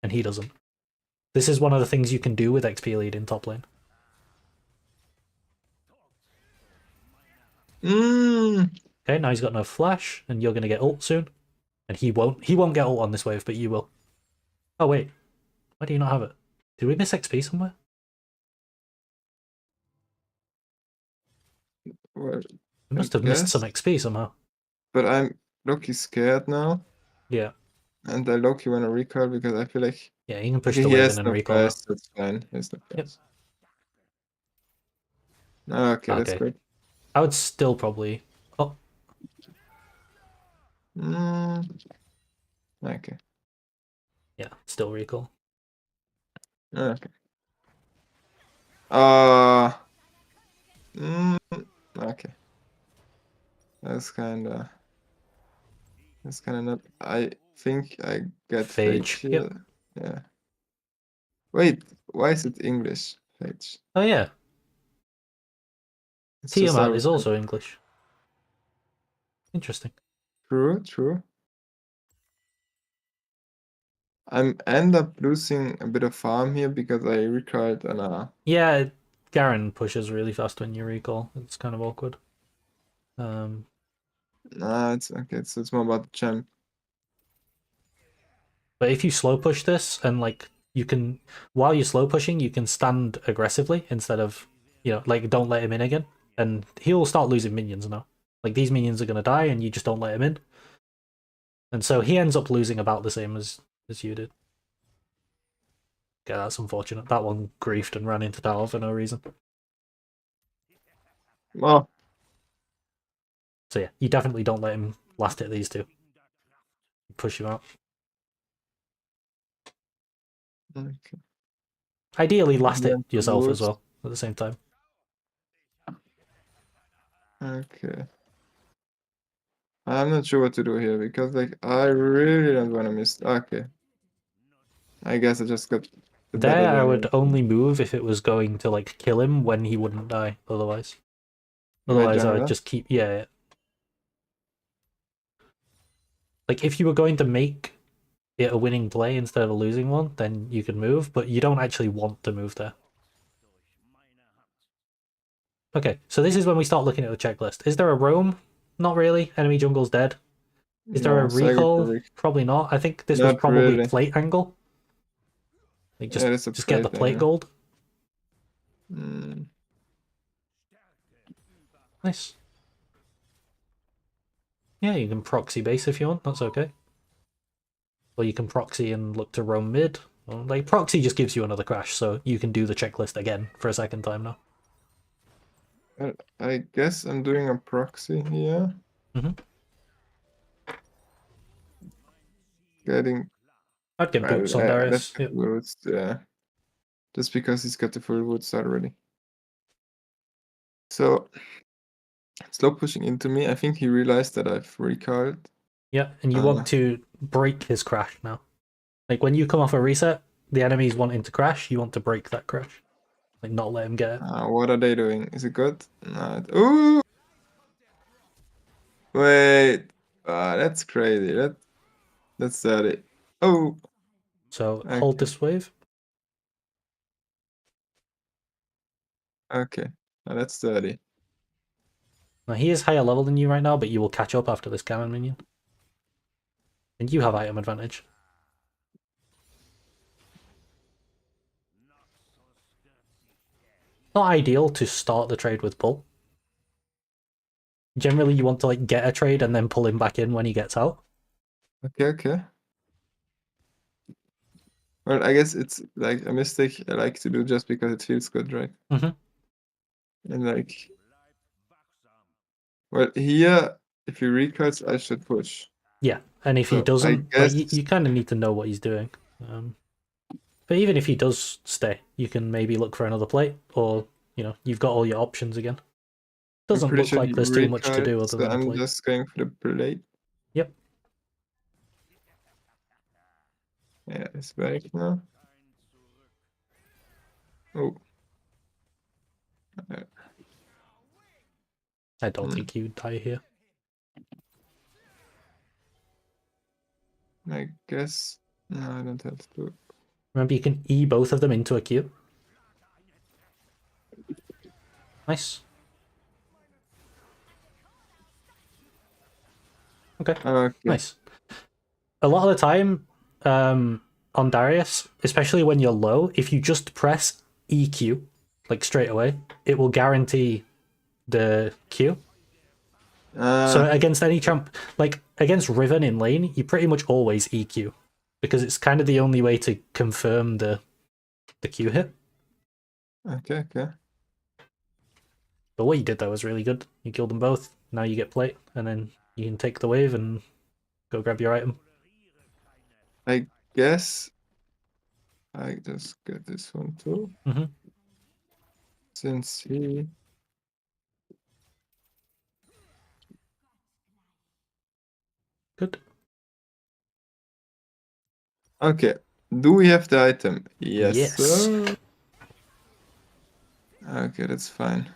And he doesn't. This is one of the things you can do with XP lead in top lane. Okay, now he's got no flash, and you're going to get ult soon. And he won't. He won't get ult on this wave, but you will. Oh, wait. Why do you not have it? Did we miss XP somewhere? Well, We must have missed some XP somehow. but I'm low-key scared now. Yeah. And I low-key want to recall because I feel like... Yeah, you can push Okay, the he wave has in and no recall now. flash, that's fine. He has no Yep. flash. Okay, that's Okay. great. I would still probably... Oh, Okay. yeah, still recall. Okay. Okay. That's kinda not... I think I get Phage here. Yep. Yeah. Wait, why is it English? Phage. Oh, yeah. It's just Tiamat our... is also English. Interesting. True. I'm end up losing a bit of farm here because I recalled an Yeah, Garen pushes really fast when you recall. It's kind of awkward. Nah, it's okay. It's more about the champ. But if you slow push this and like you can, while you're slow pushing, you can stand aggressively instead of, like don't let him in again, and he'll start losing minions now. Like these minions are gonna die, and you just don't let him in, and so he ends up losing about the same as you did. Okay, that's unfortunate. That one griefed and ran into tower for no reason. Oh, So yeah, you definitely don't let him last hit these two. You push him out. okay. Ideally, last hit Then yourself as boost. well at the same time. Okay. I'm not sure what to do here because like I really don't want to miss. Okay. I guess I just got the better There, I than would only move if it was going to like kill him when he wouldn't die. Otherwise, my I would jungler. just keep. Yeah. Like if you were going to make it a winning play instead of a losing one, then you could move, but you don't actually want to move there. Okay, so this is when we start looking at the checklist. Is there a roam? Not really. Enemy jungle's dead. Is there a No, so I got the recall? Probably not. I think this was Not probably really. plate angle. Like Yeah, that's a just get the plate thing. gold. Mm. Nice. Yeah, you can proxy base if you want. That's okay. or you can proxy and look to roam mid. Well, like proxy just gives you another crash, so you can do the checklist again for a second time now. I guess I'm doing a proxy here. Mm-hmm. Getting. I'd get boots on Let's Darius. get Yep. boots, yeah. Just because he's got the full woods already. So, slow pushing into me. I think he realized that I've recalled. Yeah, and you want to break his crash now. Like when you come off a reset, the enemy's wanting to crash, you want to break that crash. Like not let him get it. What are they doing? Is it good? No. Ooh! Wait. That's crazy. That's dirty. Oh! So hold Okay. this wave. Okay. That's dirty. Now he is higher level than you right now, but you will catch up after this cannon minion. And you have item advantage. Not ideal to start the trade with pull. Generally you want to like get a trade and then pull him back in when he gets out. Okay. Well, I guess it's like a mistake I like to do just because it feels good, right? Mm-hmm. And like, well, here, if he recalls, I should push. Yeah, and if he So I doesn't, like guess you kind of need to know what he's doing. But even if he does stay, you can maybe look for another plate, or you've got all your options again. I'm Doesn't pretty look sure like he there's too much to recalled, do other so than a I'm plate. just going for the plate. Yep. Yeah, it's back now. Oh. I don't think he would die here. I guess. No, I don't have to. Remember, you can E both of them into a Q. Nice. Okay. Okay. Nice. A lot of the time, on Darius, especially when you're low, if you just press EQ, like straight away, it will guarantee the Q. So against any champ, like against Riven in lane, you pretty much always EQ because it's kind of the only way to confirm the Q hit. Okay. But what you did though was really good. You killed them both. Now you get plate, and then you can take the wave and go grab your item. I guess I just get this one too. Mm-hmm. Since he. Good. Okay. Do we have the item? Yes, Yes. sir. Okay, that's fine.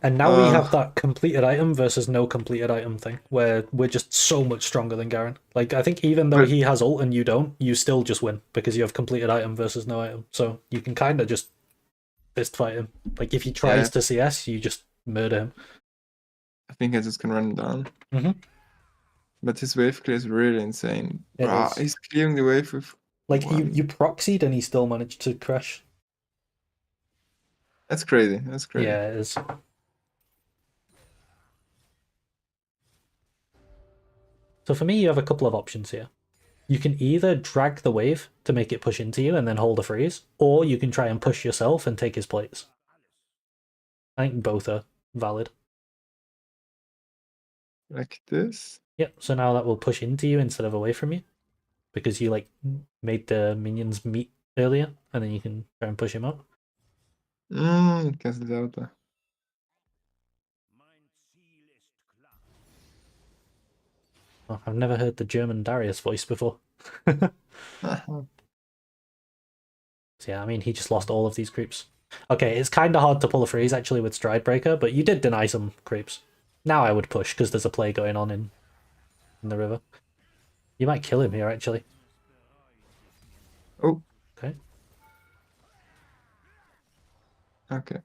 And now we have that completed item versus no completed item thing, where we're just so much stronger than Garen. Like, I think even though But he has ult and you don't, you still just win because you have completed item versus no item. So you can kind of just fist fight him. Like, if he tries to CS, you just murder him. I think I just can run down. Mm-hmm. But his wave clear is really insane. It is. He's clearing the wave with Like, one. you proxied and he still managed to crash. That's crazy. Yeah, it is. So for me, you have a couple of options here. You can either drag the wave to make it push into you and then hold a freeze, or you can try and push yourself and take his plates. I think both are valid. Like this? Yep, so now that will push into you instead of away from you. Because you like made the minions meet earlier, and then you can try and push him up. Cancel out. Oh, I've never heard the German Darius voice before. So yeah, I mean, he just lost all of these creeps. Okay, it's kind of hard to pull a freeze actually with Stride Breaker, but you did deny some creeps. Now I would push because there's a play going on in the river. You might kill him here actually. Oh. Okay. Okay.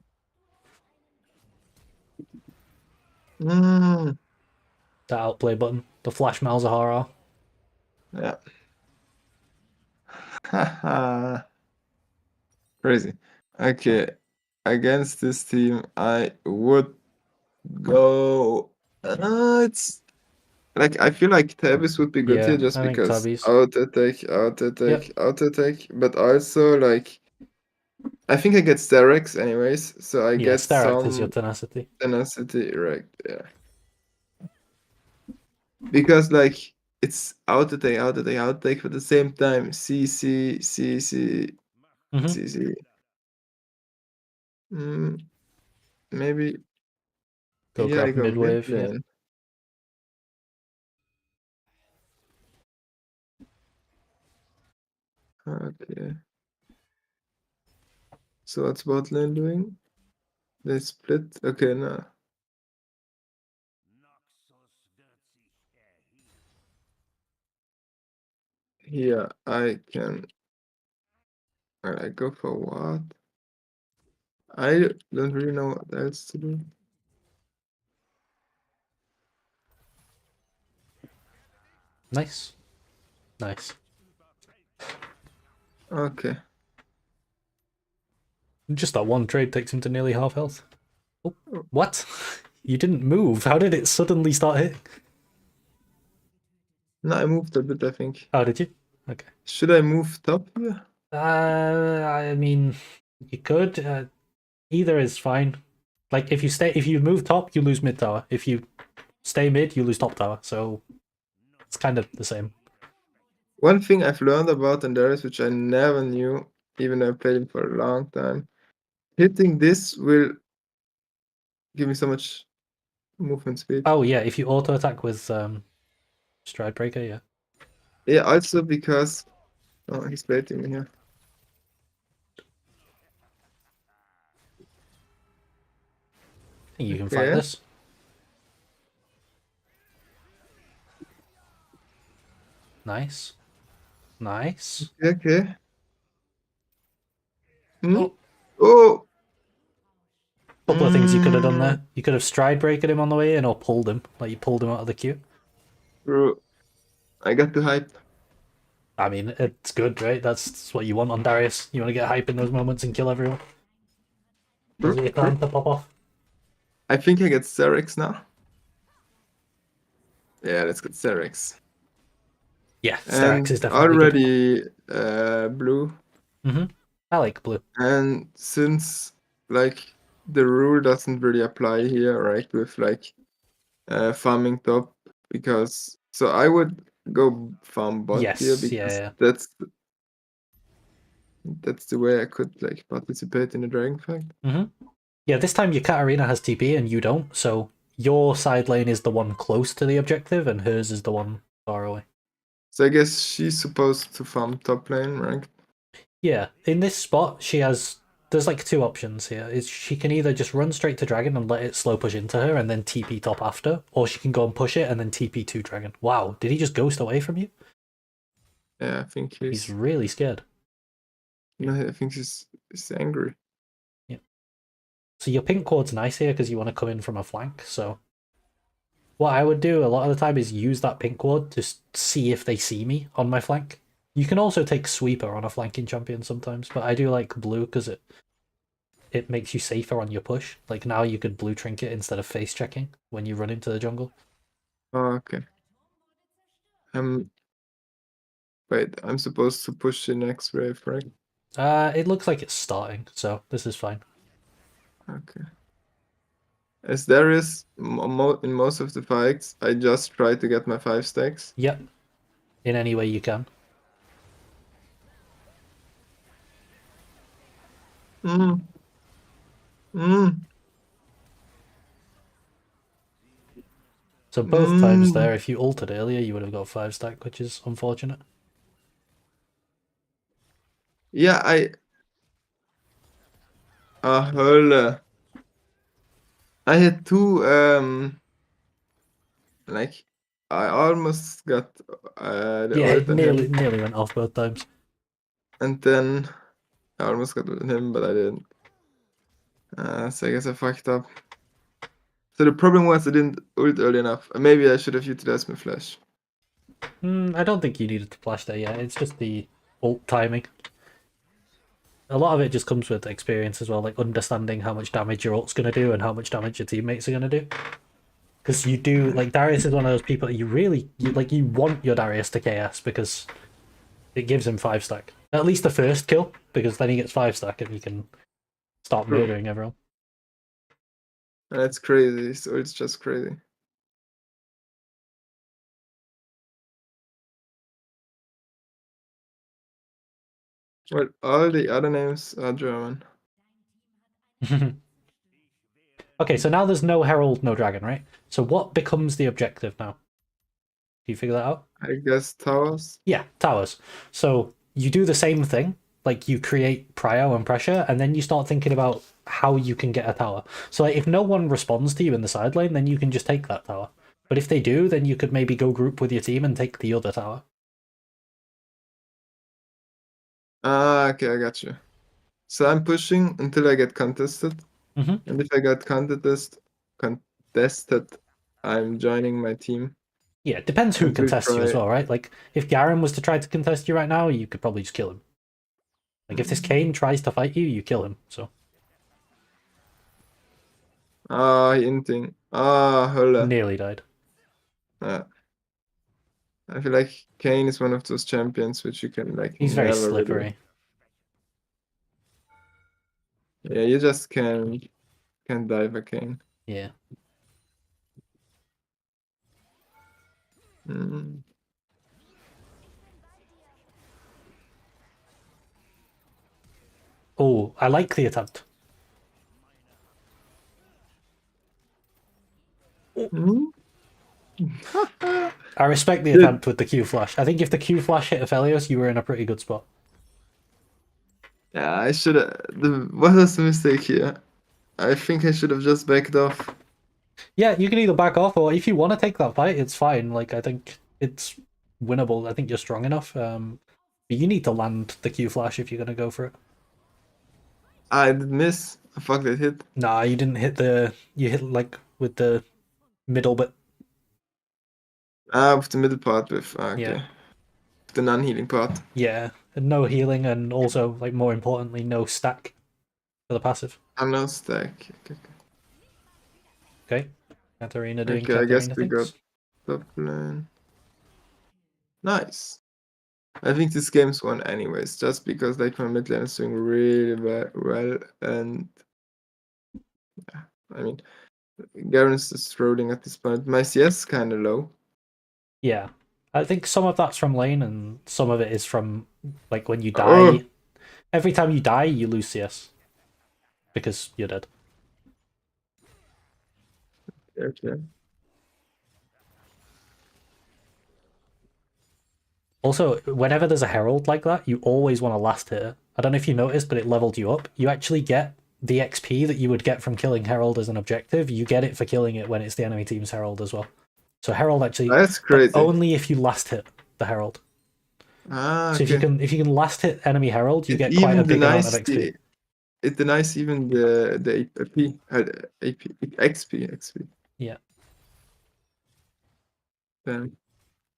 That outplay button. The Flash Malzahar. Yeah. Crazy. Okay. Against this team, I would go. It's Like, I feel like Tabis would be good here Yeah, just I think because Tabby's. auto attack, auto Yep. attack, auto attack, but also like I think I get Sterex anyways, so I Yeah, get Staract is your some tenacity. tenacity, right? Yeah, because like it's auto attack, auto attack, auto attack, but at the same time, CC, CC, Mm-hmm. CC. Maybe Go here I grab go mid mid wave. Yeah. lane. Okay. So what's bot lane doing? They split. Okay, no. Here I can. I go for what? I don't really know what else to do. Nice. Nice. Okay. Just that one trade takes him to nearly half health. Oh, what? You didn't move. How did it suddenly start hitting? No, I moved a bit, I think. Oh, did you? Okay. Should I move top here? I mean, you could. Either is fine. Like if you move top, you lose mid tower. If you stay mid, you lose top tower. So it's kind of the same. One thing I've learned about Andaris, which I never knew, even though I played him for a long time, hitting this will give me so much movement speed. Oh yeah, if you auto attack with Stride Breaker, yeah. Yeah, also because he's baiting me here. I think you can fight Okay. this. Nice. Nice. Okay. Hmm? Oh, Oh! couple of things you could have done Mm, there. You could have Stride Breakered him on the way in or pulled him. Like you pulled him out of the queue. bro, I got the hype. I mean, it's good, right? That's what you want on Darius. You want to get hype in those moments and kill everyone. Those are your time to pop off. I think I get Cerex now. Yeah, let's get Cerex. Yeah, Sterak's is And definitely good. already blue. I like blue. And since like the rule doesn't really apply here, right, with like farming top, because so I would go farm bot here Yes, because yeah. that's the way I could like participate in the dragon fight. Yeah, this time your Katarina has TP and you don't, so your side lane is the one close to the objective and hers is the one far away. So I guess she's supposed to farm top lane, right? Yeah, in this spot, there's like two options here. Is she can either just run straight to dragon and let it slow push into her and then TP top after, or she can go and push it and then TP to dragon. Wow, did he just ghost away from you? Yeah, I think He's really scared. no, I think he's angry. Yeah. So your pink ward's nice here because you want to come in from a flank. So what I would do a lot of the time is use that pink ward to see if they see me on my flank. You can also take sweeper on a flanking champion sometimes, but I do like blue because it makes you safer on your push. Like now you could blue trinket instead of face checking when you run into the jungle. Oh, okay. Wait, I'm supposed to push the next wave, right? It looks like it's starting, so this is fine. Okay. As there is in most of the fights, I just try to get my 5 stacks. Yep. In any way you can. Mm. Mm. So both times Mm. there, if you ulted earlier, you would have got 5 stack, which is unfortunate. Yeah, Hölle. I had two like I almost got the Yeah, it ult on him, nearly went off both times. and then I almost got ult on him, but I didn't. So I guess I fucked up. So the problem was I didn't ult early enough. Maybe I should have utilized my flash. I don't think you needed to flash there yet. It's just the ult timing. A lot of it just comes with experience as well, like understanding how much damage your ult's going to do and how much damage your teammates are going to do. Because you do, like, Darius is one of those people that you want your Darius to KS because it gives him 5-stack. At least the first kill, because then he gets 5-stack and he can start True. murdering everyone. And it's crazy, so it's just crazy. Well, all the other names are German. Okay, so now there's no Herald, no Dragon, right? So what becomes the objective now? Do you figure that out? I guess towers. Yeah, towers. So you do the same thing, like you create prio and pressure, and then you start thinking about how you can get a tower. So like, if no one responds to you in the side lane, then you can just take that tower. But if they do, then you could maybe go group with your team and take the other tower. Ah, okay, I got you. So I'm pushing until I get contested, Mm-hmm. and if I got contested, I'm joining my team. Yeah, it depends who And we contests you as try. well, right? Like if Garen was to try to contest you right now, you could probably just kill him. Like if this Kane tries to fight you, you kill him. So Ah, hinting. Ah, Hölle. nearly died. Yeah. I feel like Kane is one of those champions which you can like He's very never really. slippery. Yeah, you just can't dive a Kane. Yeah. Mm. Oh, I like the attempt. Mm. I respect the Dude, attempt with the Q flash. I think if the Q flash hit Aphelios, you were in a pretty good spot. yeah, I should have. What was the mistake here? I think I should have just backed off. Yeah, you can either back off or if you want to take that fight, it's fine. Like I think it's winnable. I think you're strong enough. But you need to land the Q flash if you're gonna go for it. I did miss. Fuck that hit. Nah, you didn't hit the. You hit like with the middle bit. Ah, with the middle part with. Yeah. Okay. The non-healing part. Yeah, and no healing, and also like more importantly, no stack for the passive. I'm no stack. Okay, Okay, Katarina doing okay, I guess Katarina we got things. Toplane. Nice. I think this game's won anyways, just because like my mid lane is doing really well, and yeah, I mean, Garen's just rolling at this point. My CS is kind of low. Yeah, I think some of that's from lane, and some of it is from like when you Oh, die. Every time you die, you lose CS because you're dead. okay. Also, whenever there's a herald like that, you always want to last hit it. I don't know if you noticed, but it leveled you up. You actually get the XP that you would get from killing herald as an objective. You get it for killing it when it's the enemy team's herald as well. So herald actually, That's but crazy. only if you last hit the herald. Ah, So okay. if you can last hit enemy herald, you It get quite a even big amount of denies XP. it denies even the AP, AP, XP. Yeah. Damn.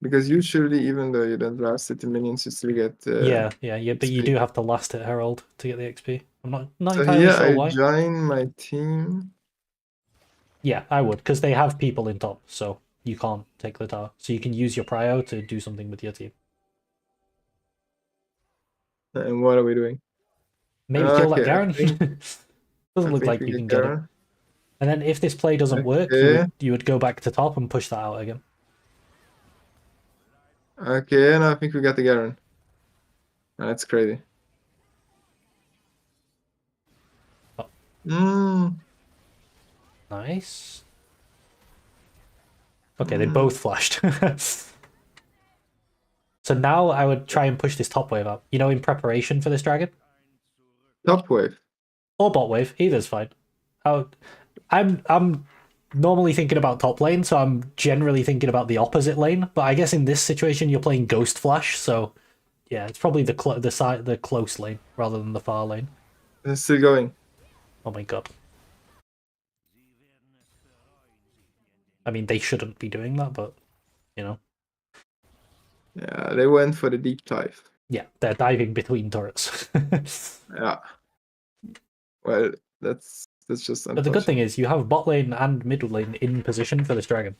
Because usually, even though you don't last it, the minions you still get Yeah, but you XP. do have to last hit herald to get the XP. I'm not So entirely here sure I why. join my team. Yeah, I would, because they have people in top, so you can't take the tower. So you can use your prio to do something with your team. And what are we doing? Maybe kill that Okay, Garen. I Doesn't look think like we you get can get it. Garen. And then if this play doesn't work, Okay, you would go back to top and push that out again. okay, and I think we got the Garen. That's crazy. Oh, Mm, nice. Okay, they mm. both flashed. So now I would try and push this top wave up. You know, in preparation for this dragon, Top wave. or bot wave, either's fine. I'm normally thinking about top lane, so I'm generally thinking about the opposite lane. But I guess in this situation, you're playing Ghost Flash, so yeah, it's probably the close lane rather than the far lane. It's still going. Oh my god. I mean, they shouldn't be doing that, but you know, Yeah, they went for the deep dive. yeah, they're diving between turrets. Yeah. Well, that's That's just But the good thing unfortunate. is you have bot lane and mid lane in position for this dragon.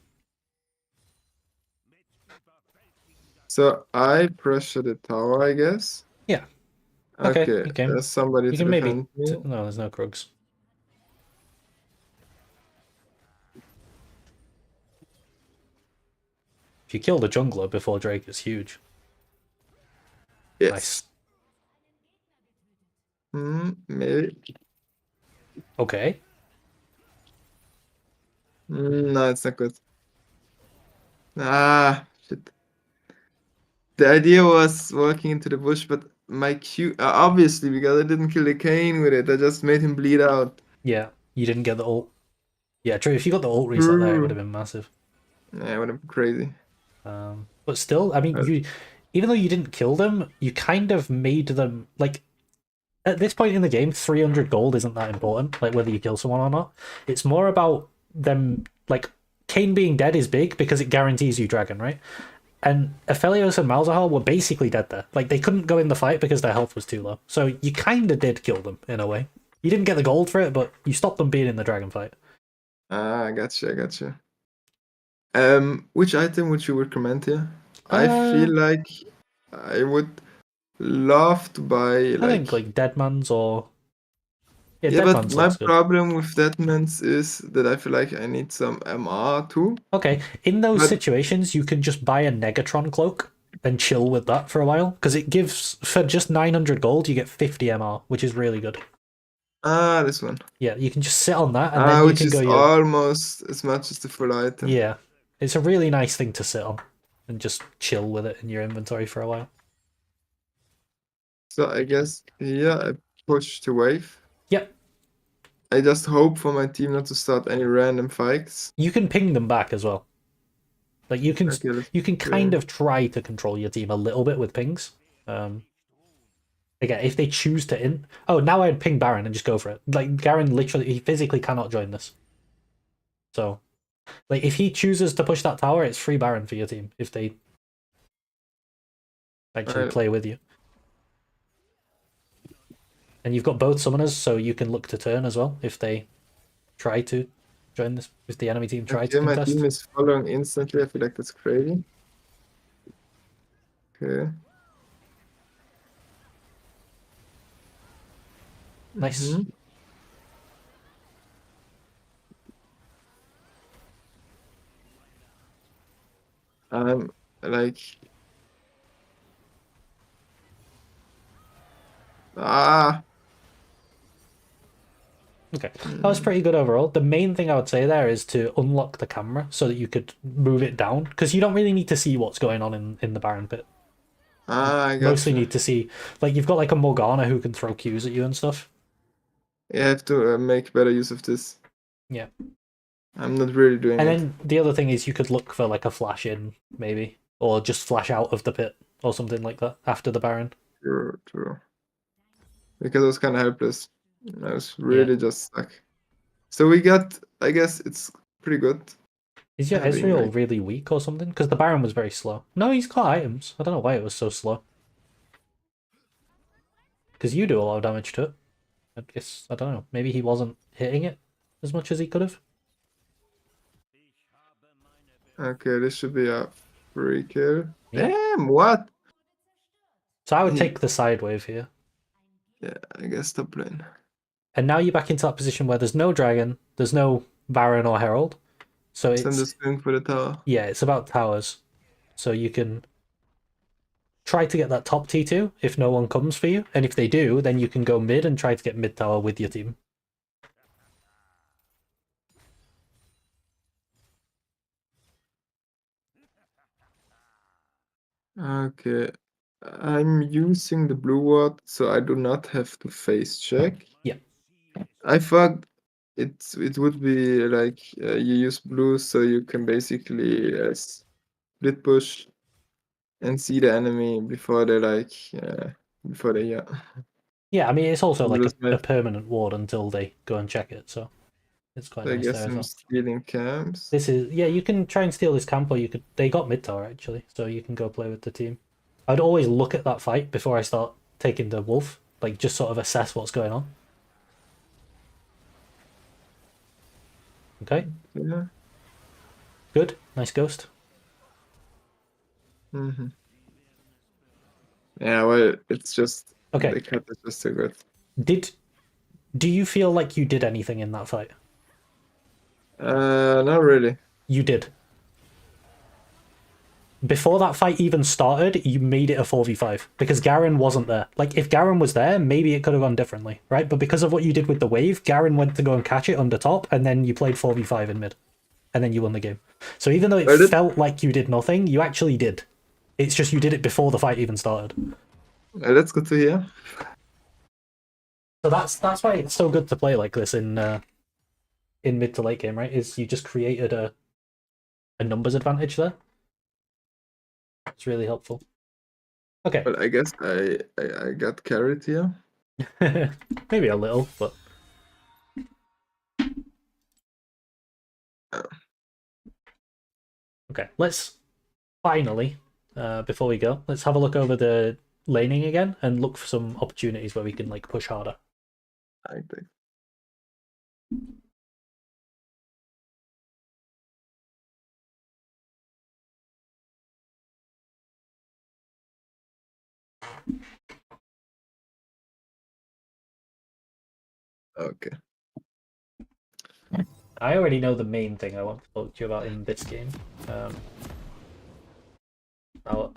So I pressure the tower, I guess. Yeah. Okay, Okay, good game. there's somebody You to can maybe... defend me. No, there's no Krugs. If you kill the jungler before Drake, it's huge. Yes. Nice. Maybe. Okay. No, it's not good. Ah, shit. The idea was walking into the bush, but my Q, obviously, because I didn't kill the Kane with it, I just made him bleed out. Yeah, you didn't get the ult. Yeah, true. If you got the ult reset there, it would have True. been massive. Yeah, it would have been crazy. But still, I mean, Uh, you, even though you didn't kill them, you kind of made them like at this point in the game, 300 gold isn't that important, like whether you kill someone or not. It's more about them, like, Kane being dead is big because it guarantees you dragon, right? And Aphelios and Malzahar were basically dead there. Like, they couldn't go in the fight because their health was too low. So you kind of did kill them, in a way. You didn't get the gold for it, but you stopped them being in the dragon fight. I gotcha, I gotcha. Which item would you recommend here? I Uh, feel like I would love to buy I think, like. like, Deadman's or... Yeah, Yeah, but Deadman's my looks good. problem with Deadmans is that I feel like I need some MR too. Okay, in those But situations, you can just buy a Negatron cloak and chill with that for a while because it gives for just 900 gold, you get 50 MR, which is really good. this one. Yeah, you can just sit on that and then you Which can go is your... almost as much as the full item. Yeah, it's a really nice thing to sit on and just chill with it in your inventory for a while. So I guess here I push to wave. Yep, I just hope for my team not to start any random fights. you can ping them back as well. Like Okay, let's you can kind play. of try to control your team a little bit with pings. Again, if they choose to in... Oh, now I'd ping Baron and just go for it. Like, Garen literally, he physically cannot join this. So, like, if he chooses to push that tower, it's free Baron for your team if they actually Alright, play with you. And you've got both summoners, so you can look to turn as well if they try to join this, if the enemy team try to okay, my contest. team is following instantly. I feel like that's crazy. Okay. Nice. Mhm. I'm like, ah. Okay, that was pretty good overall. The main thing I would say there is to unlock the camera so that you could move it down, because you don't really need to see what's going on in the Baron pit. I Mostly gotcha. need to see, like, you've got like a Morgana who can throw Qs at you and stuff. Yeah, I have to make better use of this. Yeah. I'm not really doing And it. then the other thing is you could look for like a flash in, maybe, or just flash out of the pit or something like that after the Baron. True, true. Because I was kind of helpless. I was Yeah. really just stuck. So we got, I guess it's pretty good Is your having Ezreal like, really weak or something? Because the Baron was very slow. No, he's got items. I don't know why it was so slow. Because you do a lot of damage to it. I guess, I don't know. Maybe he wasn't hitting it as much as he could have. okay, this should be a free kill. Yeah. Damn, what? So I would He, take the side wave here. yeah, I guess top lane. And now you're back into that position where there's no dragon, there's no Baron or Herald. So So I'm it's, just going for the tower. yeah, it's about towers. So you can try to get that top T2 if no one comes for you. And if they do, then you can go mid and try to get mid tower with your team. Okay, I'm using the blue ward, so I do not have to face check. Yeah. I thought it would be like you use blue, so you can basically split push and see the enemy before they before they Yeah, I mean, it's also like lose my. a permanent ward until they go and check it. So it's quite I nice there guess as I'm well. stealing camps. This is, yeah, you can try and steal this camp, or you could... They got mid tower, actually, so you can go play with the team. I'd always look at that fight before I start taking the wolf. Like, just sort of assess what's going on. Okay, Yeah. good. Nice ghost. Mm-hmm. Yeah, well, it's just Okay, the cat is just so good. do you feel like you did anything in that fight? Not really. You did. Before that fight even started, you made it a 4v5 because Garen wasn't there. Like, if Garen was there, maybe it could have gone differently, right? But because of what you did with the wave, Garen went to go and catch it under top, and then you played 4v5 in mid, and then you won the game. So even though it Well, felt like you did nothing, you actually did. It's just you did it before the fight even started. that's good to hear. So that's why it's so good to play like this in mid to late game, right? Is you just created a numbers advantage there. It's really helpful. Okay. Well, I guess I got carried here. Maybe a little, but Oh. okay. Let's finally, before we go, let's have a look over the laning again and look for some opportunities where we can like push harder. I think. Okay. I already know the main thing I want to talk to you about in this game.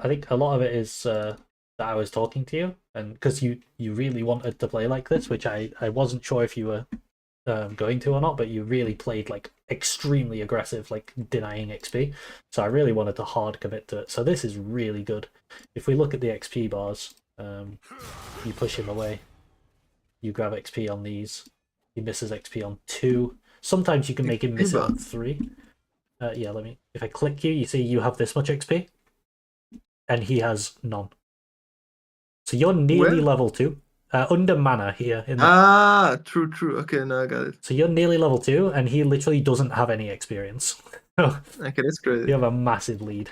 I think a lot of it is that I was talking to you, and because you really wanted to play like this, which I wasn't sure if you were going to or not, but you really played like extremely aggressive, like denying XP. So I really wanted to hard commit to it. So this is really good. If we look at the XP bars, you push him away, you grab XP on these, he misses XP on 2. Sometimes you can make him miss it on 3. Yeah, if I click you, you see you have this much XP, and he has none. So you're nearly Where? level 2. Under mana here. True. Okay, now I got it. So you're nearly level 2, and he literally doesn't have any experience. Okay, that's great. You have a massive lead.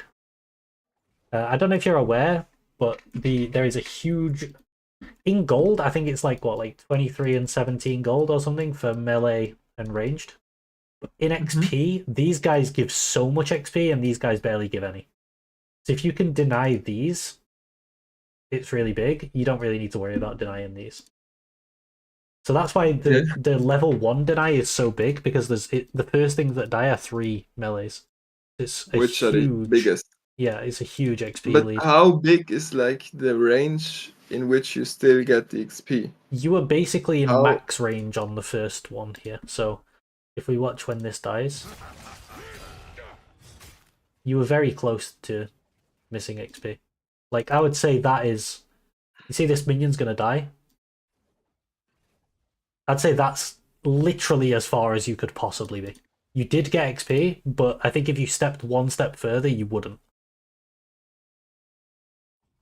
I don't know if you're aware, but there is a huge in gold. I think it's like 23 and 17 gold or something for melee and ranged. But in XP, these guys give so much XP, and these guys barely give any. So if you can deny these, it's really big. You don't really need to worry about denying these. So that's why the level 1 deny is so big, because the first things that die are 3 melees. It's a Which are the huge, biggest? yeah, it's a huge XP But lead. how big is like the range in which you still get the XP? You are basically in How? max range on the first one here. So if we watch when this dies, you were very close to missing XP. Like, I would say that is... You see this minion's gonna die? I'd say that's literally as far as you could possibly be. You did get XP, but I think if you stepped one step further, you wouldn't.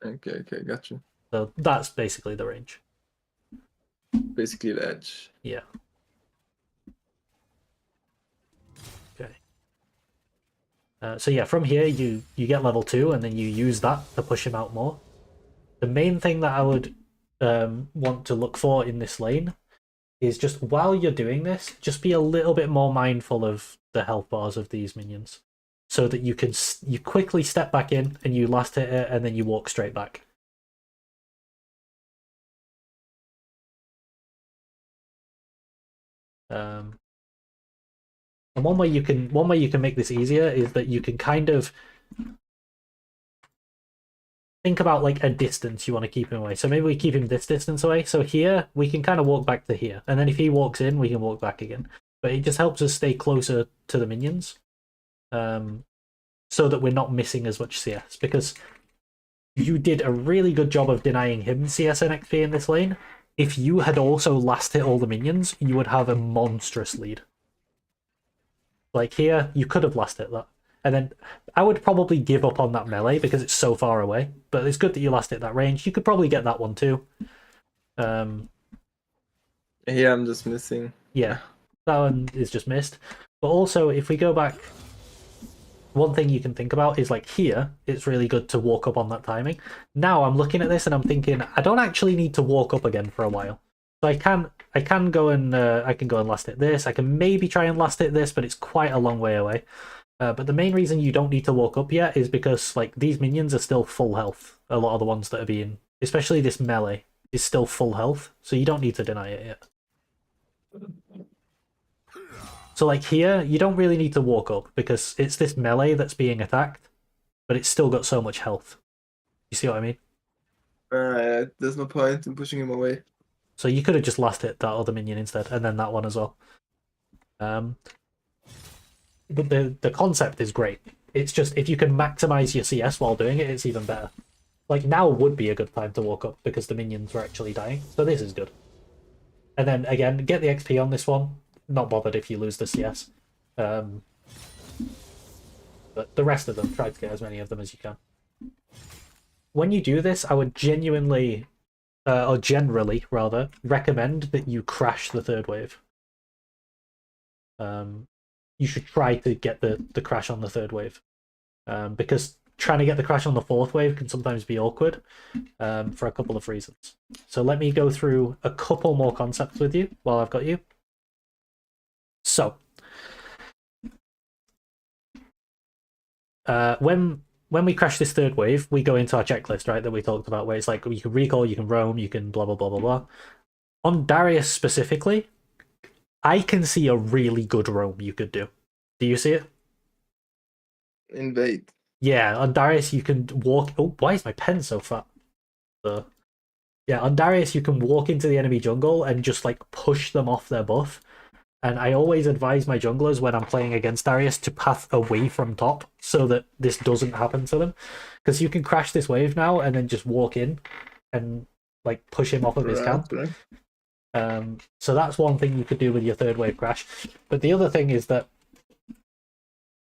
Okay, got you. So that's basically the range. Basically the edge. Yeah. Okay. So yeah, from here you get level 2, and then you use that to push him out more. The main thing that I would want to look for in this lane is just while you're doing this, just be a little bit more mindful of the health bars of these minions, so that you quickly step back in and you last hit it, and then you walk straight back. And one way you can make this easier is that you can kind of think about like a distance you want to keep him away. So maybe we keep him this distance away. So here we can kind of walk back to here, and then if he walks in, we can walk back again. But it just helps us stay closer to the minions, so that we're not missing as much CS. Because you did a really good job of denying him CS and XP in this lane. If you had also last hit all the minions, you would have a monstrous lead. Like here, you could have last hit that. And then I would probably give up on that melee because it's so far away. But it's good that you last hit that range. You could probably get that one too. Here I'm just missing. Yeah, that one is just missed. But also, if we go back, one thing you can think about is like here, it's really good to walk up on that timing. Now I'm looking at this and I'm thinking, I don't actually need to walk up again for a while. So I can go and last hit this. I can maybe try and last hit this, but it's quite a long way away. But the main reason you don't need to walk up yet is because like these minions are still full health. A lot of the ones that are being, especially this melee, is still full health, so you don't need to deny it yet. So like here, you don't really need to walk up because it's this melee that's being attacked, but it's still got so much health. You see what I mean? There's no point in pushing him away. So you could have just last hit that other minion instead, and then that one as well. But the concept is great. It's just if you can maximize your CS while doing it, it's even better. Like now would be a good time to walk up because the minions were actually dying. So this is good. And then again, get the XP on this one. Not bothered if you lose the CS. But the rest of them, try to get as many of them as you can. When you do this, I would genuinely, or generally rather, recommend that you crash the third wave. You should try to get the crash on the third wave. Because trying to get the crash on the fourth wave can sometimes be awkward for a couple of reasons. So let me go through a couple more concepts with you while I've got you. So, when we crash this third wave, we go into our checklist, right, that we talked about, where it's like you can recall, you can roam, you can blah, blah, blah, blah, blah. On Darius specifically, I can see a really good roam you could do. Do you see it? Invade. Yeah, on Darius you can walk... Oh, why is my pen so fat? Yeah, on Darius you can walk into the enemy jungle and just like push them off their buff. And I always advise my junglers when I'm playing against Darius to path away from top so that this doesn't happen to them. Because you can crash this wave now and then just walk in and like push him off of his camp. So that's one thing you could do with your third wave crash. But the other thing is that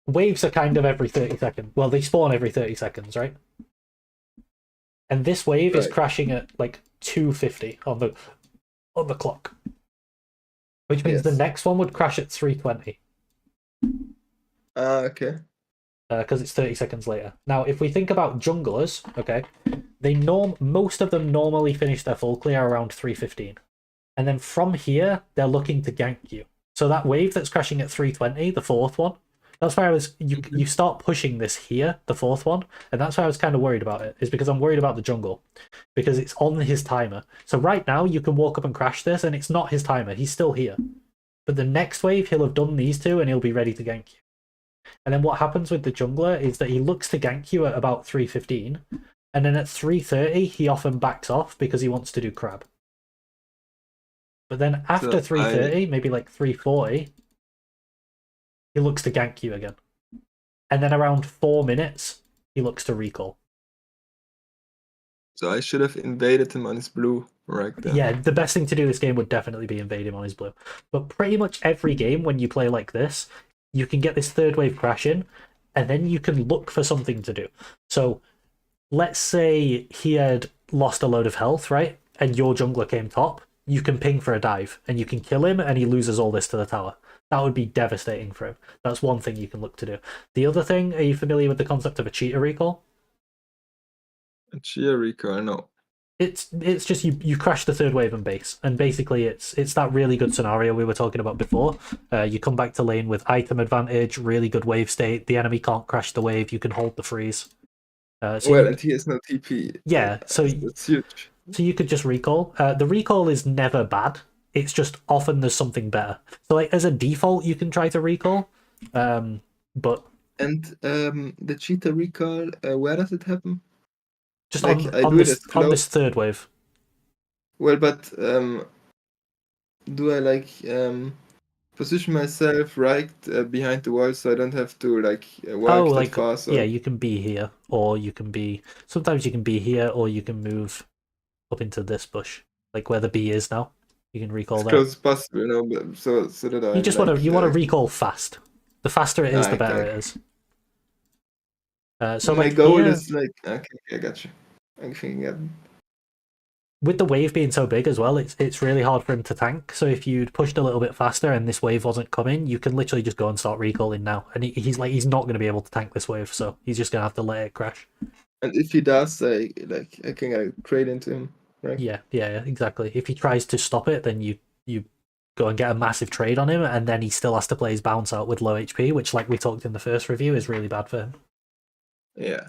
waves are kind of every 30 seconds. Well, they spawn every 30 seconds, right? And this wave is crashing at like 250 on the clock. Which means the next one would crash at 320. Okay. Because it's 30 seconds later. Now, if we think about junglers, okay, most of them normally finish their full clear around 315. And then from here, they're looking to gank you. So that wave that's crashing at 320, the fourth one, that's why you start pushing this here, the fourth one, and that's why I was kind of worried about it, is because I'm worried about the jungle, because it's on his timer. So right now, you can walk up and crash this, and it's not his timer, he's still here. But the next wave, he'll have done these two, and he'll be ready to gank you. And then what happens with the jungler is that he looks to gank you at about 315, and then at 330, he often backs off because he wants to do crab. But then after 330, maybe like 340, he looks to gank you again. And then around 4 minutes, he looks to recall. So I should have invaded him on his blue right then. Yeah, the best thing to do this game would definitely be invade him on his blue. But pretty much every game when you play like this, you can get this third wave crash in, and then you can look for something to do. So let's say he had lost a load of health, right? And your jungler came top. You can ping for a dive, and you can kill him, and he loses all this to the tower. That would be devastating for him. That's one thing you can look to do. The other thing, are you familiar with the concept of a cheetah recall? A cheetah recall, no. It's just you crash the third wave and base, and basically it's that really good scenario we were talking about before. You come back to lane with item advantage, really good wave state. The enemy can't crash the wave. You can hold the freeze. And he has no TP. Yeah, so it's huge. So you could just recall. The recall is never bad. It's just often there's something better. So like as a default, you can try to recall, but the cheetah recall, where does it happen? Just like on this third wave. Well, but do I like position myself right behind the wall so I don't have to like walk that fast? Yeah, you can be here, or you can be. Sometimes you can be here, or you can move up into this bush, like where the bee is now. You can recall that. Close as possible, you know, so that I. You just want to recall fast. The faster it is, the better it is. So my goal is like okay, I got you. I'm thinking with the wave being so big as well, it's really hard for him to tank. So if you'd pushed a little bit faster and this wave wasn't coming, you can literally just go and start recalling now. And he's not going to be able to tank this wave, so he's just going to have to let it crash. And if he does, I can get a trade into him. right? Yeah, exactly. If he tries to stop it, then you go and get a massive trade on him, and then he still has to play his bounce out with low HP, which, like we talked in the first review, is really bad for him. Yeah.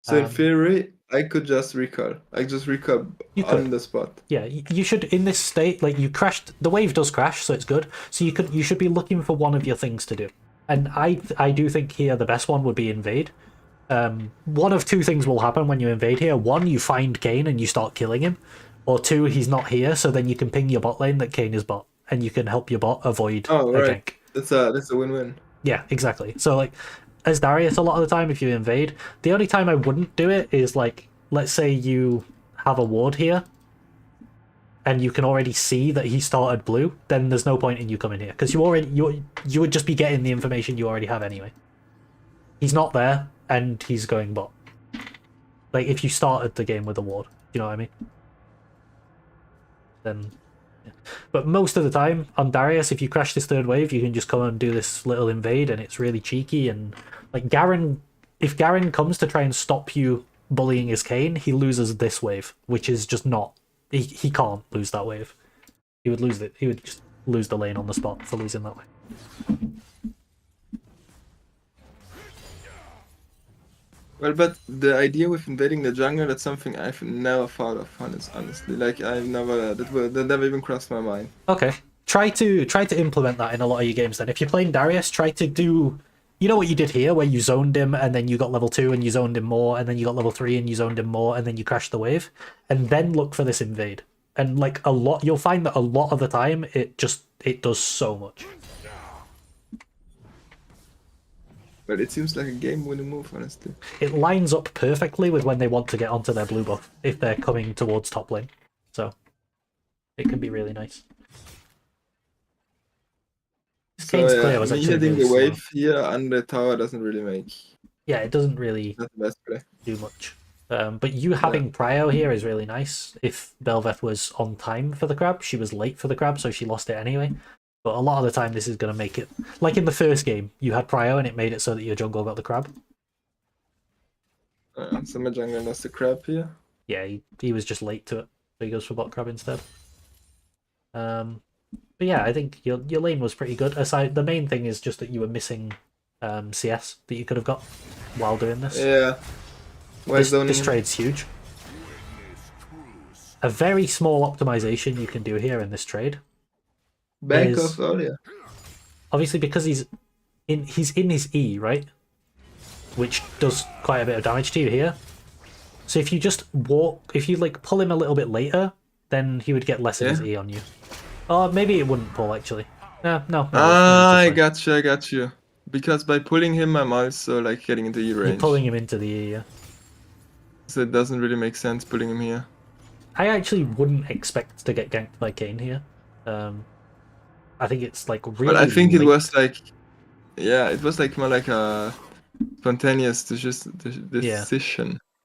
So in theory, I could just recall. I just recall You on could. the spot. Yeah, you should, in this state, like, you crashed, the wave does crash, so it's good. So you should be looking for one of your things to do. And I do think here the best one would be invade. One of two things will happen when you invade here. One, you find Kane and you start killing him. Or two, he's not here, so then you can ping your bot lane that Kane is bot, and you can help your bot avoid Oh, a right. gank. That's a win-win. Yeah, exactly. So, like, as Darius, a lot of the time, if you invade, the only time I wouldn't do it is, like, let's say you have a ward here, and you can already see that he started blue, then there's no point in you coming here, because you would just be getting the information you already have anyway. He's not there, and he's going bot. Like, if you started the game with a ward, you know what I mean? Then, yeah. But most of the time, on Darius, if you crash this third wave, you can just come and do this little invade, and it's really cheeky, and, like, Garen, if Garen comes to try and stop you bullying his Kane, he loses this wave, which is just not... He can't lose that wave. He would lose it. He would just lose the lane on the spot for losing that way. Well, but the idea with invading the jungle, that's something I've never thought of, honestly. Like, I've never, that never even crossed my mind. Okay. Try to implement that in a lot of your games then. If you're playing Darius, try to do... You know what you did here, where you zoned him, and then you got level 2, and you zoned him more, and then you got level 3, and you zoned him more, and then you crashed the wave. And then look for this invade. And, like, you'll find that a lot of the time, it does so much. But it seems like a game-winning move, honestly. It lines up perfectly with when they want to get onto their blue buff, if they're coming towards top lane. So, it can be really nice. So, Kane's clear was me actually hitting really the slow. wave here on the tower doesn't really make... Yeah, it doesn't really Not the best play. do much. But you having Prio here is really nice. If Belveth was on time for the crab, she was late for the crab, so she lost it anyway. But a lot of the time, this is going to make it... Like in the first game, you had Prio and it made it so that your jungle got the crab. So my jungle lost the crab here. Yeah, he was just late to it, so he goes for bot crab instead. But yeah, I think your lane was pretty good. Aside, the main thing is just that you were missing CS that you could have got while doing this. Yeah. This trade's huge. A very small optimization you can do here in this trade. Bank of earlier. Obviously, because he's in his E, right? Which does quite a bit of damage to you here. So if you just if you like pull him a little bit later, then he would get less of his E on you. Or maybe it wouldn't pull actually. No. I got you. Because by pulling him, I'm also like getting into E range. You're pulling him into the E, yeah. So it doesn't really make sense pulling him here. I actually wouldn't expect to get ganked by Kane here. I think it's like really. But I think late. it was like, yeah, it was like more like a spontaneous decision. Yeah.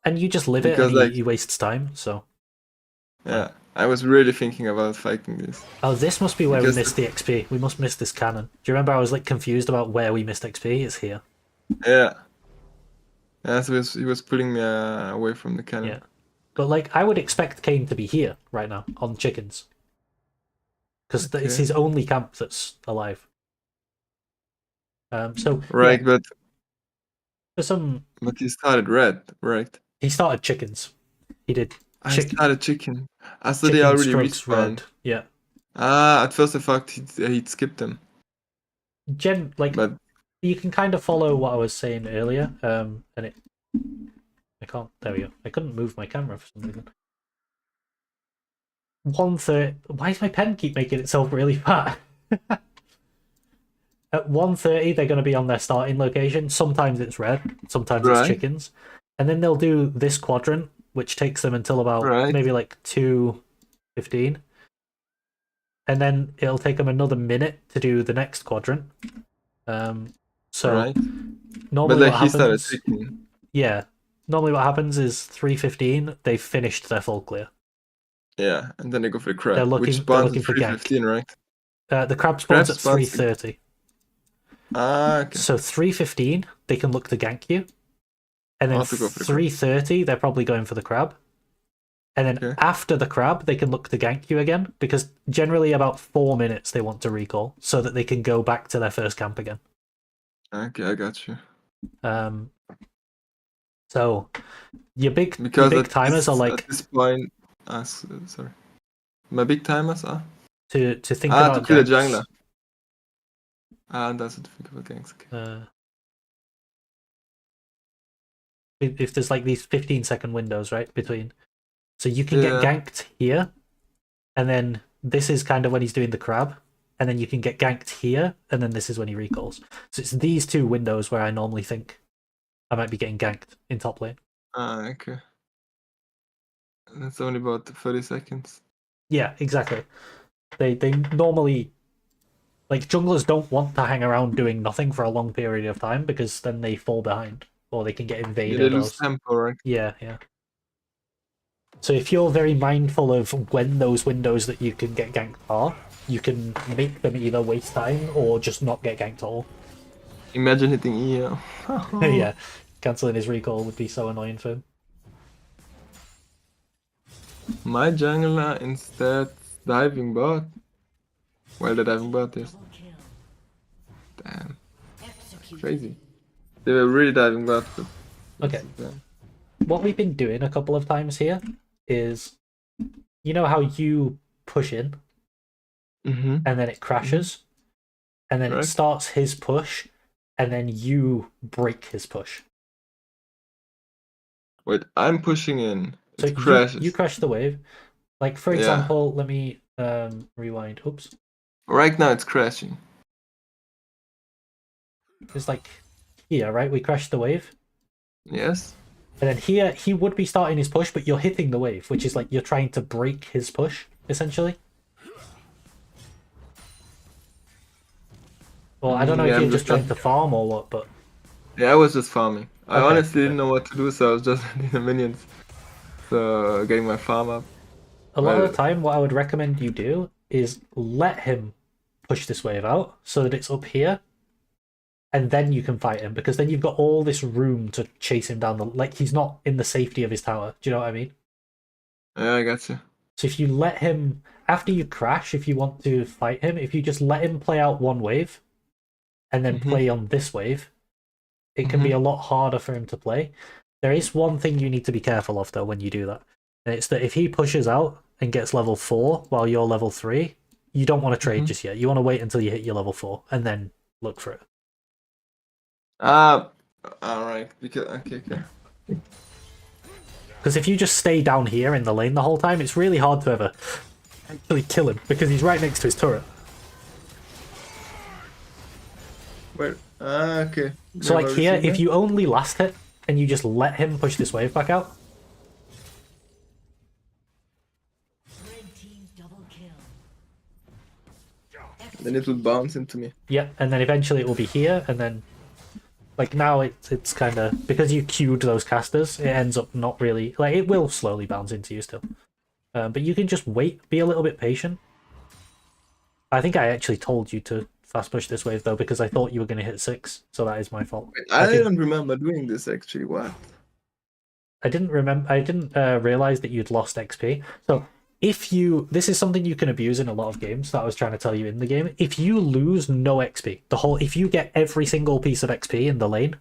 And you just live because, it, and he wastes time. So. Yeah, I was really thinking about fighting this. Oh, this must be where we missed the XP. We must miss this cannon. Do you remember I was like confused about where we missed XP? It's here. Yeah. Yeah, so he was pulling me away from the cannon. Yeah. But like, I would expect Kane to be here right now on chickens. Because it's his only camp that's alive. So right, yeah. but for some. But he started red, right? He started chickens. He did. I started chicken. I thought chicken they already respawned. Red. Yeah. At first I thought he'd skipped them. But you can kind of follow what I was saying earlier. And I can't. There we go. I couldn't move my camera for some reason. 1:30. Why does my pen keep making itself really fat? At 1:30, they're going to be on their starting location. Sometimes it's red, sometimes it's chickens. And then they'll do this quadrant, which takes them until about maybe like 2:15. And then it'll take them another minute to do the next quadrant. So normally what happens... Yeah. Normally what happens is 3:15, they've finished their full clear. Yeah, and then they go for the crab. Which spawns at 3:15, right? The crab spawns at 3:30. Okay. So 3:15, they can look to gank you. And then 3:30, they're probably going for the crab. And then Okay. after the crab, they can look to gank you again, because generally about 4 minutes they want to recall so that they can go back to their first camp again. Okay, I got you. So your big Because timers are at like this point, sorry, my big timers are to think to about kill a ganks. jungler. Doesn't think about ganks. Okay. If there's like these 15-second windows, right, between, so you can get Yeah. ganked here, and then this is kind of when he's doing the crab, and then you can get ganked here, and then this is when he recalls. So it's these two windows where I normally think I might be getting ganked in top lane. Okay. That's only about 30 seconds. Yeah, exactly. They normally, like, junglers don't want to hang around doing nothing for a long period of time because then they fall behind or they can get Yeah, invaded. they lose tempo, right? Yeah. So if you're very mindful of when those windows that you can get ganked are, you can make them either waste time or just not get ganked at all. Imagine hitting E here. Yeah, cancelling his recall would be so annoying for him. My jungler instead diving bot. Well, the diving bot is. Damn. Crazy. They were really diving bot. But okay. What we've been doing a couple of times here is, you know how you push in and then it crashes and then it starts his push and then you break his push. Wait, I'm pushing in. So it crashes. You crash the wave. Like, for example, let me rewind. Oops. Right now it's crashing. It's like here, right? We crashed the wave. Yes. And then here, he would be starting his push, but you're hitting the wave, which is like you're trying to break his push, essentially. Well, I don't know if you're just trying to farm or what, but... Yeah, I was just farming. I honestly didn't know what to do, so I was just hitting the minions. So, getting my farm up. A lot of the time, what I would recommend you do is let him push this wave out so that it's up here, and then you can fight him, because then you've got all this room to chase him down the... Like, he's not in the safety of his tower. Do you know what I mean? Yeah, I got you. So if you let him... After you crash, if you want to fight him, if you just let him play out one wave, and then play on this wave, it can be a lot harder for him to play. There is one thing you need to be careful of, though, when you do that. And it's that if he pushes out and gets level 4 while you're level 3, you don't want to trade just yet. You want to wait until you hit your level 4 and then look for it. Alright. Okay. Because if you just stay down here in the lane the whole time, it's really hard to ever actually kill him, because he's right next to his turret. Well, okay. So like here, if you only last hit and you just let him push this wave back out, then it will bounce into me. yeah, and then eventually it will be here, and then like now it's kind of, because you queued those casters, it ends up not really, like, it will slowly bounce into you still, but you can just wait, be a little bit patient. I think I actually told you to fast push this wave though, because I thought you were going to hit 6, so that is my fault. Wait, I didn't remember doing this actually. What? I didn't realize that you'd lost XP. So this is something you can abuse in a lot of games that I was trying to tell you in the game. If you lose no XP, if you get every single piece of XP in the lane,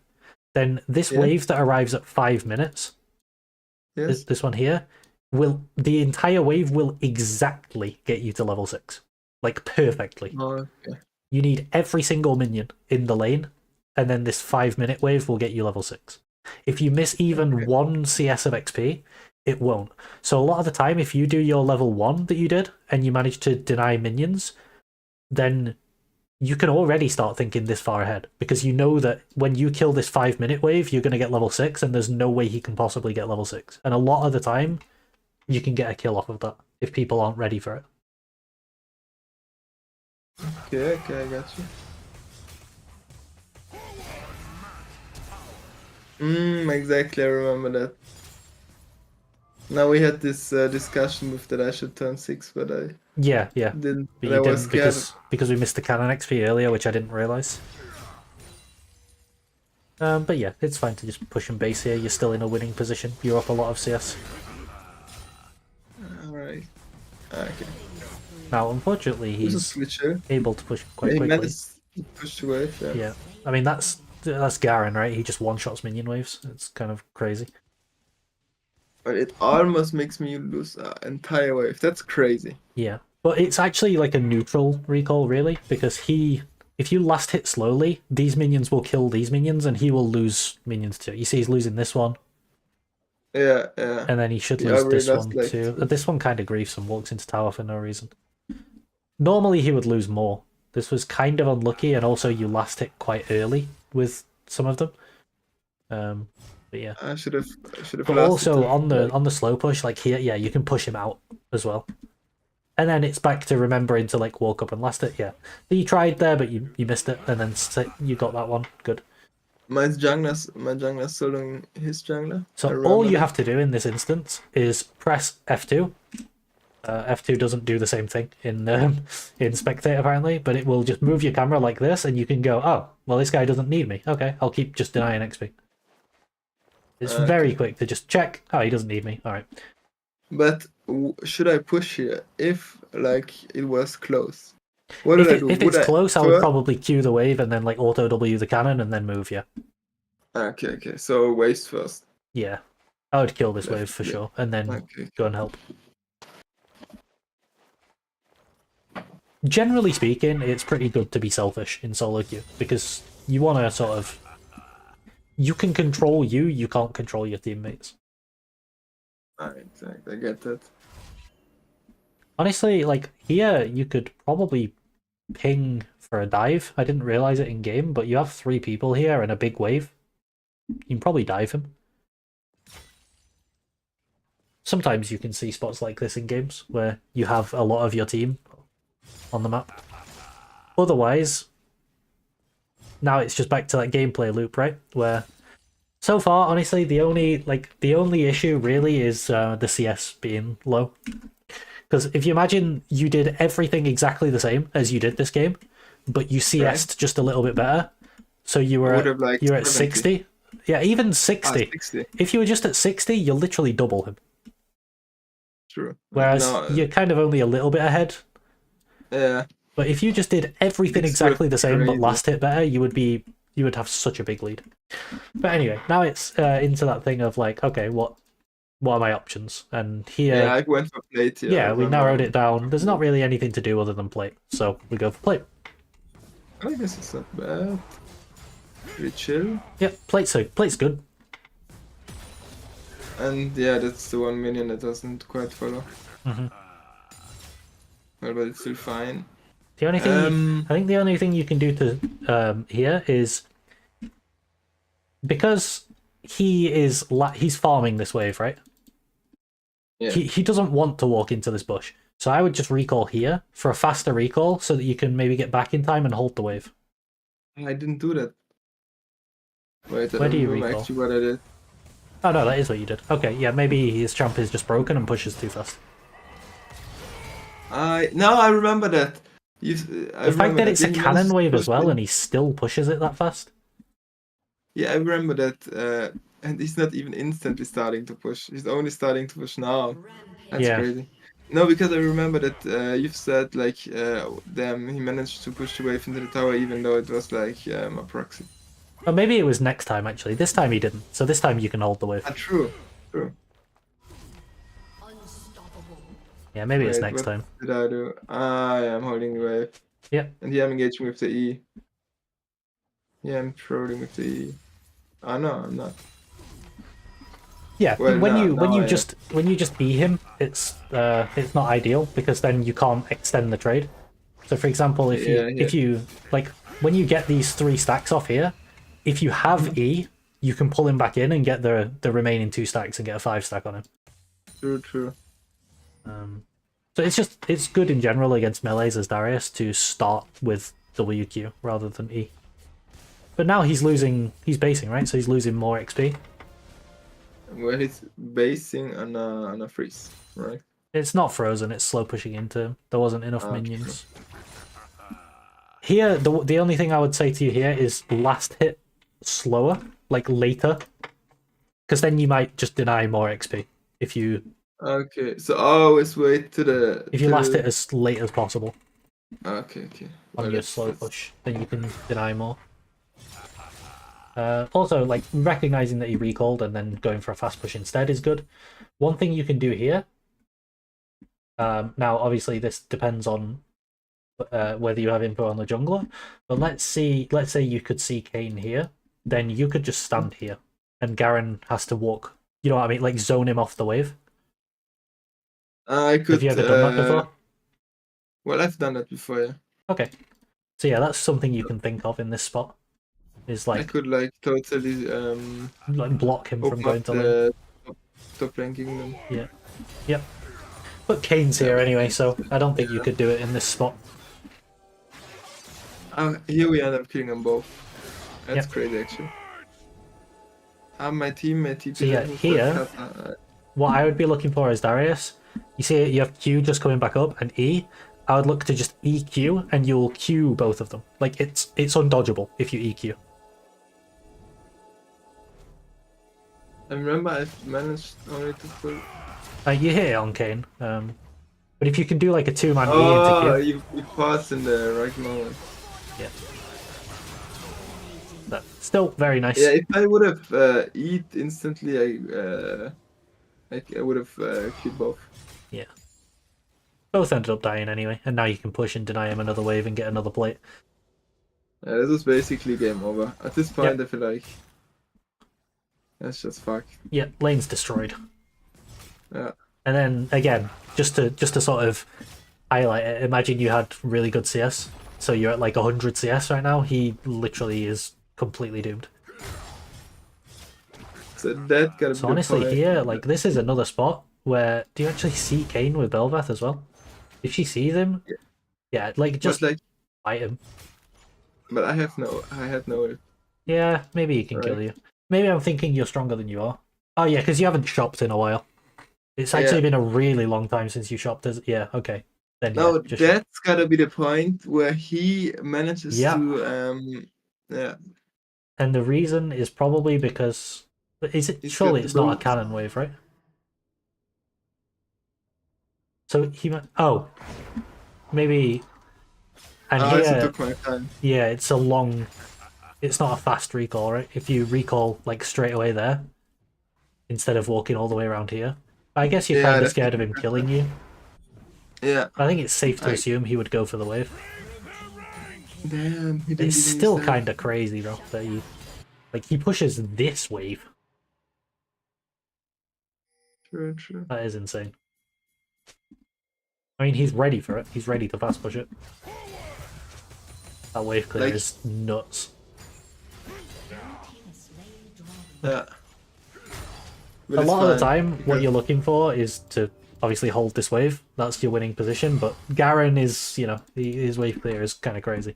then this wave that arrives at 5 minutes, this one here, the entire wave will exactly get you to level 6. Like, perfectly. Oh, okay. You need every single minion in the lane, and then this 5-minute wave will get you level 6. If you miss even 1 CS of XP, it won't. So a lot of the time, if you do your level 1 that you did, and you manage to deny minions, then you can already start thinking this far ahead, because you know that when you kill this 5-minute wave, you're going to get level 6, and there's no way he can possibly get level 6. And a lot of the time, you can get a kill off of that, if people aren't ready for it. Okay, I got you. Exactly, I remember that. Now we had this discussion with that I should turn 6, but I didn't. But I was scared. because we missed the cannon XP earlier, which I didn't realize. But yeah, it's fine to just push and base here. You're still in a winning position. You're up a lot of CS. Okay. Now, unfortunately, This he's is glitchy. able to push quite He quickly. managed to push the wave, yeah. Yeah, I mean that's Garen, right? He just one-shots minion waves. It's kind of crazy. But it almost makes me lose an entire wave. That's crazy. Yeah, but it's actually like a neutral recall, really, because if you last hit slowly, these minions will kill these minions, and he will lose minions too. You see, he's losing this one, Yeah, yeah. and then he should He lose already this lost one like too. 2. This one kind of griefs and walks into tower for no reason. Normally, he would lose more. This was kind of unlucky, and also you last hit quite early with some of them. But yeah. I should have But lasted also the, on the slow push, like here, yeah, you can push him out as well. And then it's back to remembering to like walk up and last it. Yeah, you tried there, but you missed it, and then you got that one. Good. my jungler's soloing his jungler. So all you have to do in this instance is press F2. F2 doesn't do the same thing in Spectate apparently, but it will just move your camera like this, and you can go, oh, well, this guy doesn't need me. Okay, I'll keep just denying XP. It's very quick to just check. Oh, he doesn't need me. All right. But should I push here if like it was close? What did I do? If it's close, I would probably Q the wave and then like auto W the cannon and then move. Yeah. Okay. So waste first. Yeah, I would kill this wave for sure, and then go and help. Generally speaking, it's pretty good to be selfish in solo queue because you want to sort of. You can control you can't control your teammates. Exactly, I get that. Honestly, like here, you could probably ping for a dive. I didn't realize it in game, but you have 3 people here and a big wave. You can probably dive him. Sometimes you can see spots like this in games where you have a lot of your team on the map. Otherwise, now it's just back to that gameplay loop, right? Where so far, honestly, the only issue really is the CS being low. Because if you imagine you did everything exactly the same as you did this game, but you CS'd just a little bit better, so you were at 60. Yeah, even 60. 60. If you were just at 60, you literally double him. True. Whereas you're kind of only a little bit ahead. Yeah. But if you just did everything exactly the same but last hit better, you would have such a big lead. But anyway, now it's into that thing of like, okay, what are my options? And here, yeah, I went for plate. Yeah, we narrowed it down. There's not really anything to do other than plate, so we go for plate. I guess it's not bad. Pretty chill. Yep, plate's good. And yeah, that's the 1 minion that doesn't quite follow. Mm-hmm. Well, but it's still fine. The only thing I think the only thing you can do to here is because he's farming this wave, right? Yeah. He doesn't want to walk into this bush, so I would just recall here for a faster recall so that you can maybe get back in time and hold the wave. I didn't do that. Wait, Where do you recall? Actually, what I did. Oh no, that is what you did. Okay, yeah, maybe his jump is just broken and pushes too fast. Now I remember that. The fact that it's a cannon wave as well, and he still pushes it that fast. Yeah, I remember that, and he's not even instantly starting to push. He's only starting to push now. That's crazy. No, because I remember that you've said like, damn, he managed to push the wave into the tower even though it was like a proxy. Or maybe it was next time actually. This time he didn't. So this time you can hold the wave. True. Yeah, maybe it's next time. What did I do? Yeah, I'm holding the wave. Yeah. And here I'm engaging with the E. Yeah, I'm trolling with the E. Oh no, I'm not. Yeah, well, when you just E him, it's not ideal because then you can't extend the trade. So for example, if you like when you get these 3 stacks off here, if you have E, you can pull him back in and get the remaining 2 stacks and get a 5 stack on him. True. So it's good in general against melees as Darius to start with WQ rather than E. But now he's basing, right? So he's losing more XP. Well, he's basing on a freeze, right? It's not frozen, it's slow pushing into him. There wasn't enough minions. Here, the only thing I would say to you here is last hit slower, like later. Because then you might just deny more XP if you Okay, so always wait to the. If you last it as late as possible Okay. on Well, your slow push, then you can deny more. Also, like recognizing that he recalled and then going for a fast push instead is good. One thing you can do here. Now, obviously, this depends on whether you have info on the jungler. But let's say you could see Kane here, then you could just stand here, and Garen has to walk. You know what I mean? Like zone him off the wave. I Have you could. ever done that before? Well, I've done that before. Yeah. Okay, so yeah, that's something you can think of in this spot. Is I like could like totally block him from open up going to lane. the top lane kingdom. Yeah, yep. But Kane's Yeah, here but anyway, so I don't think you could do it in this spot. here we end up killing them both. That's Yep. crazy, actually. My team TP. So yeah, here, what I would be looking for is Darius. You see, you have Q just coming back up, and E. I would look to just EQ, and you'll Q both of them. Like it's undodgeable if you EQ. I remember I've managed only to pull. You hit it on Kane, but if you can do like a 2-man E Oh, into Q, you paused in the right moment. yeah, that's still very nice. Yeah, if I would have eat instantly, I would have killed both. Yeah. Both ended up dying anyway, and now you can push and deny him another wave and get another plate. This was basically game over. At this point, Yep. I feel like that's just fuck. Yeah, lane's destroyed. Yeah. And then again, just to sort of highlight it, imagine you had really good CS, so you're at like 100 CS right now. He literally is completely doomed. So that got So honestly, here, like this is another spot where do you actually see Kane with Bel'Veth as well? If she sees him, yeah, like just like fight him. But I had no. Yeah, maybe he can kill you. Maybe I'm thinking you're stronger than you are. Oh yeah, because you haven't shopped in a while. It's actually been a really long time since you shopped. Yeah, okay. Then No, yeah, that's gotta be the point where he manages to yeah. And the reason is probably because surely it's not a cannon wave, right? So he maybe and here, it took my time. Yeah, it's not a fast recall, right? If you recall like straight away there instead of walking all the way around here. I guess you're kind of scared of him killing you. Yeah. I think it's safe to assume he would go for the wave. Damn, it's still kind of crazy though that he pushes this wave. True. That is insane. I mean, he's ready for it. He's ready to fast push it. That wave clear is nuts. Yeah. A lot of the time, what you're looking for is to obviously hold this wave. That's your winning position. But Garen is, his wave clear is kind of crazy.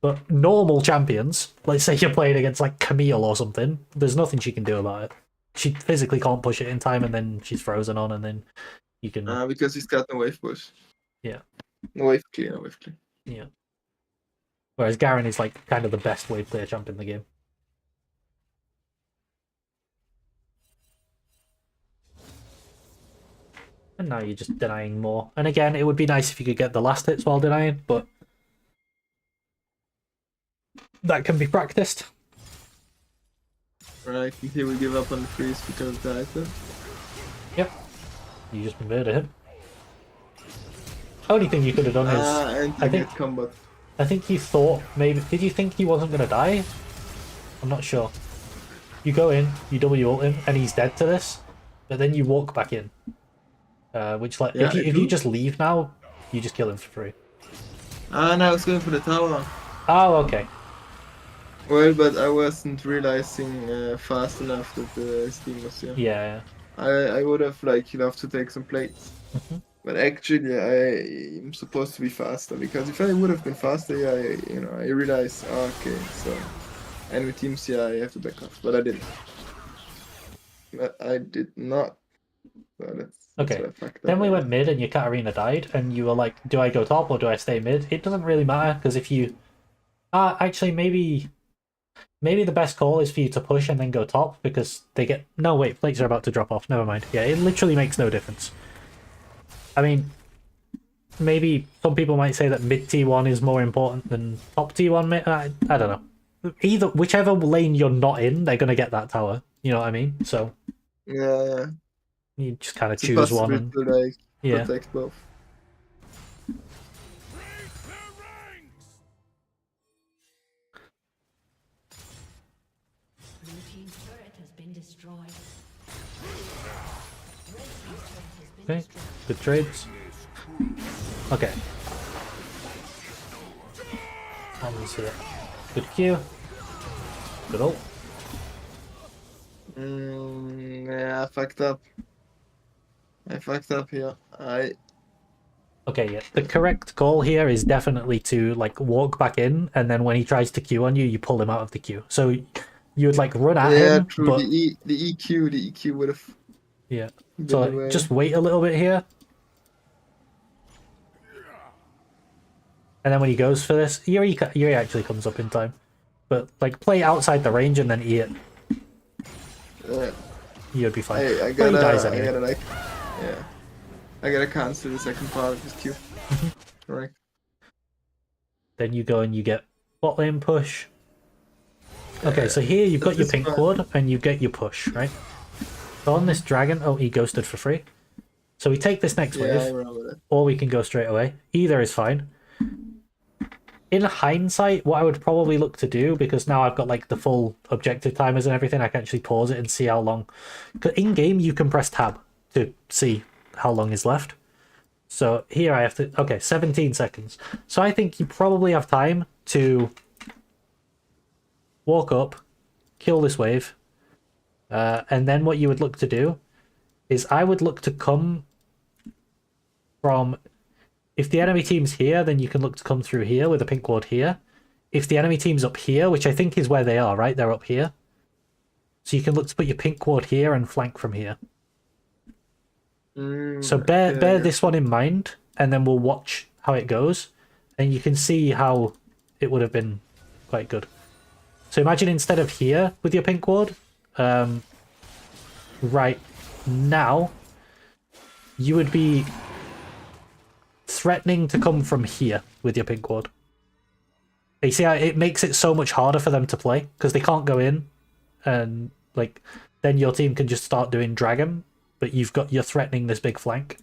But normal champions, let's say you're playing against like Camille or something, there's nothing she can do about it. She physically can't push it in time, and then she's frozen on, and then you can. Because he's got no wave push. Yeah. No wave clear. Yeah. Whereas Garen is like kind of the best wave clear champ in the game. And now you're just denying more. And again, it would be nice if you could get the last hits while denying, but that can be practiced. Right, here we give up on the freeze because of the item. Yep. You just murder him. Only thing you could have done is I think you thought maybe did you think he wasn't gonna die? I'm not sure. You go in, you W ult him, and he's dead to this, but then you walk back in. Which like if you just leave now, you just kill him for free. No, I was going for the tower. Oh, okay. Well, but I wasn't realizing fast enough that the steam was here. Yeah. I would have loved to take some plates. But actually, I'm supposed to be faster, because if I would have been faster, I realized, okay, so enemy teams, I have to back off, but I didn't. But I did not. So that's okay. Then we went mid, and your Katarina died, and you were like, "Do I go top or do I stay mid?" It doesn't really matter, because if you, actually maybe Maybe the best call is for you to push and then go top, because they get... No, wait, plates are about to drop off. Never mind. Yeah, it literally makes no difference. I mean, maybe some people might say that mid T1 is more important than top T1. I don't know. Either, whichever lane you're not in, they're going to get that tower. You know what I mean? So Yeah. you just kind of It's choose one. impossible And to like yeah. protect both. Blue team's turret has been destroyed. Red team's turret has been Okay, destroyed. good trades. Okay. Hands here. Good Q. Good ult. Yeah, I fucked up. I fucked up here. Okay, yeah. The correct goal here is definitely to like walk back in, and then when he tries to Q on you, you pull him out of the queue. So you would like run at Yeah, him, true. but The EQ would have yeah. So been the like, way. just wait a little bit here. And then when he goes for this, Yuri actually comes up in time. But like play outside the range and then E it. You'd be fine. I But he dies gotta, anyway. I gotta like, yeah. I gotta cancel the second part of his Q. Right. Then you go and you get bot lane push. Okay, so here you've got your This is pink fine. ward and you get your push, right? So on this dragon, oh, he ghosted for free. So we take this next Yeah, I wave, remember that. or we can go straight away. Either is fine. In hindsight, what I would probably look to do, because now I've got like the full objective timers and everything, I can actually pause it and see how long. Because in game, you can press tab to see how long is left. So here I have to, okay, 17 seconds. So I think you probably have time to walk up, kill this wave, and then what you would look to do is I would look to come from... If the enemy team's here, then you can look to come through here with a pink ward here. If the enemy team's up here, which I think is where they are, right? They're up here. So you can look to put your pink ward here and flank from here. So bear this one in mind, and then we'll watch how it goes. And you can see how it would have been quite good. So imagine instead of here with your pink ward, right now, you would be threatening to come from here with your pink ward. You see how it makes it so much harder for them to play, because they can't go in, and like then your team can just start doing dragon, but you're threatening this big flank.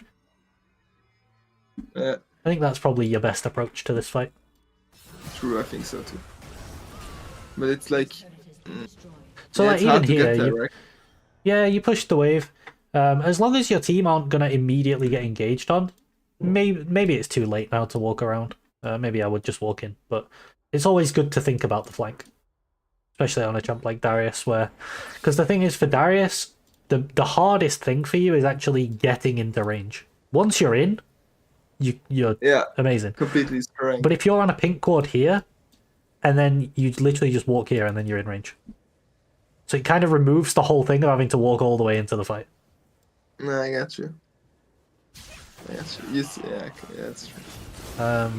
Yeah, I think that's probably your best approach to this fight. true. I think so too. But it's like, Turret has been destroyed. So yeah, like it's even hard to here, get there, right? yeah, you push the wave. As long as your team aren't gonna immediately get engaged on, maybe it's too late now to walk around. Maybe I would just walk in, but it's always good to think about the flank, especially on a champ like Darius, where because the thing is for Darius, the hardest thing for you is actually getting into range. Once you're in, you're Yeah, amazing. completely scoring. But if you're on a pink ward here, and then you literally just walk here and then you're in range. So it kind of removes the whole thing of having to walk all the way into the fight. No, I got you. I got you. Yeah, okay, yeah, that's true.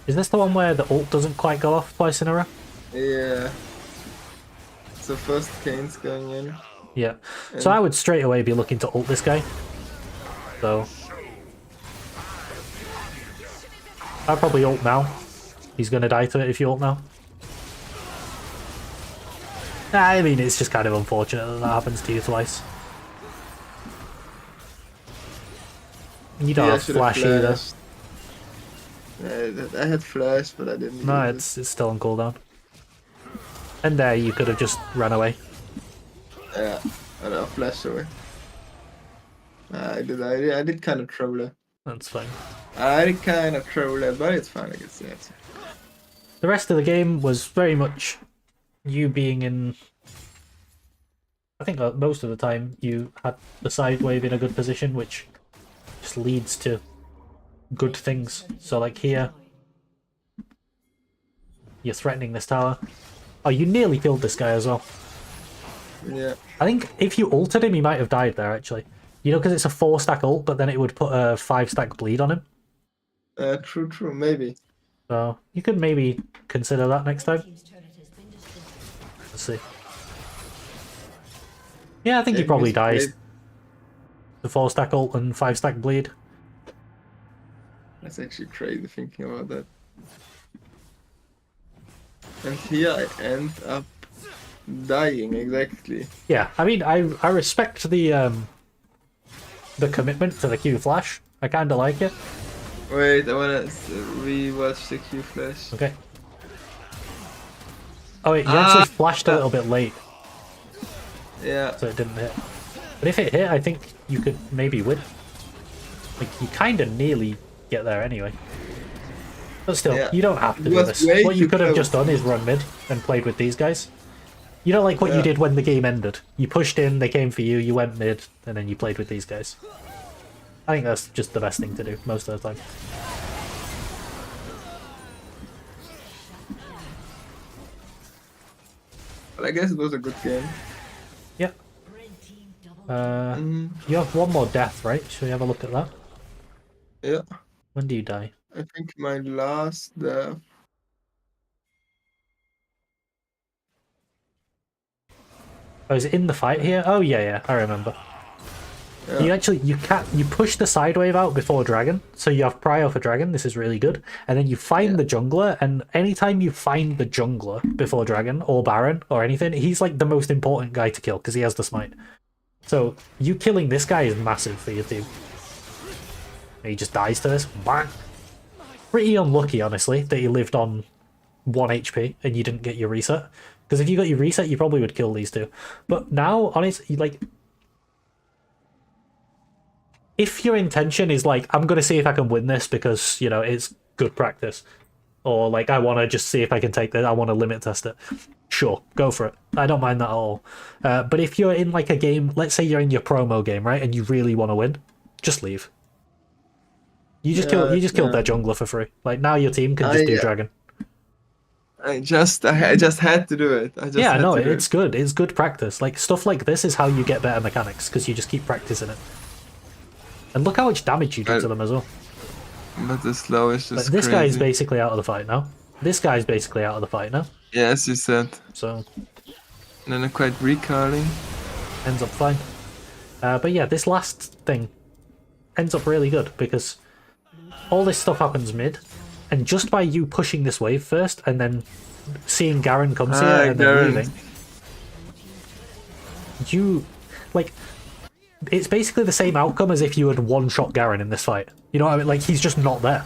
Is this the one where the ult doesn't quite go off twice in a row? Yeah. So first Kane's going in. Yeah. So I would straight away be looking to ult this guy. So I'd probably ult now. He's gonna die to it if you ult now. I mean, it's just kind of unfortunate that that happens to you twice. You don't Yeah, I have should have flash either. flashed. I had flash, but I didn't. No, use it's still on cooldown. And there, you could have just run away. it. Yeah, I know, flash away. I did kind of troll it. That's fine. I did kind of troll it, but it's fine, I guess. Yeah, it's... The rest of the game was very much you being in... I think most of the time you had the side wave in a good position, which just leads to good things. So like here, you're threatening this tower. Oh, you nearly killed this guy as well. Yeah. I think if you ulted him, he might have died there, actually. You know, because it's a 4-stack ult, but then it would put a 5-stack bleed on him. True, maybe. So you could maybe consider that next time. Team's turret has been destroyed. Let's see. Yeah, I think he Yeah, probably he's dies. great. The 4-stack ult and 5-stack bleed. That's actually crazy thinking about that. And here I end up dying, exactly. Yeah, I mean, I respect the commitment to the Q flash. I kind of like it. Wait, I wanna rewatch the Q flash. Okay. Oh wait, you actually flashed a yeah. little bit late, Yeah, so it didn't hit. But if it hit, I think you could maybe win. Like, you kind of nearly get there anyway. But still, Yeah. you don't have to It do was this. way What you too could have close. just done is run mid and played with these guys. You know, like what you Yeah. did when the game ended. You pushed in, they came for you, you went mid, and then you played with these guys. I think that's just the best thing to do most of the time. but I guess it was a good game. Yeah. Red team double You have one more death, right? Should we have a look at that? Yeah, When do you die? I think my last Oh, is it in the fight here? Oh yeah, yeah, I remember. You yeah, actually you push the side wave out before dragon, so you have prio for dragon. This is really good, and then you find Yeah. the jungler. And anytime you find the jungler before dragon or baron or anything, he's like the most important guy to kill because he has the smite. So you killing this guy is massive for your team. And he just dies to this. Bang. Pretty unlucky, honestly, that you lived on 1 HP and you didn't get your reset. Because if you got your reset, you probably would kill these two. But now, honestly, like, if your intention is like, I'm going to see if I can win this because, you know, it's good practice, or like, I want to just see if I can take this, I want to limit test it, sure, go for it. I don't mind that at all. But if you're in like a game, let's say you're in your promo game, right, and you really want to win, just leave. You just Yeah, killed yeah. their jungler for free. Like, now your team can just do dragon. I just had to do it. I just Yeah, had no, to do it's it. good. It's good practice. Like, stuff like this is how you get better mechanics, because you just keep practicing it. And look how much damage you do to them as well. But the slow is Like, just this crazy. guy is basically out of the fight now. This guy's basically out of the fight now. Yeah, as you said. So, And then I'm quite recalling. ends up fine. But yeah, this last thing ends up really good, because all this stuff happens mid, and just by you pushing this wave first, and then seeing Garen comes here, and then Garen. leaving, you, like, it's basically the same outcome as if you had one-shot Garen in this fight. You know what I mean? Like, he's just not there.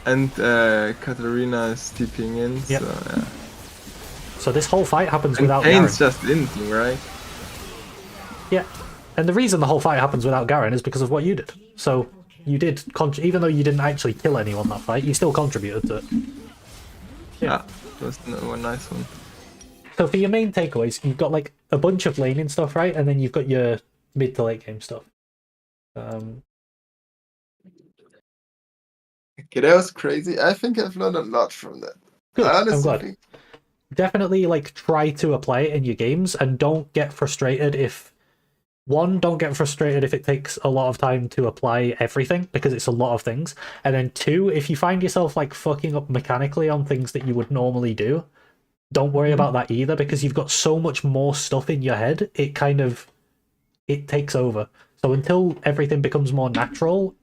And Katarina is tipping in, Yep. so yeah. So this whole fight happens And without Garen. Kane's just inting, right? Yeah. And the reason the whole fight happens without Garen is because of what you did. So you did, even though you didn't actually kill anyone that fight, you still contributed to it. Yeah, that was one nice one. So for your main takeaways, you've got like a bunch of laning stuff, right? And then you've got your mid to late game stuff. Okay, that was crazy. I think I've learned a lot from that. Good, I I'm honestly glad. think. Definitely like try to apply it in your games, and don't get frustrated if don't get frustrated if it takes a lot of time to apply everything, because it's a lot of things. And then 2, if you find yourself like fucking up mechanically on things that you would normally do, don't worry about that either, because you've got so much more stuff in your head, it takes over. So until everything becomes more natural,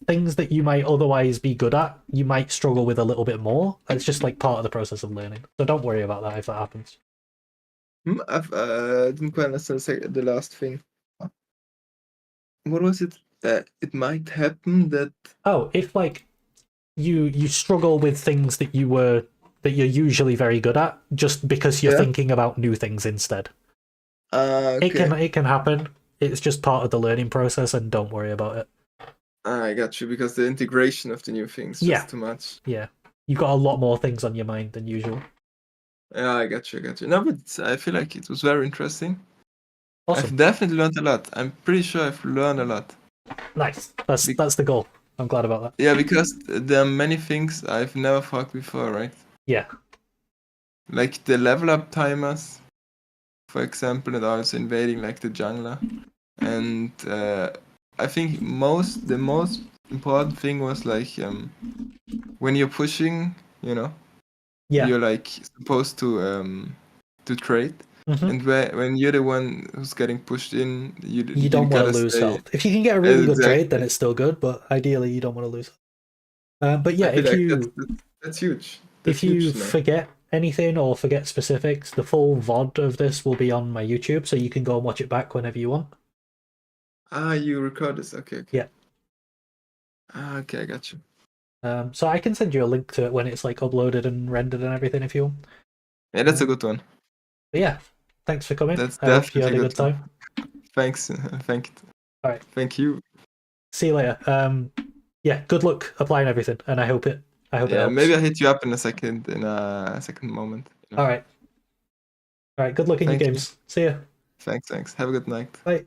things that you might otherwise be good at, you might struggle with a little bit more. It's just like part of the process of learning. So don't worry about that if that happens. I didn't quite understand the last thing. What was it? It might happen that. Oh, if like you struggle with things that you're usually very good at, just because you're thinking about new things instead. Okay. It can happen. It's just part of the learning process, and don't worry about it. I got you, because the integration of the new things is just too much. Yeah, you've got a lot more things on your mind than usual. Yeah, I got you. No, but I feel like it was very interesting. Awesome. I've definitely learned a lot. I'm pretty sure I've learned a lot. Nice. That's the goal. I'm glad about that. Yeah, because there are many things I've never thought before, right? Yeah. Like the level up timers, for example, and also invading like the jungler. And I think the most important thing was like when you're pushing, you know, Yeah. you're like supposed to trade, Mhm. and when you're the one who's getting pushed in, you You don't want gotta to lose stay. health. If you can get a really good trade, then Exactly. it's still good. But ideally, you don't want to lose. But yeah, I feel like that's huge. if That's you huge, man. forget anything or forget specifics, the full VOD of this will be on my YouTube, so you can go and watch it back whenever you want. Ah, you record this. Okay, okay. Yeah. Ah, okay, I got you. So I can send you a link to it when it's like uploaded and rendered and everything if you want. Yeah, that's a good one. But yeah, thanks for coming. That's I hope you had definitely a a good good one. time. Thanks. All right. Thank you. See you later. Yeah, good luck applying everything, and I hope it Yeah, helps. maybe I hit you up in a second moment. All right. All right. Good luck in your Thank you. games. See ya. Thanks. Have a good night. Bye.